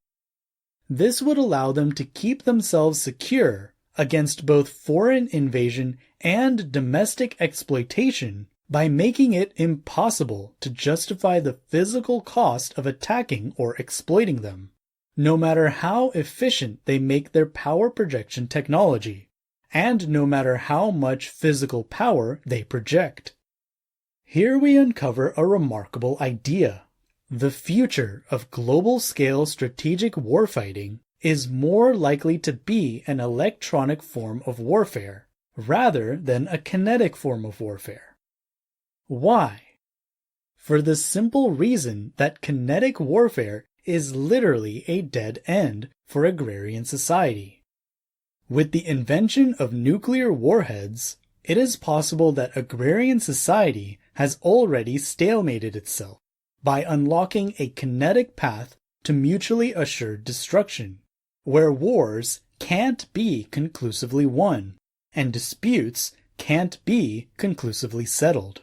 This would allow them to keep themselves secure against both foreign invasion and domestic exploitation by making it impossible to justify the physical cost of attacking or exploiting them, no matter how efficient they make their power projection technology, and no matter how much physical power they project. Here we uncover a remarkable idea. The future of global-scale strategic warfighting is more likely to be an electronic form of warfare, rather than a kinetic form of warfare. Why? For the simple reason that kinetic warfare is literally a dead end for agrarian society. With the invention of nuclear warheads, it is possible that agrarian society has already stalemated itself by unlocking a kinetic path to mutually assured destruction, where wars can't be conclusively won, and disputes can't be conclusively settled.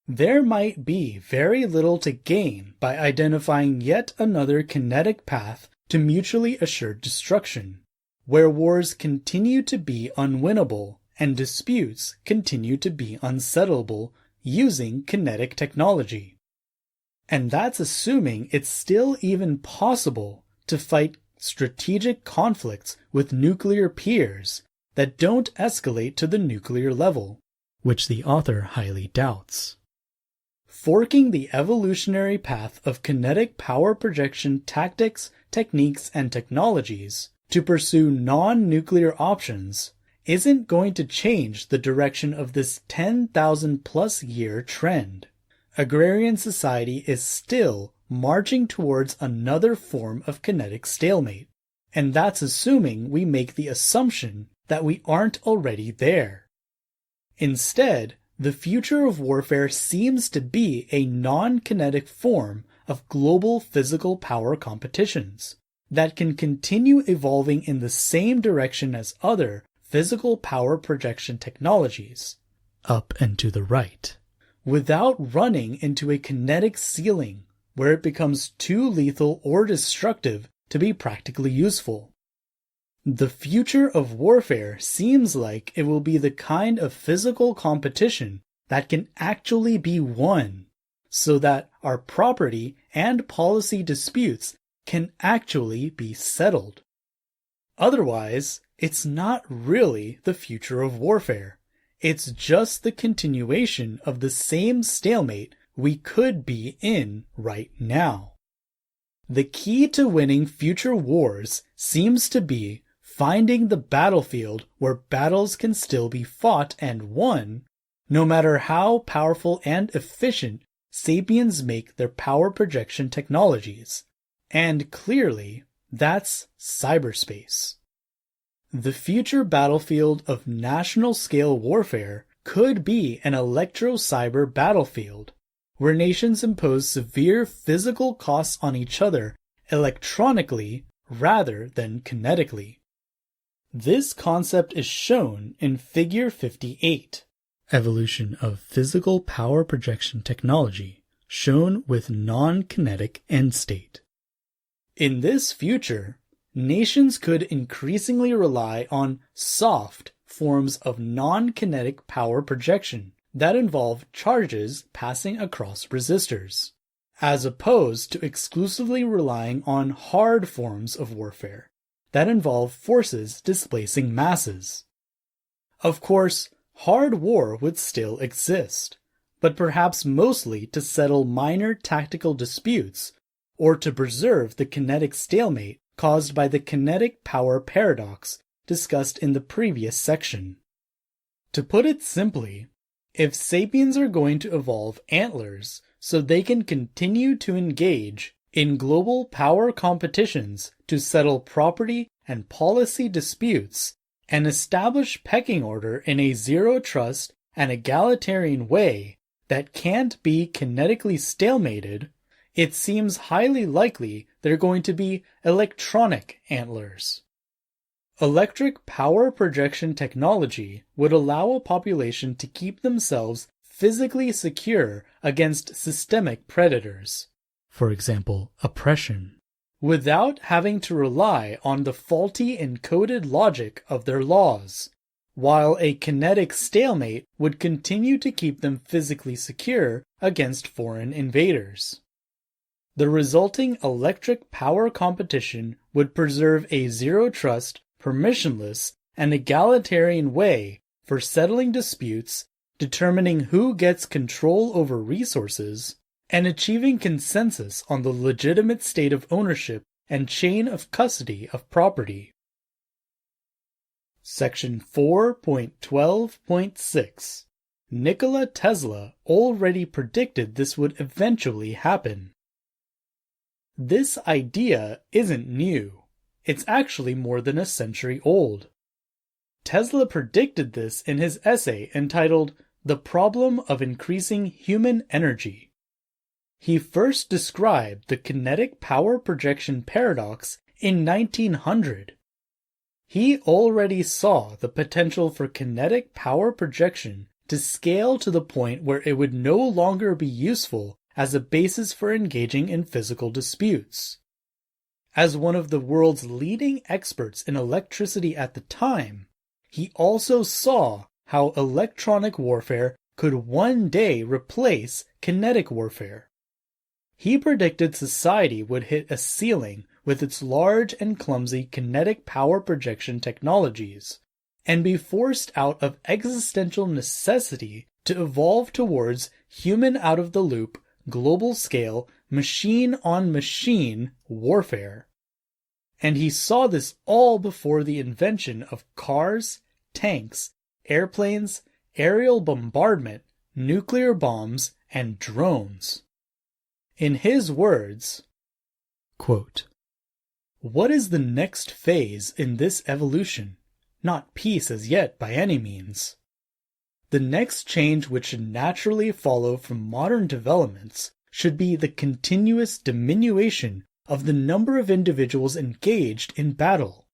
There might be very little to gain by identifying yet another kinetic path to mutually assured destruction, where wars continue to be unwinnable and disputes continue to be unsettleable using kinetic technology. And that's assuming it's still even possible to fight strategic conflicts with nuclear peers that don't escalate to the nuclear level, which the author highly doubts. Forking the evolutionary path of kinetic power projection tactics, techniques, and technologies to pursue non-nuclear options isn't going to change the direction of this 10,000 plus year trend. Agrarian society is still marching towards another form of kinetic stalemate. And that's assuming we make the assumption that we aren't already there. Instead, the future of warfare seems to be a non-kinetic form of global physical power competitions that can continue evolving in the same direction as other physical power projection technologies, up and to the right, without running into a kinetic ceiling where it becomes too lethal or destructive to be practically useful. The future of warfare seems like it will be the kind of physical competition that can actually be won, so that our property and policy disputes can actually be settled. Otherwise, it's not really the future of warfare. It's just the continuation of the same stalemate we could be in right now. The key to winning future wars seems to be finding the battlefield where battles can still be fought and won, no matter how powerful and efficient sapiens make their power projection technologies. And clearly, that's cyberspace. The future battlefield of national-scale warfare could be an electro-cyber battlefield, where nations impose severe physical costs on each other electronically rather than kinetically. This concept is shown in Figure 58, Evolution of Physical Power Projection Technology, shown with non-kinetic end state. In this future, nations could increasingly rely on soft forms of non-kinetic power projection that involve charges passing across resistors, as opposed to exclusively relying on hard forms of warfare that involve forces displacing masses. Of course, hard war would still exist, but perhaps mostly to settle minor tactical disputes or to preserve the kinetic stalemate caused by the kinetic power paradox discussed in the previous section. To put it simply, if sapiens are going to evolve antlers so they can continue to engage in global power competitions to settle property and policy disputes and establish pecking order in a zero-trust and egalitarian way that can't be kinetically stalemated, it seems highly likely they're going to be electronic antlers. Electric power projection technology would allow a population to keep themselves physically secure against systemic predators, for example, oppression, without having to rely on the faulty encoded logic of their laws, while a kinetic stalemate would continue to keep them physically secure against foreign invaders. The resulting electric power competition would preserve a zero-trust, permissionless, and egalitarian way for settling disputes, determining who gets control over resources, and achieving consensus on the legitimate state of ownership and chain of custody of property. Section 4.12.6 Nikola Tesla already predicted this would eventually happen. This idea isn't new. It's actually more than a century old. Tesla predicted this in his essay entitled The Problem of Increasing Human Energy. He first described the kinetic power projection paradox in 1900. He already saw the potential for kinetic power projection to scale to the point where it would no longer be useful as a basis for engaging in physical disputes. As one of the world's leading experts in electricity at the time, he also saw how electronic warfare could one day replace kinetic warfare. He predicted society would hit a ceiling with its large and clumsy kinetic power projection technologies, and be forced out of existential necessity to evolve towards human out-of-the-loop, global-scale, machine-on-machine warfare. And he saw this all before the invention of cars, tanks, airplanes, aerial bombardment, nuclear bombs, and drones. In his words, quote, "What is the next phase in this evolution? Not peace as yet by any means. The next change which should naturally follow from modern developments should be the continuous diminution of the number of individuals engaged in battle.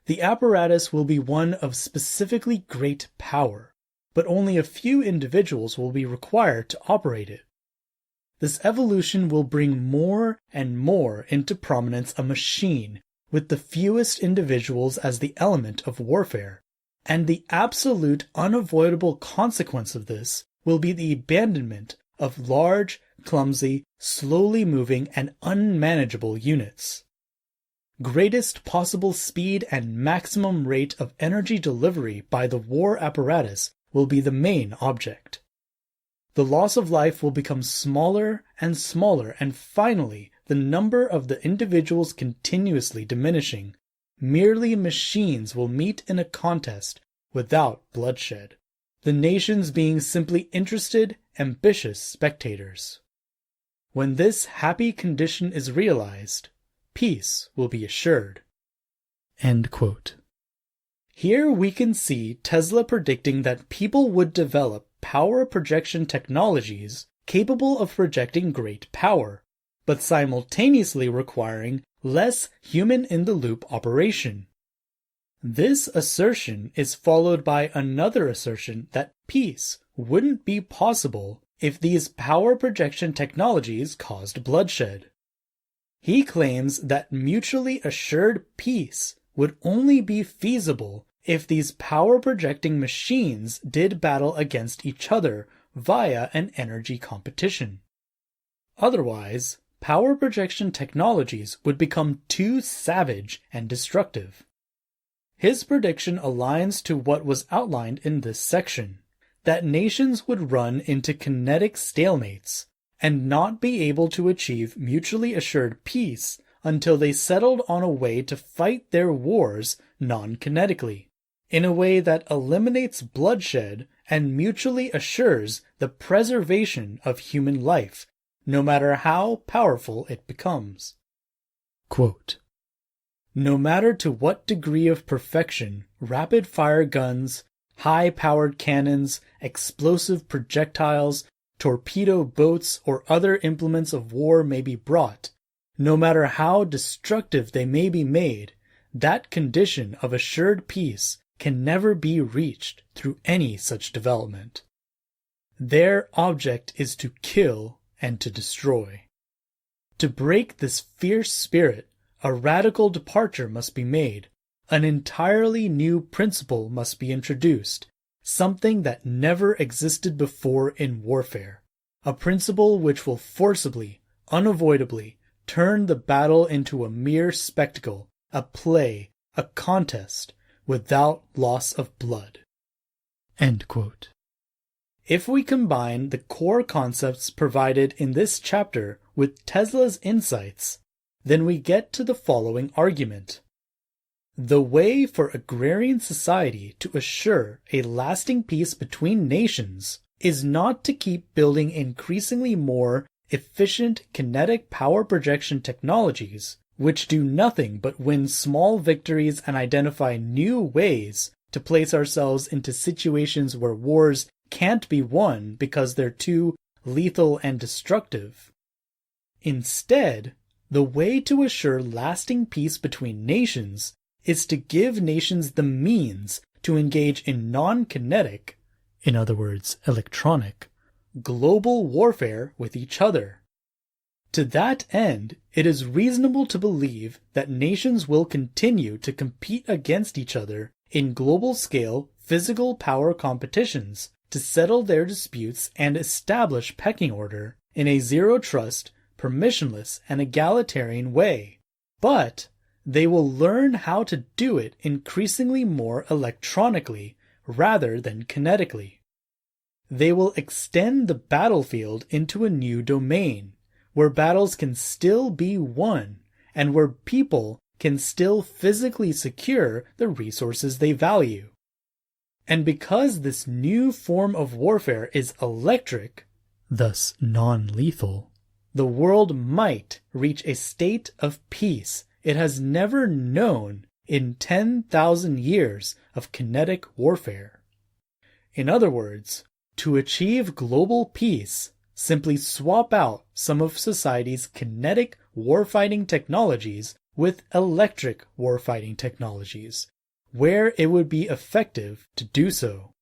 The apparatus will be one of specifically great power, but only a few individuals will be required to operate it. This evolution will bring more and more into prominence a machine with the fewest individuals as the element of warfare, and the absolute unavoidable consequence of this will be the abandonment of large, clumsy, slowly moving, and unmanageable units. Greatest possible speed and maximum rate of energy delivery by the war apparatus will be the main object. The loss of life will become smaller, and finally, the number of the individuals continuously diminishing. Merely machines will meet in a contest without bloodshed, the nations being simply interested, ambitious spectators. When this happy condition is realized, peace will be assured." End quote. Here we can see Tesla predicting that people would develop power projection technologies capable of projecting great power, but simultaneously requiring less human-in-the-loop operation. This assertion is followed by another assertion that peace wouldn't be possible if these power projection technologies caused bloodshed. He claims that mutually assured peace would only be feasible if these power-projecting machines did battle against each other via an energy competition. Otherwise, power projection technologies would become too savage and destructive. His prediction aligns to what was outlined in this section, that nations would run into kinetic stalemates and not be able to achieve mutually assured peace until they settled on a way to fight their wars non-kinetically, in a way that eliminates bloodshed and mutually assures the preservation of human life, no matter how powerful it becomes. Quote, "No matter to what degree of perfection rapid-fire guns, high-powered cannons, explosive projectiles, torpedo boats, or other implements of war may be brought, no matter how destructive they may be made, that condition of assured peace can never be reached through any such development. Their object is to kill and to destroy. To break this fierce spirit, a radical departure must be made, an entirely new principle must be introduced, something that never existed before in warfare, a principle which will forcibly, unavoidably, turn the battle into a mere spectacle, a play, a contest, without loss of blood." End quote. If we combine the core concepts provided in this chapter with Tesla's insights, then we get to the following argument. The way for agrarian society to assure a lasting peace between nations is not to keep building increasingly more efficient kinetic power projection technologies, which do nothing but win small victories and identify new ways to place ourselves into situations where wars can't be won because they're too lethal and destructive. Instead, the way to assure lasting peace between nations is to give nations the means to engage in non-kinetic, in other words, electronic, global warfare with each other. To that end, it is reasonable to believe that nations will continue to compete against each other in global-scale physical power competitions to settle their disputes and establish pecking order in a zero-trust, permissionless, and egalitarian way. But they will learn how to do it increasingly more electronically rather than kinetically. They will extend the battlefield into a new domain, where battles can still be won, and where people can still physically secure the resources they value. And because this new form of warfare is electric, thus non-lethal, the world might reach a state of peace it has never known in 10,000 years of kinetic warfare. In other words, to achieve global peace, simply swap out some of society's kinetic warfighting technologies with electric warfighting technologies, where it would be effective to do so.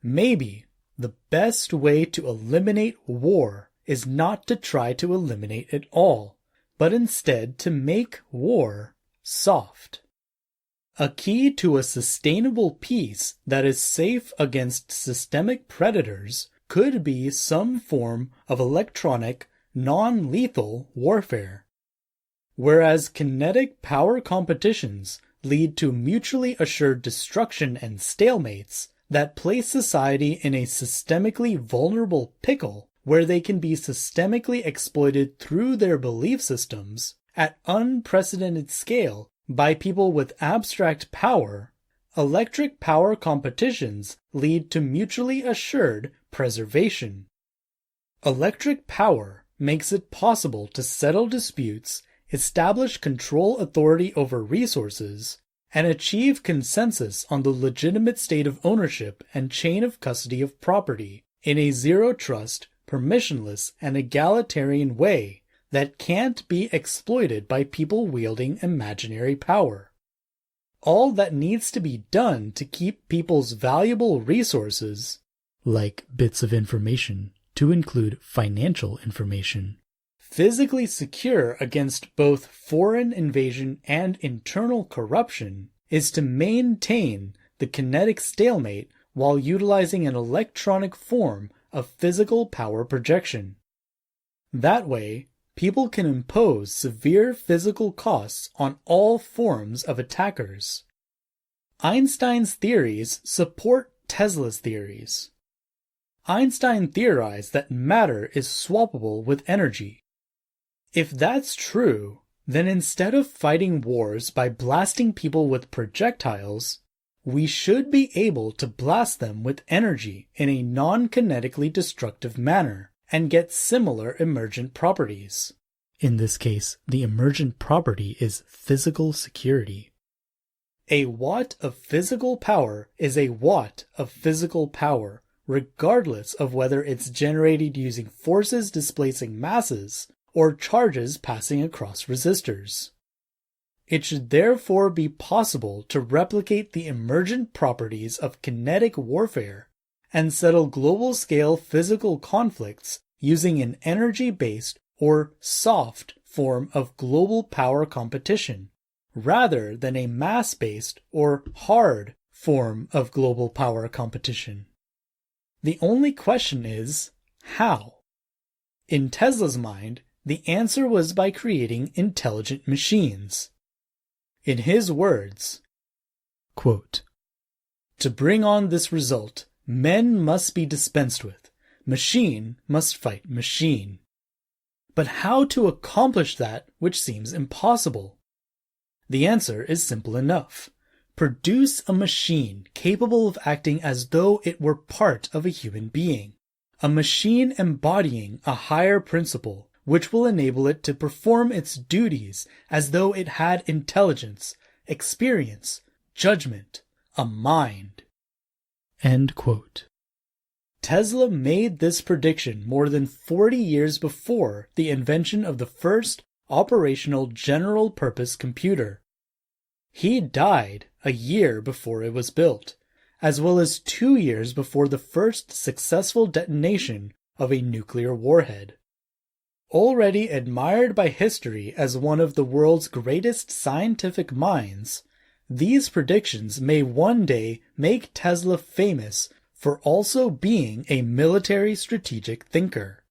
Maybe the best way to eliminate war is not to try to eliminate it all, but instead to make war soft. A key to a sustainable peace that is safe against systemic predators could be some form of electronic, non-lethal warfare. Whereas kinetic power competitions lead to mutually assured destruction and stalemates that place society in a systemically vulnerable pickle where they can be systemically exploited through their belief systems at unprecedented scale by people with abstract power, electric power competitions lead to mutually assured preservation. Electric power makes it possible to settle disputes, establish control authority over resources, and achieve consensus on the legitimate state of ownership and chain of custody of property in a zero-trust, permissionless, and egalitarian way that can't be exploited by people wielding imaginary power. All that needs to be done to keep people's valuable resources, like bits of information, to include financial information, physically secure against both foreign invasion and internal corruption, is to maintain the kinetic stalemate while utilizing an electronic form of physical power projection. That way, people can impose severe physical costs on all forms of attackers. Einstein's theories support Tesla's theories. Einstein theorized that matter is swappable with energy. If that's true, then instead of fighting wars by blasting people with projectiles, we should be able to blast them with energy in a non-kinetically destructive manner and get similar emergent properties. In this case, the emergent property is physical security. A watt of physical power is a watt of physical power, regardless of whether it's generated using forces displacing masses or charges passing across resistors. It should therefore be possible to replicate the emergent properties of kinetic warfare and settle global-scale physical conflicts using an energy-based or soft form of global power competition, rather than a mass-based or hard form of global power competition. The only question is, how? In Tesla's mind, the answer was by creating intelligent machines. In his words, quote, "To bring on this result, men must be dispensed with. Machine must fight machine. But how to accomplish that which seems impossible? The answer is simple enough. Produce a machine capable of acting as though it were part of a human being. A machine embodying a higher principle, which will enable it to perform its duties as though it had intelligence, experience, judgment, a mind." End quote. Tesla made this prediction more than 40 years before the invention of the first operational general-purpose computer. He died a year before it was built, as well as 2 years before the first successful detonation of a nuclear warhead. Already admired by history as one of the world's greatest scientific minds, these predictions may one day make Tesla famous for also being a military strategic thinker.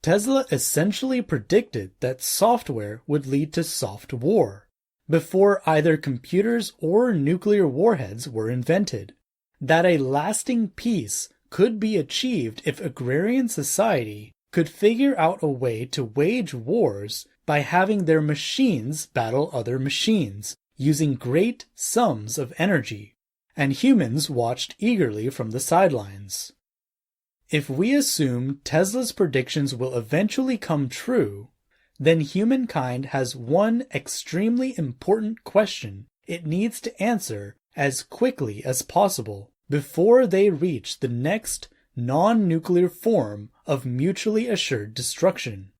Tesla essentially predicted that software would lead to soft war, before either computers or nuclear warheads were invented, that a lasting peace could be achieved if agrarian society could figure out a way to wage wars by having their machines battle other machines, using great sums of energy, and humans watched eagerly from the sidelines. If we assume Tesla's predictions will eventually come true, then humankind has one extremely important question it needs to answer as quickly as possible before they reach the next non-nuclear form of mutually assured destruction.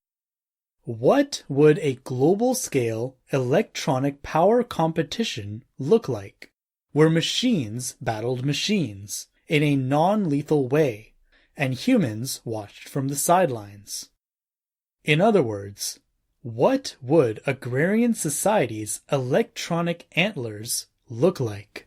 What would a global-scale electronic power competition look like, where machines battled machines in a non-lethal way, and humans watched from the sidelines? In other words, what would agrarian society's electronic antlers look like?